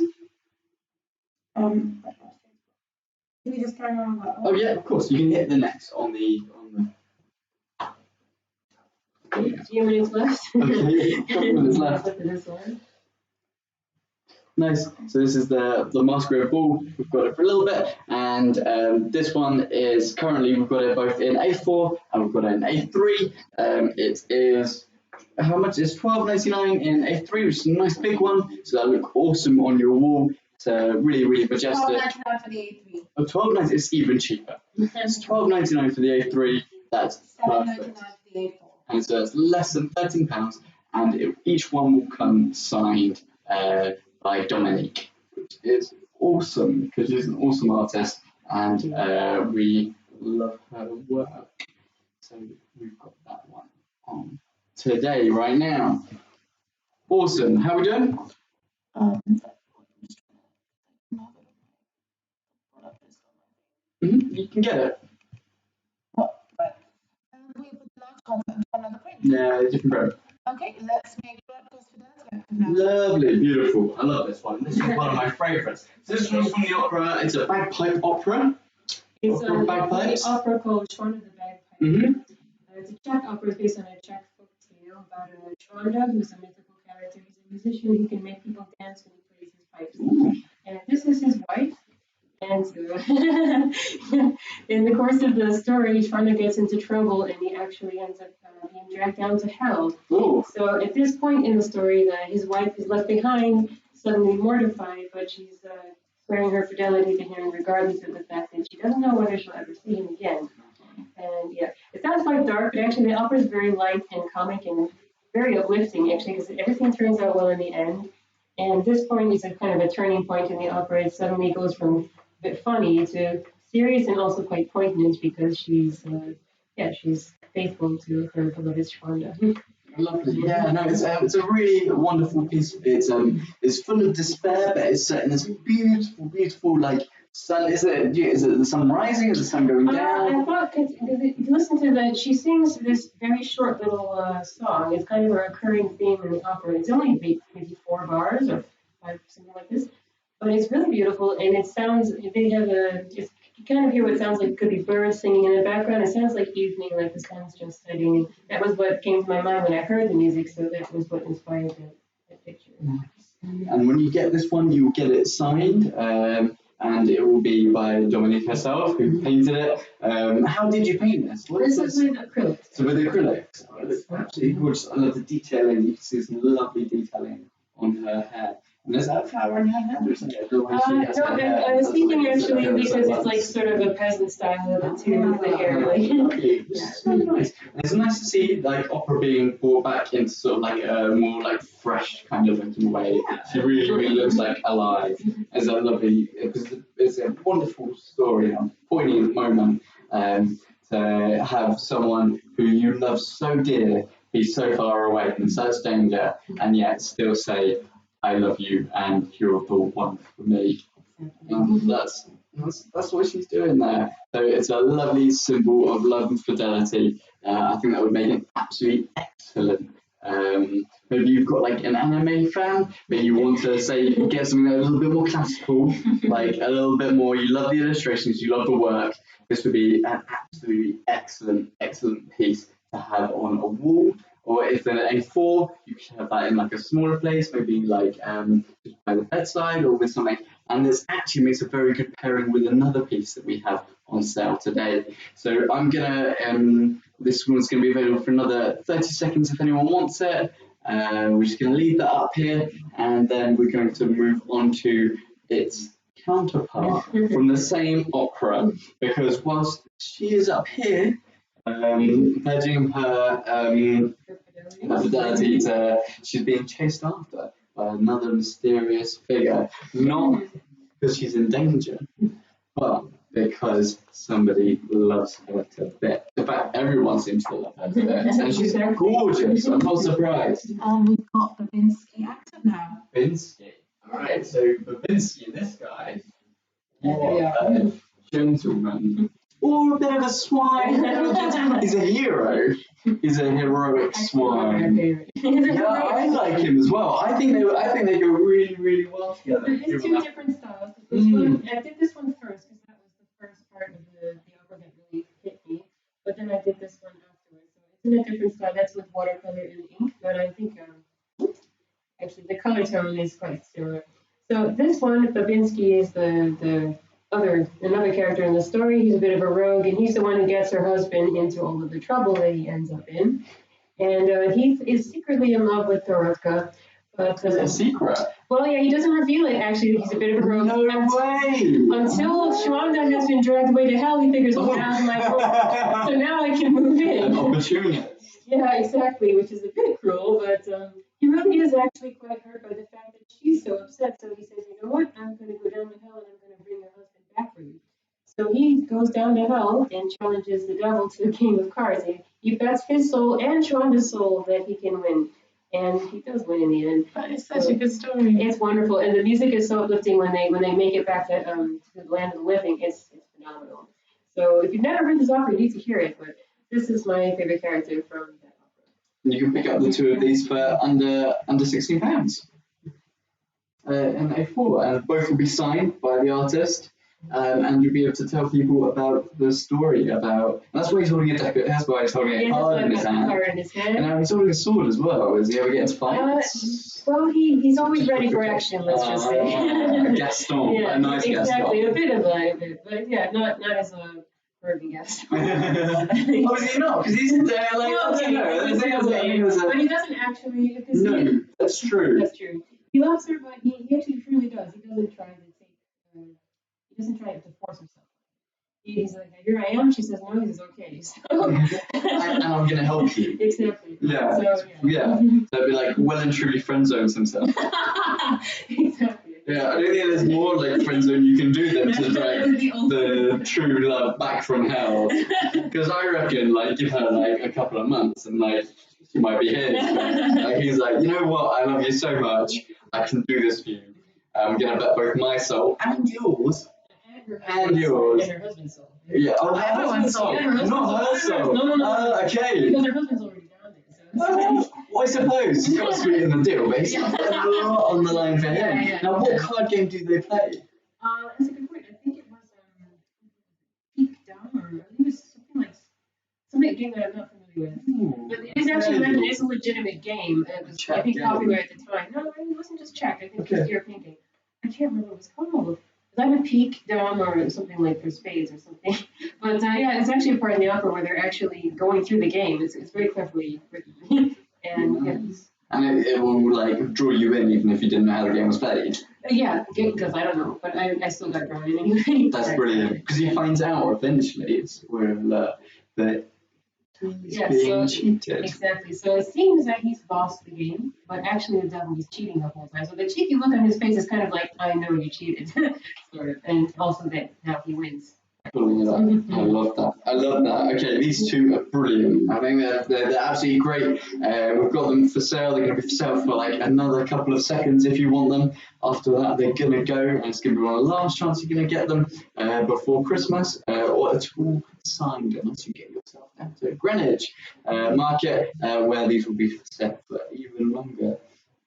Can we just carry on with that one? Oh yeah, of course. You can hit the next on the. A few minutes left. Okay, a couple minutes left. After this one. Nice. So this is the Masquerade Ball. We've got it for a little bit, and this one is currently we've got it both in A4 and we've got it in A3. It is how much? It's $12.99 in A3, which is a nice big one. So that look awesome on your wall. It's really majestic. $12.99 for the A3. Oh, $12.99 is even cheaper. It's $12.99 for the A3. That's perfect. $7.99 for the A4. And so it's less than £13, and each one will come signed by Dominique, which is awesome because she's an awesome artist, and we love her work. So we've got that one on today, right now. Awesome. How are we doing? You can get it. We put the large content on the print. Yeah, different brand. Okay, let's make sure it goes for that. Lovely, beautiful. I love this one. This is one of my favourites. This one's from the opera. It's a bagpipe opera. It's Opera bagpipes. an opera called Chwanda the Bagpipe. Mm-hmm. It's a Czech opera based on a Czech folk tale about a Chwanda who's a mythical character. He's a musician who can make people dance when he plays his pipes. Ooh. And this is his wife. And so, in the course of the story, Chwanda gets into trouble and he actually ends up being dragged down to hell. Ooh. So at this point in the story, his wife is left behind, suddenly mortified, but she's swearing her fidelity to him regardless of the fact that she doesn't know whether she'll ever see him again. And yeah, it sounds quite dark, but actually the opera is very light and comic and very uplifting, actually, because everything turns out well in the end. And this point is a kind of a turning point in the opera. It suddenly goes from a bit funny to serious and also quite poignant because she's faithful to her beloved Chwanda. Lovely. Yeah, no, it's a really wonderful piece. It's full of despair, but it's set in this beautiful, beautiful like sun. Is it the sun rising? Is the sun going down? I thought, cause if you listen to she sings this very short little song. It's kind of a recurring theme in the opera. It's only maybe 4 bars or 5, something like this. But it's really beautiful, and it sounds, they have you kind of hear what it sounds like. It could be birds singing in the background. It sounds like evening, like the sun's just setting. And that was what came to my mind when I heard the music, so that was what inspired that picture. And when you get this one, you will get it signed, and it will be by Dominique herself, who painted it. How did you paint this? What is This this? is with acrylics. So with acrylics. Oh, it looks absolutely gorgeous. I love the detailing. You can see some lovely detailing on her hair. And is that a flower in her hair, or isn't it? No, I was thinking actually because it's like sort of a peasant style of it too, with the hair. Like. It's so nice. And it's nice to see like opera being brought back into sort of like a more like fresh kind of looking way. She really, really looks like alive. It's a lovely, it's a wonderful story, a poignant moment to have someone who you love so dear be so far away in such danger and yet still say, I love you and you're the one for me. And that's what she's doing there. So it's a lovely symbol of love and fidelity. I think that would make it absolutely excellent. Maybe you've got like an anime fan, but you want to say get something a little bit more classical, like a little bit more. You love the illustrations, you love the work. This would be an absolutely excellent piece to have on a wall. Or if they're an A4, you can have that in like a smaller place, maybe like just by the bedside or with something. And this actually makes a very good pairing with another piece that we have on sale today. So I'm gonna, this one's gonna be available for another 30 seconds if anyone wants it. We're just gonna leave that up here, and then we're going to move on to its counterpart from the same opera, because whilst she is up here, pledging her fidelity to, she's being chased after by another mysterious figure, not because she's in danger, but because somebody loves her to bits. In fact, everyone seems to love her to bits, and she's gorgeous. I'm not surprised. And we've got Babinski active now. Babinski. All right, so Babinski, this guy, what a gentleman. Or a bit of a swine. He's a hero. He's a heroic swine. Yeah, I like him as well. I think they go really, really well together. There's 2 different styles. This one, I did this one first because that was the first part of the opera that really hit me. But then I did this one afterwards. So it's in a different style. That's with watercolor and ink. But I think actually the color tone is quite similar. So this one, Babinski, is another character in the story. He's a bit of a rogue, and he's the one who gets her husband into all of the trouble that he ends up in. And he is secretly in love with Dorotka. But, Is it a secret? Well, yeah, he doesn't reveal it, actually. He's a bit of a rogue. No way! Until Shwanda has been dragged away to hell, he figures, oh, now's my home. So now I can move in. An opportunist. Yeah, exactly, which is a bit cruel, but he really is actually quite hurt by the fact that she's so upset. So he says, you know what, I'm going to go down to hell and I'm going to bring your husband back for you. So he goes down to hell and challenges the devil to a game of cards. He bets his soul and Shwanda's soul that he can win. And he does win in the end. But it's such a good story. It's wonderful. And the music is so uplifting when they make it back to the land of the living. It's phenomenal. So if you've never heard this opera, you need to hear it. But this is my favorite character from that opera. And you can pick up the 2 of these for under £16. And A4, and both will be signed by the artist. And you'll be able to tell people about the story about. And that's why he's holding that's why he's holding a card in his hand. And now he's holding a sword as well. Is he ever getting to fights? Well, he's always ready for action. Let's just say. A Gaston, yeah, a nice exactly, Gaston. A bit of a, but yeah, not as a Ruby Gaston. Oh, is he not? Because he's in there like. Well, but he doesn't actually. No, that's true. That's true. He loves her, but he actually truly does. He doesn't try to take. He doesn't try to force himself. He's like, here I am. She says no. He says okay. So. and I'm gonna help you. Exactly. Yeah. So, yeah. So it'd be like well and truly friend zones himself. Exactly. Yeah, I don't think there's more like friend zone you can do than to drag the true love back from hell. Because I reckon like give her like a couple of months and like He might be his. He's like, you know what? I love you so much. I can do this for you. I'm gonna bet both my soul and yours. And yours. And her husband's soul. Yeah. Oh, her Everyone's husband's soul. Yeah, her husband's Not her soul. No. Okay. Because her husband's already down there. So Well, I suppose he's got to sweeten the deal, but he's got a lot on the line for him. Yeah. Now, what card game do they play? that's a good point. I think it was Peak Down, or I think it was something like a game that I'm not familiar with. But it is actually it's a legitimate game. It was, I think, popular at the time. No, it wasn't just Czech. I think it was European game. I can't remember what it was called. It was either Peak Down or something like for spades or something. But yeah, it's actually a part in the opera where they're actually going through the game. It's very cleverly written. And yeah. And it will like draw you in even if you didn't know how the game was played. Yeah, because I don't know, but I still got drawn in anyway. That's brilliant because he finds out eventually it's that he's being cheated. Exactly. So it seems that he's lost the game, but actually the devil is cheating the whole time. So the cheeky look on his face is kind of like, I know you cheated, sort of, and also that now he wins. I love that. I love that. Okay, these two are brilliant. I think they're absolutely great. We've got them for sale. They're going to be for sale for like another couple of seconds if you want them. After that, they're going to go, and it's going to be one of the last chance you're going to get them before Christmas or at all signed, unless you get yourself down to Greenwich Market, where these will be for sale for even longer.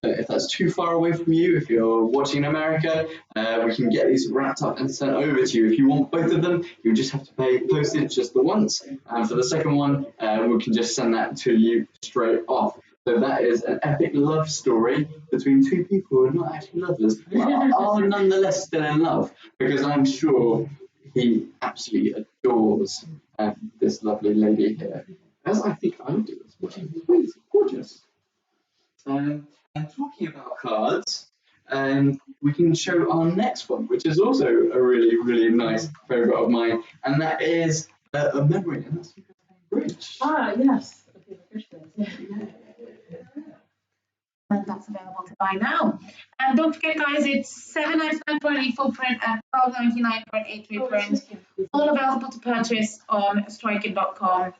If that's too far away from you, if you're watching in America, we can get these wrapped up and sent over to you. If you want both of them, you just have to pay postage just the once. And for the second one, we can just send that to you straight off. So that is an epic love story between two people who are not actually lovers, but are nonetheless still in love. Because I'm sure he absolutely adores this lovely lady here, as I think I do as well. She's gorgeous. And talking about cards, we can show our next one, which is also a really, really nice favourite of mine, and that is a memory, and that's Bridge. Ah, yes. Okay, the fish ones. And that's available to buy now. And don't forget, guys, it's $7.99 for an A4 print and $12.99 for an A3 print. All available to purchase on striking.com.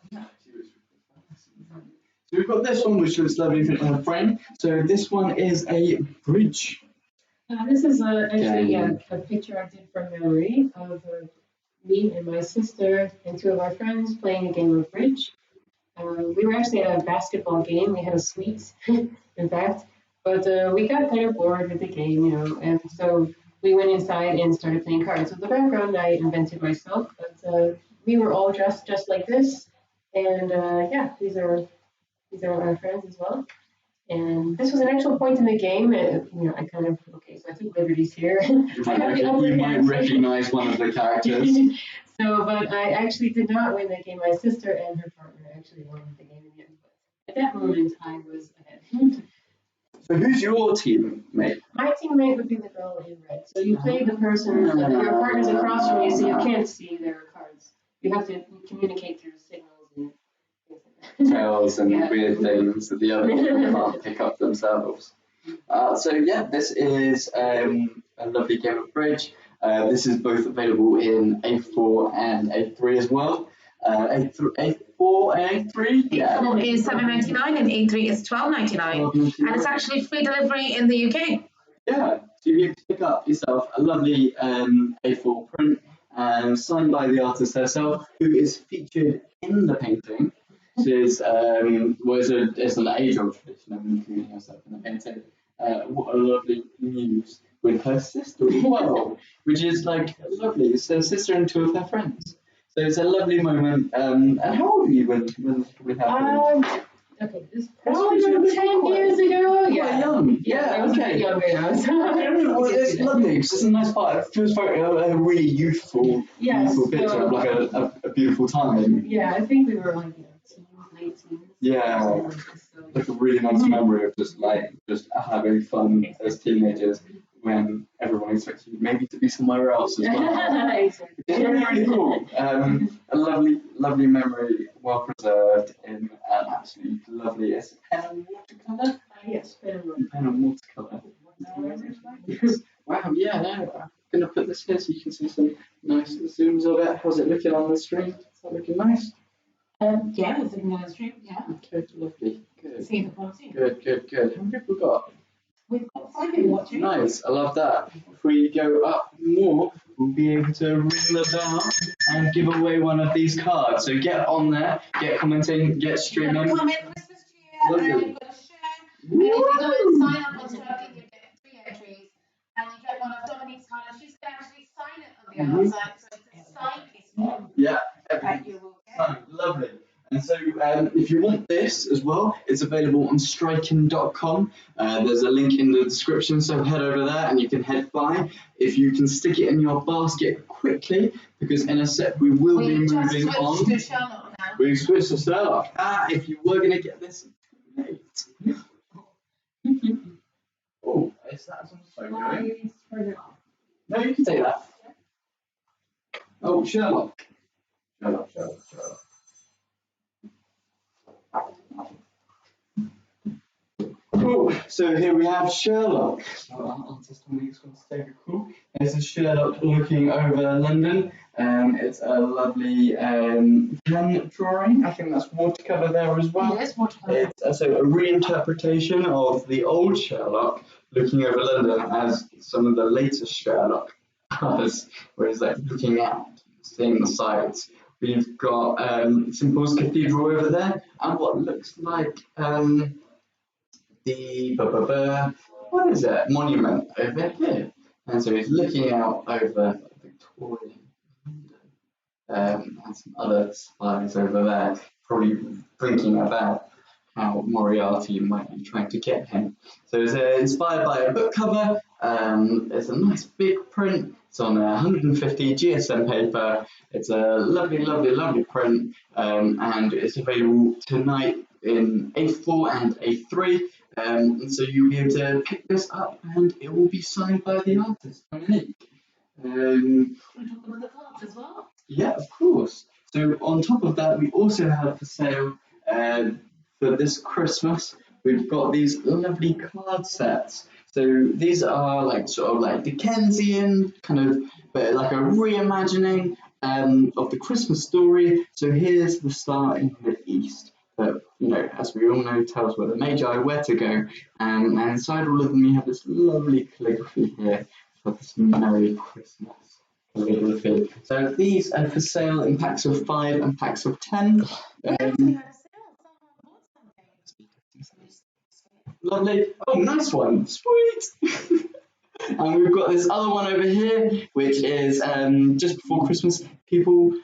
So we've got this one, which looks lovely in a frame. So this one is a bridge. This is actually a picture I did from memory of me and my sister and two of our friends playing a game of bridge. We were actually at a basketball game. We had a suite, in fact, but we got kind of bored with the game, and so we went inside and started playing cards. So the background I invented myself, but we were all dressed just like this, and these are our friends as well. And this was an actual point in the game. I kind of, so I took liberties here. You might recognize one of the characters. But I actually did not win that game. My sister and her partner actually won the game in the end. But at that moment, I was ahead. So who's your teammate? My teammate would be the girl in red. So you play the person, your partner's across from you, so you can't see their cards. You have to communicate through signals and Tails and weird things that the other people can't pick up themselves. This is a lovely game of bridge. This is both available in A4 and A3 as well. A4 and A3? Yeah. A4 is $7.99 and A3 is $12.99. And it's actually free delivery in the UK. Yeah, so you can pick up yourself a lovely A4 print signed by the artist herself, who is featured in the painting. It's an age-old tradition of including herself in the painting. What a lovely muse with her sister as well, which is like lovely. It's her sister and two of her friends. So it's a lovely moment. And how old were you when this probably happened? This probably 10 years ago. Quite young. I was a bit younger now. So. It's lovely because it's a nice part. It feels like a really youthful picture of like a beautiful time. Yeah, I think we were like late teens. Yeah, like a really nice memory of just having fun as teenagers when everyone expects you maybe to be somewhere else as well. It's really, really cool. A lovely memory, well preserved in an absolutely lovely. It's pen and watercolor. Yes, pen and watercolor. Wow, yeah. No, I'm gonna put this here so you can see some nice zooms of it. How's it looking on the screen? Is that looking nice? Yeah, it's in the livestream. Yeah. Okay, lovely. Good. See the party. Good. How many people got? We've got 5 people watching. Nice, I love that. If we go up more, we'll be able to ring the bell and give away one of these cards. So get on there, get commenting, get streaming. You've got to comment Christmas cheer, Lovely. and you've got to share. And if you go and sign up on Striking, you get 3 entries. And you get one of Dominique's cards. She's going to actually sign it on the outside. So it's a signed piece of paper. Yeah, That you will get. fun, lovely. And so if you want this as well, it's available on striking.com. There's a link in the description, so head over there and you can head by. If you can stick it in your basket quickly, because in a sec we will be moving on. To Sherlock now. We've switched to Sherlock. If you were going to get this late. Oh, is that some so good? No, you can take that. Oh, Sherlock. Sherlock. Cool. So here we have Sherlock. So our artist Dominique's going to take a call. This is Sherlock looking over London. It's a lovely pen drawing. I think that's watercolour there as well. Yes, watercolour. It's also a reinterpretation of the old Sherlock looking over London as some of the latest Sherlock does, where he's like looking out, seeing the sights. We've got St Paul's Cathedral over there, and what looks like the what is it? Monument over here. And so he's looking out over Victoria and some other spies over there, probably thinking about how Moriarty might be trying to get him. So it's inspired by a book cover. It's a nice big print. It's on 150 GSM paper. It's a lovely print, and it's available tonight in A4 and A3. And so you'll be able to pick this up, and it will be signed by the artist, Dominique. Can we talk about the cards as well? Yeah, of course. So on top of that, we also have for sale for this Christmas. We've got these lovely card sets. So these are like sort of like Dickensian kind of, but like a reimagining of the Christmas story. So here's the star in the east. That, you know, as we all know, tells where the Magi were to go. And inside all of them, you have this lovely calligraphy here for this Merry Christmas calligraphy. So these are for sale in packs of 5 and packs of 10. We actually had a sale. Someone bought something. Lovely. Oh, nice one. Sweet. And we've got this other one over here, which is just before Christmas. People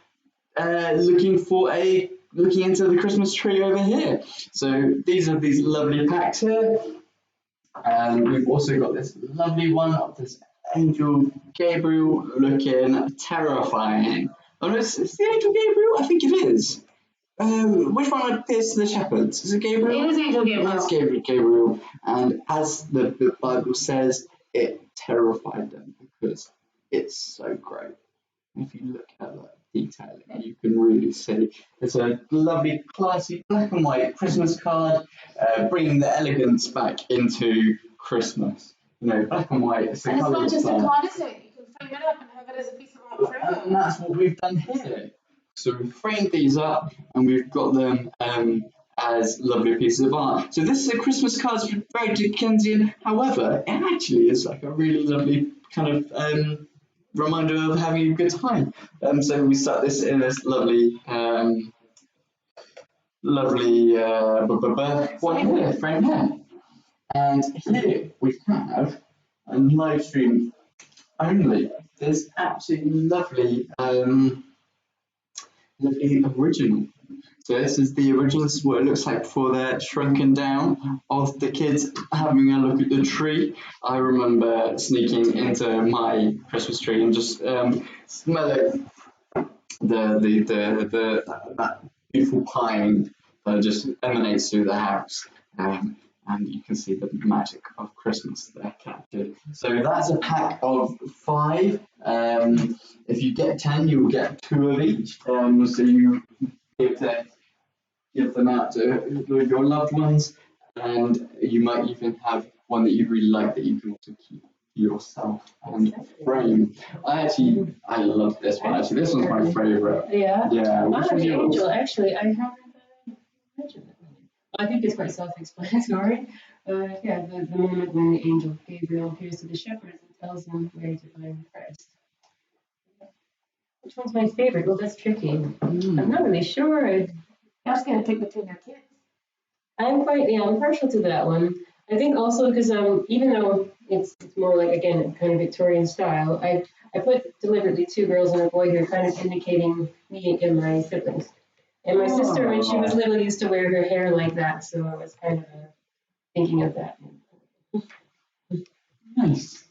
looking into the Christmas tree over here. So these are these lovely packs here. And we've also got this lovely one of this angel Gabriel looking terrifying. Oh no, it's the angel Gabriel? I think it is. Which one appears to the shepherds? Is it Gabriel? It is Angel Gabriel. It's Gabriel. And as the Bible says, it terrified them because it's so great. If you look at that detailing, you can really see it's a lovely, classy black and white Christmas card, bringing the elegance back into Christmas. You know, black and white. It's And it's not just a card, is it? You can frame it up and have it as a piece of art forever. And that's what we've done here. So we've framed these up and we've got them as lovely pieces of art. So this is a Christmas card, very Dickensian. However, it actually is like a really lovely kind of reminder of having a good time. So we start this in this lovely, one here, frame here. And here we have a live stream only. There's absolutely lovely, lovely original. So this is the original. This is what it looks like before they're shrunken down of the kids having a look at the tree. I remember sneaking into my Christmas tree and just smelling that beautiful pine that just emanates through the house. And you can see the magic of Christmas there captured. So that's a pack of 5. If you get 10, you'll get 2 of each. So you get to give them out to your loved ones, and you might even have one that you really like that you can also keep yourself and frame. I love this one. Actually, this one's my favorite. Yeah. Yeah. Which I'm one's the yours? angel. Actually, I haven't mentioned it. I think it's quite self-explanatory. Yeah, the moment when the angel Gabriel appears to the shepherds and tells them where to find Christ. Which one's my favorite? Well, that's tricky. I'm not really sure. I'm just gonna pick between your kids. I'm partial to that one. I think also because even though it's more like, again, kind of Victorian style, I put deliberately 2 girls and a boy here, kind of indicating me and my siblings. And my sister, when she was little, used to wear her hair like that, so I was kind of thinking of that. Nice.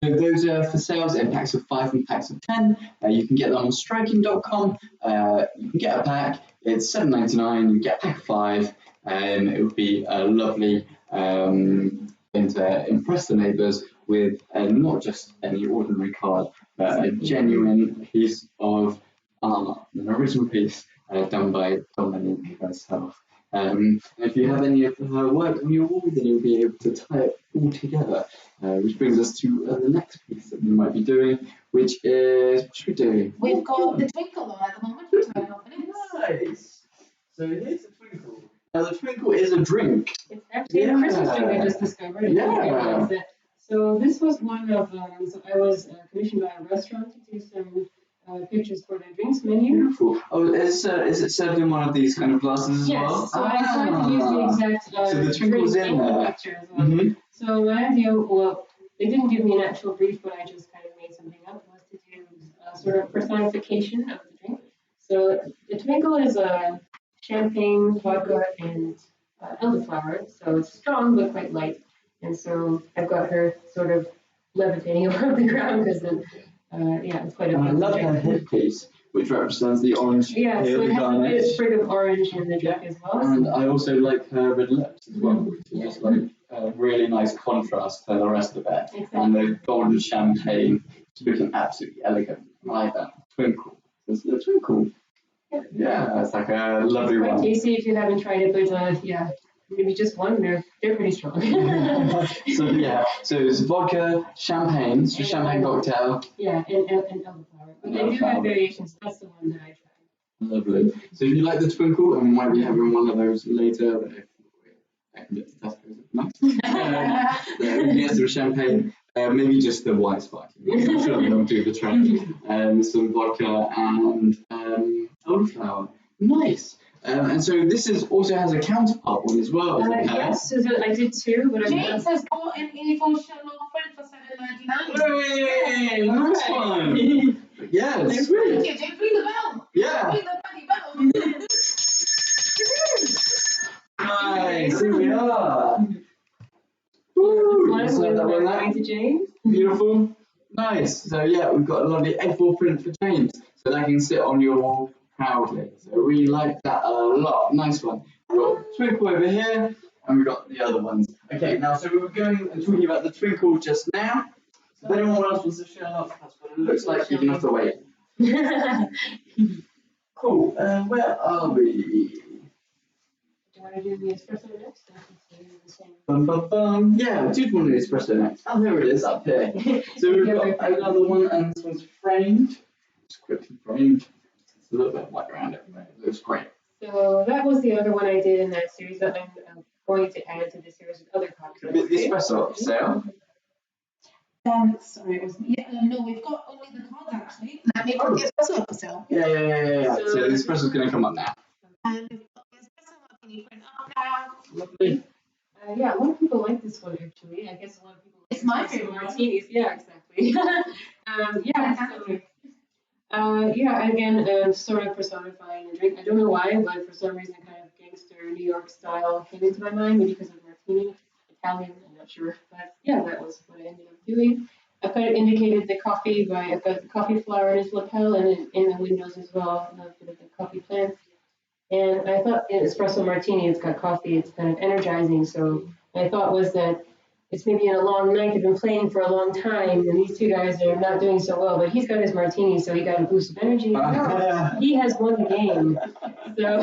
So those are for sales in packs of 5 and packs of 10. You can get them on striking.com. You can get a pack. It's $7.99. You get a pack of 5. It would be a lovely thing to impress the neighbours with not just any ordinary card, but a genuine piece of art, an original piece done by Dominique herself. If you have any of her work on your wall, then you'll be able to tie it all together. Which brings us to the next piece that we might be doing, which is, what should we do? We've got the twinkle on at the moment for 12 minutes. Nice. So here's the twinkle. Now the twinkle is a drink. It's actually a Christmas drink I just discovered. I didn't realize it. So this was one of, so I was commissioned by a restaurant to do some pictures for their drinks menu. Beautiful. Oh, is it served in one of these kind of glasses as well? Yes, so I tried to use the exact so the twinkle's drink in there. picture as well. So my idea, well, they didn't give me an actual brief, but I just kind of made something up, was to do a sort of personification of the drink. So the twinkle is a champagne, vodka, and elderflower. So it's strong but quite light. And so I've got her sort of levitating above the ground because it's quite a I love her headpiece, which represents the orange. Yeah, so it has a sprig of orange in the drink as well. And I also like her red lips as well, which is just like a really nice contrast to the rest of it. Exactly. And the golden champagne, it's looking absolutely elegant. I like that. Twinkle. It's a twinkle. Yeah, it's like a lovely one. It's quite tasty if you haven't tried it, but maybe just one. They're pretty strong. So it's vodka, champagne, so champagne cocktail. Yeah, and elderflower. But they do have variations. That's the one that I tried. Lovely. So if you like the twinkle, and we might be having one of those later, but if I can get to Tesco's, nice. Yes, some champagne, maybe just the white sparkling. I'm sure they'll do the trick. Some vodka and elderflower. Nice. And so this also has a counterpart one as well. Yes, so I did 2, but James has bought an evil Sherlock friend for $7.99. Hey, nice one. Yeah, Thank sweet. you, James. Ring the bell. Yeah. Ring the bloody bell. Nice. Here we are. One going to James. Beautiful. Nice. So yeah, we've got a lovely A4 print for James, so that can sit on your wall proudly. So we like that a lot. Nice one. We've got Twinkle over here, and we've got the other ones. Okay, now so we were going and talking about the Twinkle just now. So if anyone else wants to show up, that's what it looks like. You're gonna have to wait. Cool. Where are we? Do you want to do the espresso next? Bum, bum, bum. Yeah, I did want an espresso next. Oh, there it is up here. So we've got another one, and this one's framed. It's quickly framed. It's a little bit white around it, but it looks great. So that was the other one I did in that series that I'm going to add to the series with other cocktails. The espresso sale. Sorry, it wasn't. No, we've got only the cards actually. Let me put the espresso up for sale. Yeah. So the espresso's going to come up now. And we've got the espresso martini print up now. Lovely. A lot of people like this one actually. I guess a lot of people like It's my favorite martinis. Yeah, exactly. Again, sort of personifying the drink. I don't know why, but for some reason, kind of gangster New York style came into my mind. Maybe because of martini, Italian. I'm not sure, but yeah, that was what I ended up doing. I've kind of indicated the coffee I've got the coffee flower in its lapel and in the windows as well, a bit of the coffee plant. And I thought in espresso martini, it's got coffee, it's kind of energizing. So my thought was that it's maybe in a long night, they've been playing for a long time, and these 2 guys are not doing so well, but he's got his martini, so he got a boost of energy. He has won the game. So,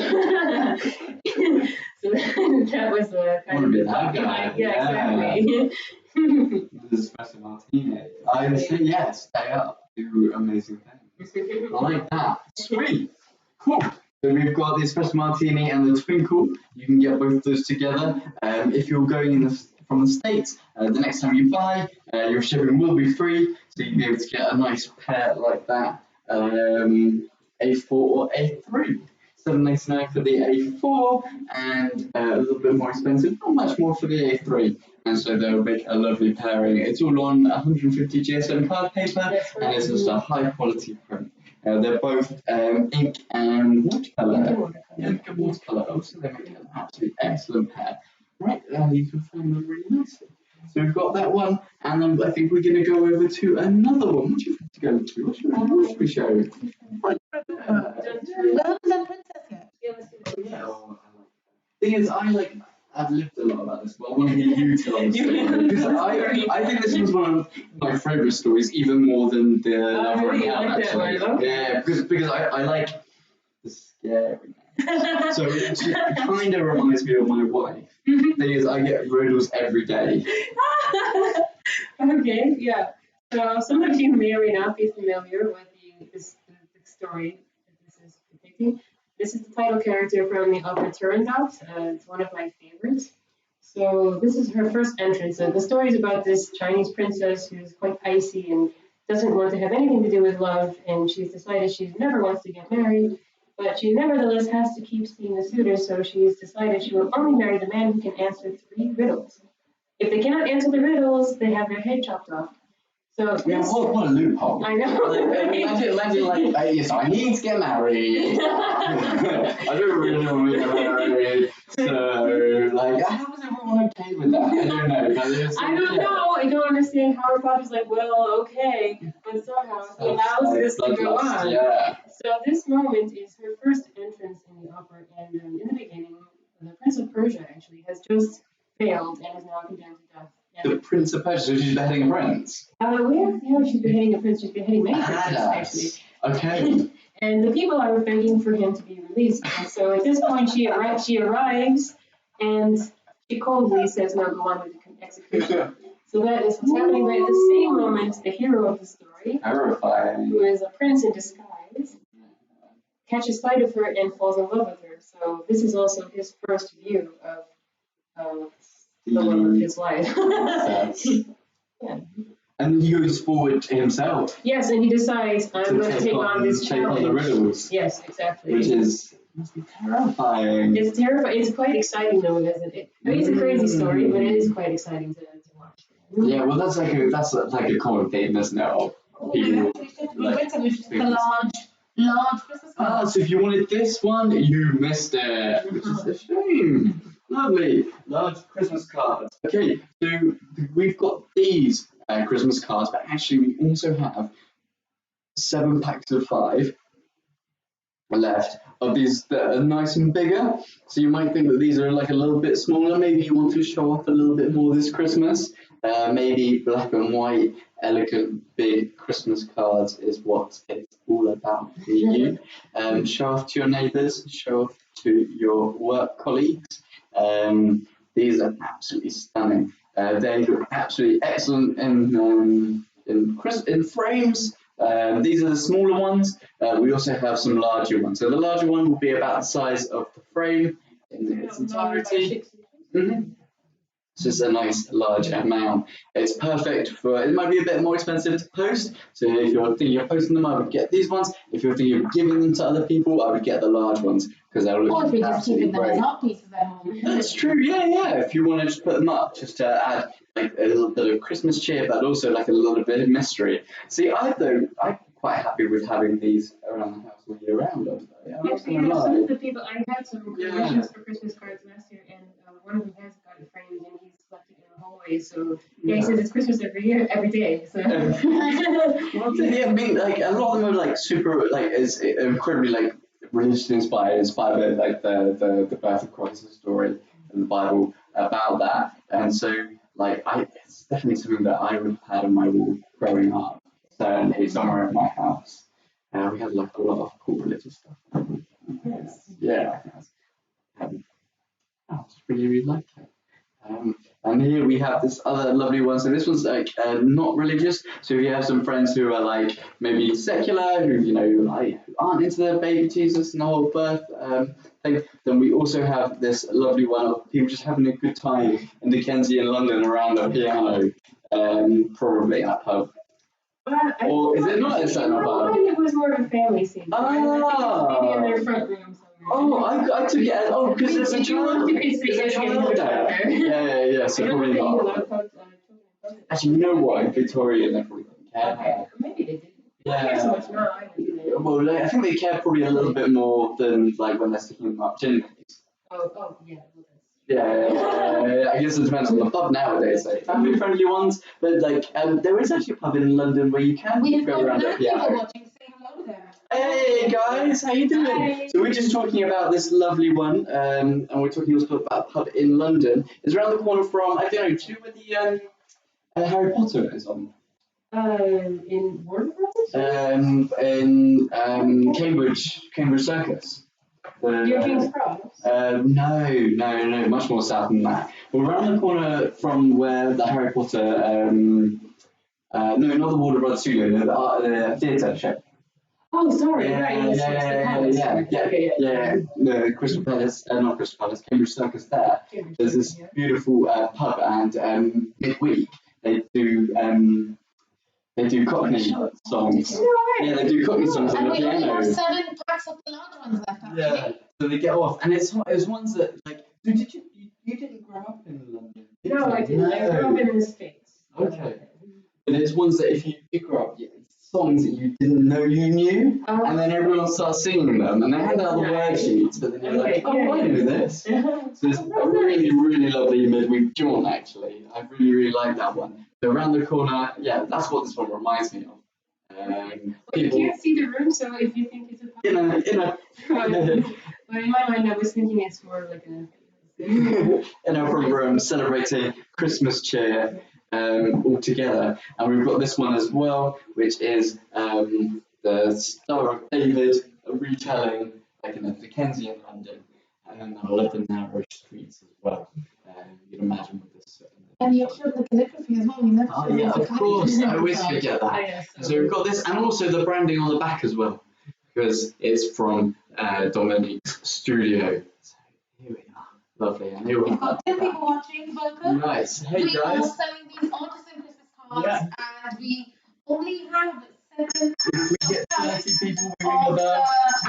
so that was kind of the thought behind. Yeah, exactly. With an espresso martini. I would say yes, stay up, do amazing things. I like that. Sweet. Cool. So we've got the espresso martini and the twinkle. You can get both of those together. If you're going from the States, the next time you buy, your shipping will be free. So you'll be able to get a nice pair like that. A4 or A3. $7.99 for the A4 and a little bit more expensive, not much more for the A3. And so they'll make a lovely pairing. It's all on 150 GSM card paper and it's just a high quality print. They're both ink and watercolour. Ink and watercolour. Also, they make an absolutely excellent pair. Right, you can find them really nicely. So we've got that one, and then I think we're going to go over to another one. What do you think to go to? What should we show? Right. We haven't done princess yet. Oh, thing is, I've lived a lot about this, but I want to hear you tell the story. Because I think this was one of my favourite stories, even more than the Lover and Hell, actually. Yeah, because I like the scary. So it kind of reminds me of my wife. Thing is, I get riddles every day. Okay, yeah. So some of you may or may not be familiar with the story that this is depicting. This is the title character from the opera Turandot. It's one of my favorites. So this is her first entrance. So the story is about this Chinese princess who's quite icy and doesn't want to have anything to do with love, and she's decided she never wants to get married, but she nevertheless has to keep seeing the suitors, so she's decided she will only marry the man who can answer 3 riddles. If they cannot answer the riddles, they have their head chopped off. So Yeah, what a loophole. I know. Imagine yes, I need to get married. I don't really want to get married. So, how does everyone okay with that? I don't know. I don't know. I don't understand how her father's like, well, okay, but somehow he allows this to go on. Yeah. So this moment is her first entrance in the opera, and in the beginning, the Prince of Persia actually has just failed and is now condemned to death. The Prince of Persia, so she's beheading a prince? Yeah, she's beheading a prince, she's beheading many princes, actually. Okay. And the people are begging for him to be released. And so at this point, she arrives, and she coldly says, no, go on with the execution. So that is what's happening right at the same moment. The hero of the story, Terrifying. who is a prince in disguise, catches sight of her and falls in love with her. So this is also his first view of the love of his life. Yeah. And he goes forward to himself. Yes, and he decides, I'm going to take on this challenge. Take on the riddles. Yes, exactly. Which must be terrifying. It's terrifying. It's quite exciting though, isn't it? I mean, it's a crazy story, but it is quite exciting to watch. Yeah, well, that's like a common theme, isn't it? People, Which is the large Christmas card. So if you wanted this one, you missed it, which is a shame. Lovely, large Christmas cards. Okay, so we've got these Christmas cards, but actually we also have 7 packs of 5 left of these that are nice and bigger. So you might think that these are like a little bit smaller. Maybe you want to show off a little bit more this Christmas. Maybe black and white, elegant, big Christmas cards is what it's all about for you. Show off to your neighbours, show off to your work colleagues. These are absolutely stunning. They look absolutely excellent in frames. These are the smaller ones. We also have some larger ones. So the larger one will be about the size of the frame in its entirety. So it's a nice large amount. It's perfect for, it might be a bit more expensive to post. So if you're thinking of posting them, I would get these ones. If you're thinking of giving them to other people, I would get the large ones because they'll look absolutely great. Or if you're just keeping them as art pieces at home. That's true, yeah. If you want to just put them up, just to add like a little bit of Christmas cheer, but also like a little bit of mystery. See, I'm quite happy with having these around the house all year round. Actually, some of the people, I had some commissions for Christmas cards last year, and one of them has got it framed and he's left it in the hallway. So he says it's Christmas every day. So well, yeah, I mean, like a lot of them are like super, like it's incredibly like religiously inspired by like the birth of Christ story in the Bible about that, and so like it's definitely something that I would have had on my wall growing up. Certainly somewhere in my house. We had like a lot of cool religious stuff. Yeah, I just really like it. And here we have this other lovely one. So this one's like not religious. So if you have some friends who are like maybe secular, who like aren't into the baby Jesus and the whole birth thing, then we also have this lovely one of people just having a good time in Dickensian London around a piano, probably in a pub. Or is it not a pub? It was more of a family scene. So I think it's maybe in their front room somewhere. Oh, I took it as, because there's a child. There's a child there. Yeah, so probably not. Actually, you know what? In Victoria, they probably don't care. Okay, maybe they did. Yeah. Not so much now. Well, I think they care probably a little bit more than like when they're sticking them up gin cakes. Oh, yeah. Yeah, I guess it depends on the pub nowadays. Like family-friendly ones, but like there is actually a pub in London where you can go around the piano. Watching. Say hello to them. Hey guys, how you doing? Hi. So we're just talking about this lovely one, and we're talking also about a pub in London. It's around the corner from, I don't know, do you know where the Harry Potter is on? In Warner Brothers? In Cambridge Circus. Near King's Cross? No, much more south than that. We're around the corner from where the Harry Potter, no, not the Warner Brothers studio, the theatre show. Oh, sorry. Yeah, Right. yeah. The Crystal Palace, not Crystal Palace, Cambridge Circus there. There's this beautiful pub, and midweek they do Cockney songs. Yeah, they do Cockney songs on the piano. And we only have 7 packs of the large ones left, actually. Yeah, so they get off, and it's ones that like. So did you didn't grow up in London? No, I didn't. I grew up in the States. Okay. But it's ones that if you grow up, songs that you didn't know you knew, and then everyone starts singing them, and they hand out the word sheets, but then you're like, oh, I know this. So it's a really, really lovely midweek jaunt, actually. I really like that one. So around the corner, yeah, that's what this one reminds me of. You can't see the room, so if you think it's a pub. But in my mind, I was thinking it's more like a... in our front room, celebrating Christmas cheer. All together, and we've got this one as well, which is the Star of David, a retelling like in the Dickensian London, and then I love the narrow streets as well. You can imagine with this. And you showed the calligraphy as well. We never showed Yeah, the of course. I always calligraphy. forget that. So we've got this, and also the branding on the back as well, because it's from Dominique's studio. So here we are. Lovely. And here We've got 10 people watching. Welcome. Nice. Hey we guys. are selling these artisan Christmas cards, and we only have 7 If we get 30 people of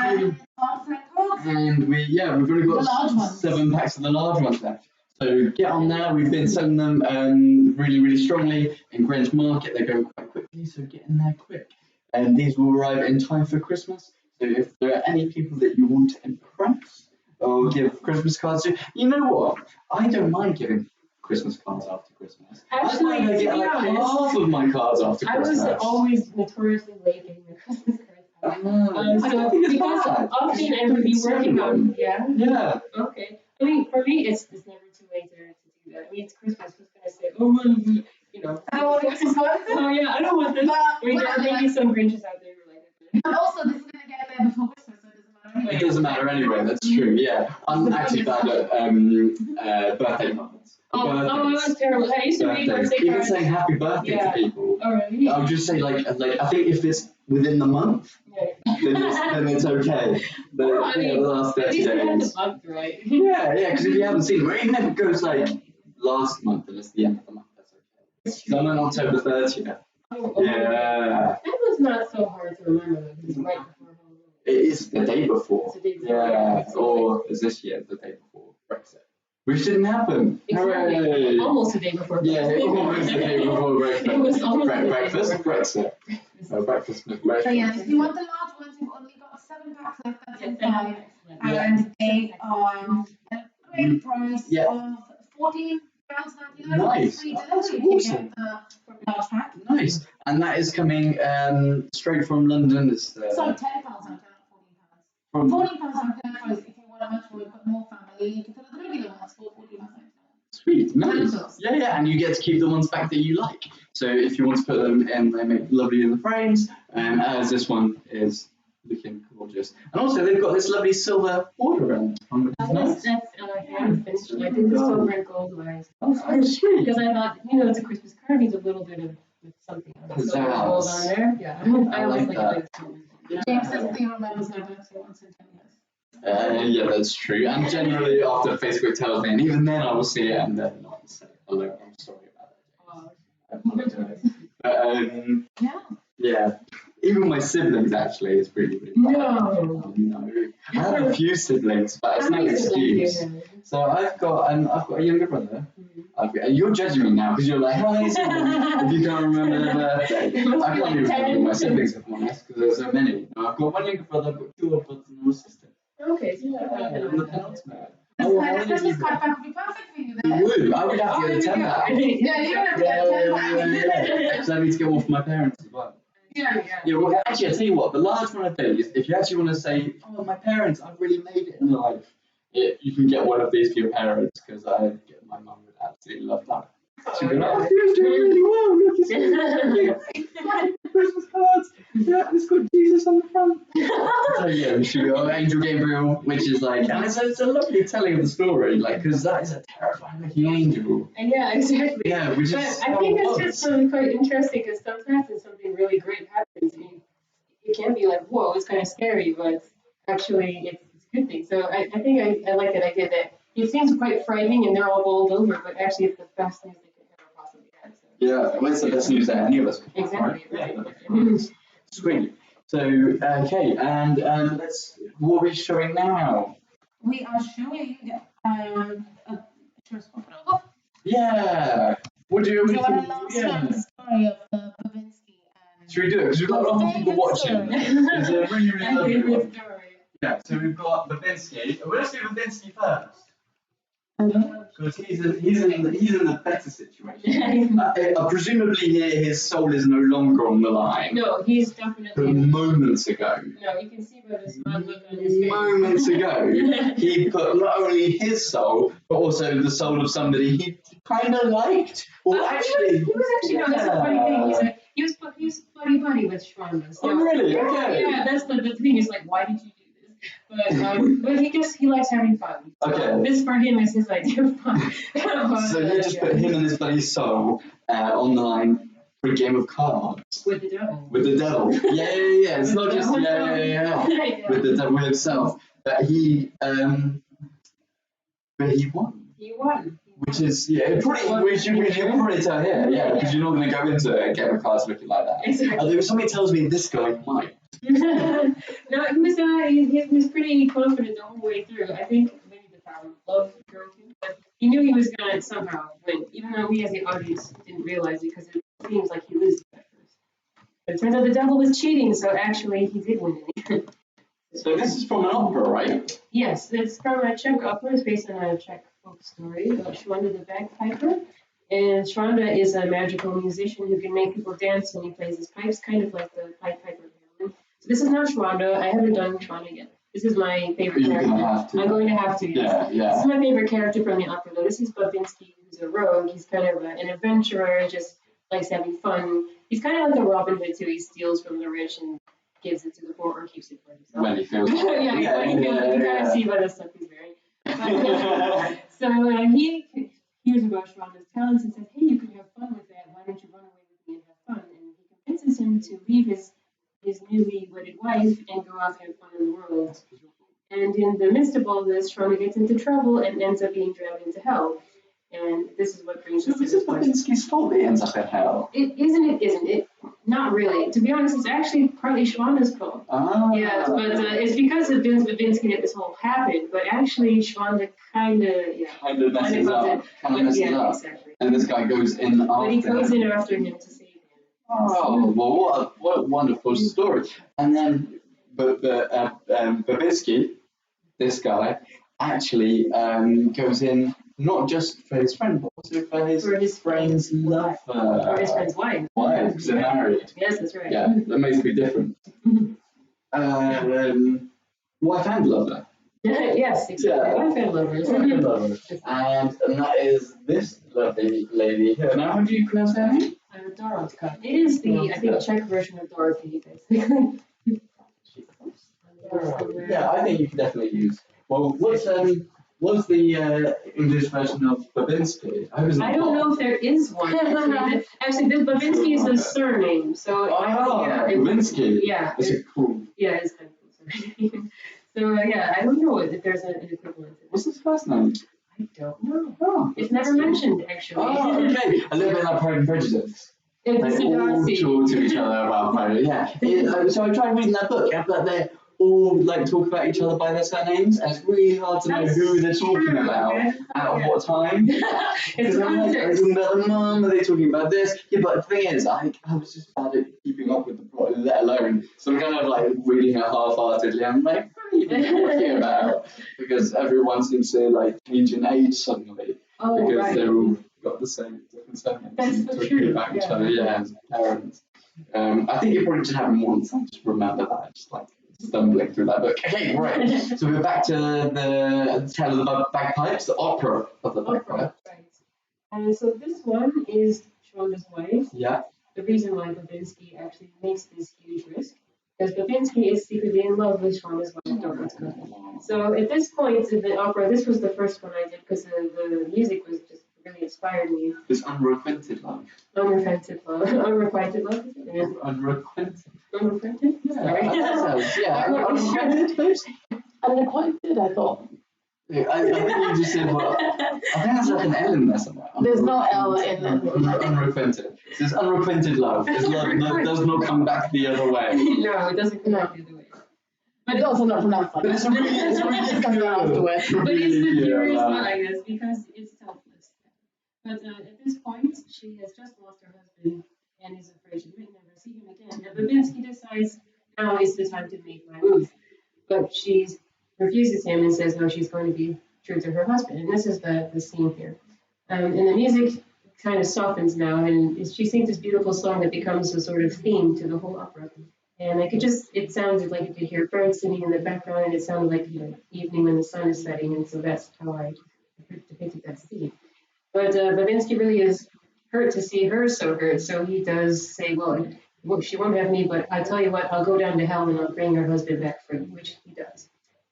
ringing the artisan cards. and we've only The got large ones. 7 packs of the large ones left. So get on there. We've been selling them really, really strongly in Greenwich Market. They go quite quickly, so get in there quick. And these will arrive in time for Christmas. So if there are any people that you want to impress or give Christmas cards to, you know what? I don't mind giving Christmas cards after Christmas. Actually, I get like half of my cards after Christmas. I was always notoriously late getting the Christmas cards. I don't think it's because bad. often I would be working on, Yeah. Okay. I mean, for me, it's never too late to do that. I mean, it's Christmas. Who's gonna say, oh, well, you know? I don't want to Christmas cards. Oh yeah, I don't want this. I mean, there are maybe some Grinches out there who like it. And also, this is going to get there before Christmas, so it doesn't matter anyway. It doesn't matter anyway, that's true, yeah. I'm actually bad at birthday cards. Oh, I was terrible. I used to read birthday Even cards. saying happy birthday to people. Oh, really? I'll just say like I think if it's within the month, then it's okay. But Well, I mean, the last at 30 least they had days. the month, right? Yeah, because if you haven't seen it, or even if it goes like last month and it's the end of the month, that's okay. So I'm on October 30th. Oh, Yeah. That was not so hard to remember though, because it's right before Halloween. It is the day before. It's the day before. Yeah, or is this year the day before Brexit? Which didn't happen. Exactly. Hooray. Almost the day before. Yeah, almost the day before Brexit. It was almost the day breakfast, before. Brexit. Breakfast, Brexit. So yeah, if you want the large ones, you've only got 7 packs left. That's in 5, Yeah. and they are at a great price of £14.99. Nice. Free That's delivery if you awesome. get the large pack. Nice. And that is coming straight from London. It's Sorry, £10 out there, not £14. from £14 out there price if you want a much more family. You can fill the regular ones for £14. Sweet, nice. Dinosaurs. Yeah, and you get to keep the ones back that you like. So if you want to put them in, they make lovely in the frames, as this one is looking gorgeous. And also they've got this lovely silver border around it, which is nice. That's hand And I did the silver and gold wise. Oh, sweet. Because I thought, it's a Christmas card, needs a little bit of something. Silver and gold on there. Yeah. I always like that. it. James says he remembers my birthday once in 10 years. Yeah, that's true. And generally, after Facebook tells me, and even then, I will see it and then not say hello. I'm sorry about that. I apologize. But yeah. Even my siblings actually is really bad. No. I have a few siblings, but it's no excuse. So I've got a younger brother. You're judging me now because you're like, how many siblings? If you can't remember their birthday, I can't even remember my siblings if I'm honest because there's so many. I've got one younger brother, I've got 2 older brothers and one sister. Okay, so I'm the penultimate. This Christmas card pack would be perfect for you then. You would. I would have to get a 10 pack. Yeah, you would have to get a 10 pack. Because I need to get one for my parents as well. Yeah. Well, actually, I'll tell you what, the large one of these, if you actually want to say, oh, my parents, I've really made it in life, you can get one of these for your parents, because my mum would absolutely love that. She'd be like, oh, you're doing really well, look, it's Christmas cards, yeah, it's got Jesus on the front. So yeah, she'd be, oh, Angel Gabriel, which is like, and it's a lovely telling of the story, like, because that is a terrifying looking angel. Yeah, exactly. Yeah, which but is I think it's just quite interesting because sometimes when something really great happens, it can be like, whoa, it's kind of scary, but actually it's a good thing. So I think I like that idea that it seems quite frightening and they're all bowled over, but actually it's the best news they could ever possibly have. So. Yeah, well, it's the best news that any of us could have, exactly. Right? Yeah. Sweet. So, okay, and what are we showing now? We are showing a photo. Yeah. What do you want to love the story of Babinski and... Should we do it? Because we've got a lot of people watching. It's a really, really lovely one. Yeah, so we've got Babinski. Well, let's do Babinski first. Because he's in the better situation. Presumably here his soul is no longer on the line. No, he's definitely. But moments ago. No, you can see by the smug look on his face. Moments ago, he put not only his soul, but also the soul of somebody he kind of liked. Well, actually, he was actually no. That's a funny thing. He was buddy with Shwanda. So, oh really? Okay. Yeah, that's the thing. Is like, why did you do? But he likes having fun. So okay. This for him is his idea of fun. So he just put him and his buddy's soul on the line for a game of cards. With the devil. With the devil. Yeah. It's not just yeah. With the devil himself. But he won. He won. Which is which you can probably tell here, because you're not going to go into a game of cards looking like that. Exactly. Although somebody tells me this guy might. No, he was pretty confident the whole way through. I think maybe the town loved drinking, but he knew he was gonna somehow win, even though we as the audience didn't realize it because it seems like he loses at first. But it turns out the devil was cheating, so actually he did win in the end. So this is from an opera, right? Yes, it's from a Czech opera. It's based on a Czech folk story about Shwanda the bagpiper. And Shwanda is a magical musician who can make people dance when he plays his pipes, kind of like the pipe piper. So this is not Shwanda. I haven't done Shwanda yet. This is my favorite character. I'm going to have to. Yes. Yeah. This is my favorite character from the opera, though. This is Babinski, who's a rogue. He's kind of an adventurer, just likes having fun. He's kind of like a Robin Hood, too. He steals from the rich and gives it to the poor or keeps it for himself. When he feels you can kind of see by the stuff he's wearing. So he hears about Shwanda's talents and says, hey, you can have fun with that. Why don't you run away with me and have fun? And he convinces him to leave his newly wedded wife and go off and have fun in the world. And in the midst of all this, Shwanda gets into trouble and ends up being dragged into hell. And this is what brings us to this point. It's Babinski's fault that he ends up in hell. Isn't it? Not really. To be honest, it's actually partly Shwanda's fault. Yes, but it's because of Babinski that this whole happened. But actually, Shwanda kind of messes up. Exactly. And this guy goes in after him. But he goes in after him to save him. Oh, well, what a wonderful story. And then Babinski, this guy, actually goes in not just for his friend, but also for his friend's lover. For his friend's wife. Wife, because they're married. Yes, that's right. Yeah, that makes me different. Wife and lover. Yes, exactly. Yeah. Wife and lover. And that is this lovely lady here. Now, how do you pronounce her name? Dorotka. It is the, I think, Czech version of Dorothy, basically. Yeah, I think you can definitely use. Well, what's What's the English version of Babinski? I don't know if there is one. Actually, this Babinski is the surname. So Babinski. Yeah. It's cool. Yeah, it's kind of cool. Sorry. So yeah, I don't know if there's an equivalent. What's his first name? I don't know. Oh, It's never mentioned actually. Oh, okay. A little bit like Pride and Prejudice. They all It's talk to each other about Pride. Yeah. So I tried reading that book, but they all like talk about each other by their surnames, and it's really hard to know who they're talking about at what time. Because I'm like, are they talking about the mum? Are they talking about this? Yeah, but the thing is, I was just bad at keeping up with the plot, let alone. So I'm kind of like reading it half-heartedly. I'm like, what are you talking about? Because everyone seems to like change in age suddenly. Oh, because right. they're all got the same different surnames. That's and so talking true. about each other, as parents. I think it probably just happened once. I just remember that, just like stumbling through that book. Okay, right. So we're back to the tale of the bagpipes, the opera of the bagpipe. Right. So this one is Schwander's wife. Yeah. The reason why Babinski actually makes this huge risk is Babinski is secretly in love with Schwander's wife, Dorotka. So at this point in the opera, this was the first one I did because the music was just really inspired me. It's unrequited love. Unrequited love. Unrequited love? Yeah. Unrequited. Unrequited? Sorry. Unrequited, please? Unrequited, I thought. I think you just said what? I think there's like an L in there somewhere. There's no L in it. Unrequited. It's unrequited love. It's love that does not come back the other way. No, it doesn't come back the other way. But it's also not pronounced like But it's really afterwards. But it's the purest one, I guess, because it's selfless. But at this point, she has just lost her husband and is afraid she might never see him again. And Babinski decides now is the time to make my move. But she refuses him and says no, she's going to be true to her husband. And this is the scene here. And the music kind of softens now, and she sings this beautiful song that becomes a sort of theme to the whole opera. And it sounded like you could hear birds singing in the background, and it sounded like evening when the sun is setting, and so that's how I depicted that scene. But Babinski really is hurt to see her so hurt, so he does say, well, she won't have me, but I'll tell you what, I'll go down to hell and I'll bring her husband back for you, which he does.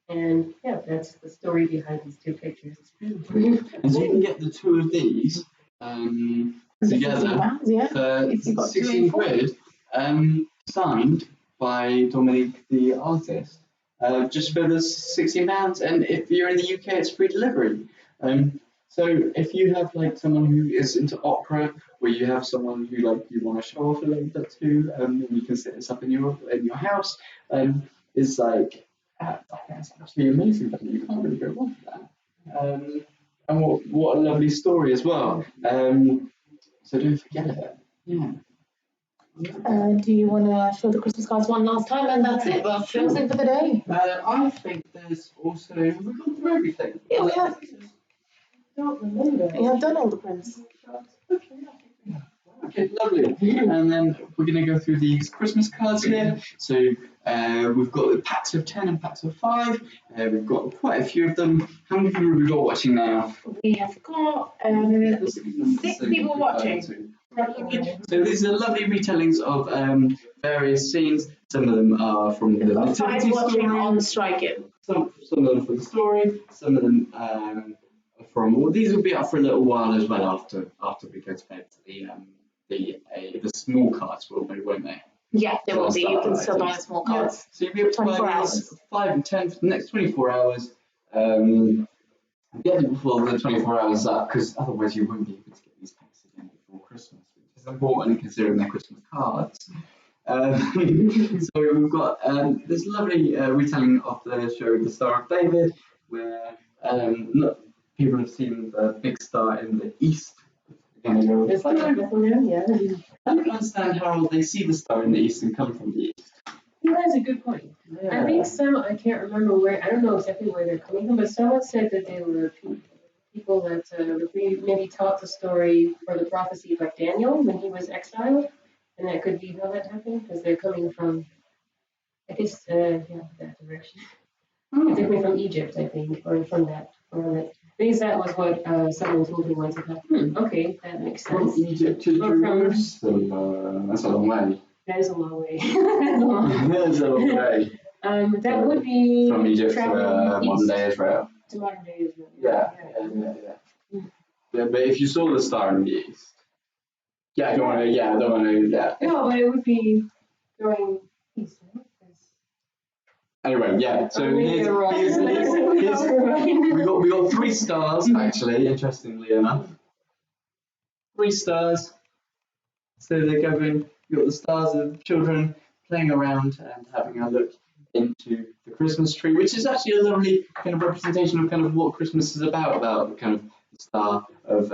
And yeah, that's the story behind these two pictures. It's beautiful. And so you can get the two of these together for 16 quid, signed by Dominique the artist, just for the £16. And if you're in the UK, it's free delivery. So if you have like someone who is into opera, or you have someone who like you want to show off a little bit to, and you can set this up in your house, it's like that's absolutely amazing. But you can't really go wrong with that. And what a lovely story as well. So don't forget it. Yeah. Do you want to show the Christmas cards one last time, and that's it? Well, closing for the day. I think there's also we've gone through everything. Yeah, we have. Don't remember. We have done all the prints. Okay, lovely. And then we're going to go through these Christmas cards here. So we've got packs of 10 and packs of 5. We've got quite a few of them. How many people have we got watching now? We have got 6 people watching. So these are lovely retellings of various scenes. Some of them are from the nativity watching story. on Striking. Some of them from the story. Some of them from. Well, these will be up for a little while as well after we go to bed. The small cards will be, won't they? Yeah, they will be. You can still buy the small cards. Yeah. So you'll be able to 24 buy hours. these 5 and 10 for the next 24 hours. Get them before the 24 hours up, because otherwise you won't be able to get these packs again before Christmas, which is important considering they're Christmas cards. So we've got this lovely retelling of the show The Star of David, where people have seen the big star in the east. Yeah. I don't understand how they see the star in the east and come from the east. That's a good point. Yeah. I think I can't remember where, I don't know exactly where they're coming from, but someone said that they were people that maybe taught the story or the prophecy of Daniel when he was exiled, and that could be how that happened, because they're coming from, I guess, that direction. They're coming from Egypt, I think, or from that. I think that was what someone told me once. I thought, okay, that makes sense. From Egypt to Jerusalem, that's a long way. That is a long way. That is a long way. That would be from Egypt to modern day Israel. to modern day Israel. Yeah. Yeah, but if you saw the star in the east, I don't want to. No, but it would be going east, right? Anyway, yeah. So We got 3 stars actually. Interestingly enough, 3 stars. So they're going. You got the stars of children playing around and having a look into the Christmas tree, which is actually a lovely kind of representation of kind of what Christmas is about kind of the star of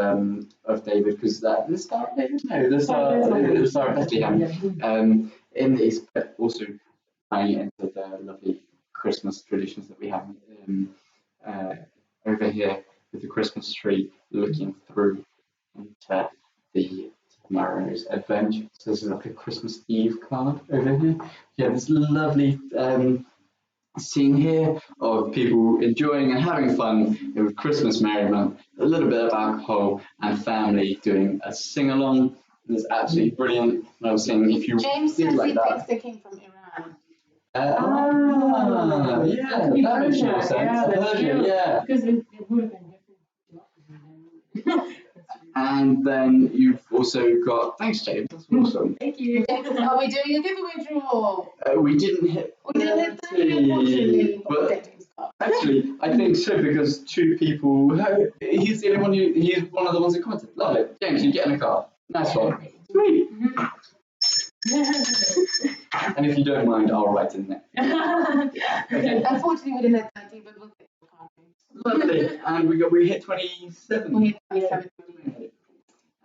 David, because the star of David, no, the star of Bethlehem, in the east, but also tying it into the lovely Christmas traditions that we have over here with the Christmas tree looking through into the tomorrow's adventure. So there's like a Christmas Eve card over here. Yeah, this lovely scene here of people enjoying and having fun with Christmas merriment, a little bit of alcohol and family doing a sing-along. It's absolutely brilliant. I was saying if you James did says like he that. thinks they came from Iran. Yeah, that makes more sense. Persia, yeah. Because it would have been different. And then you've also got, thanks James, that's awesome. Thank you. Are we doing a giveaway draw? We didn't hit We didn't hit 30, unfortunately. but actually I think so, because 2 people, he's the only one he's one of the ones who commented. Love it. James, you get in a car. Nice one. Sweet. And if you don't mind, I'll write in there. Okay. Unfortunately, we didn't hit 30, but we'll take the card. Lovely. And we hit 27. We hit 27.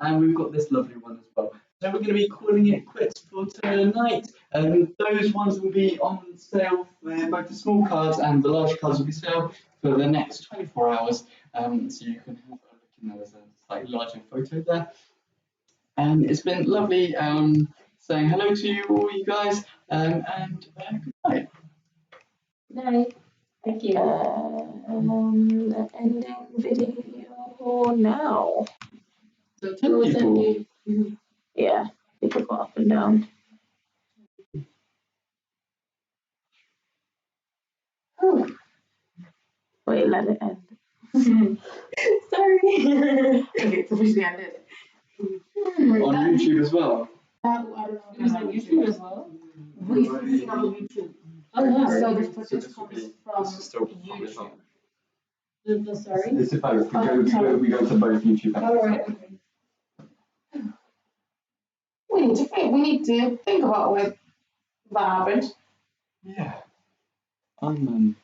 And we've got this lovely one as well. So we're going to be calling it quits for tonight. Those ones will be on sale for both the small cards and the large cards will be sale for the next 24 hours. So you can have a look in there. There's a slightly larger photo there. And it's been lovely saying hello to you all, you guys, and good night. Night. Thank you. Ending video now. So 10 people. Yeah, people go up and down. Wait, let it end. Sorry. Okay, it's officially ended. On YouTube as well. I don't know. It was on YouTube as well. We see on YouTube. Oh, wow. So this So footage this will comes be- from this is still published YouTube. on- The sorry? It's a both. We go to both YouTube and All right. Okay. We need to think about what happened. Yeah. I'm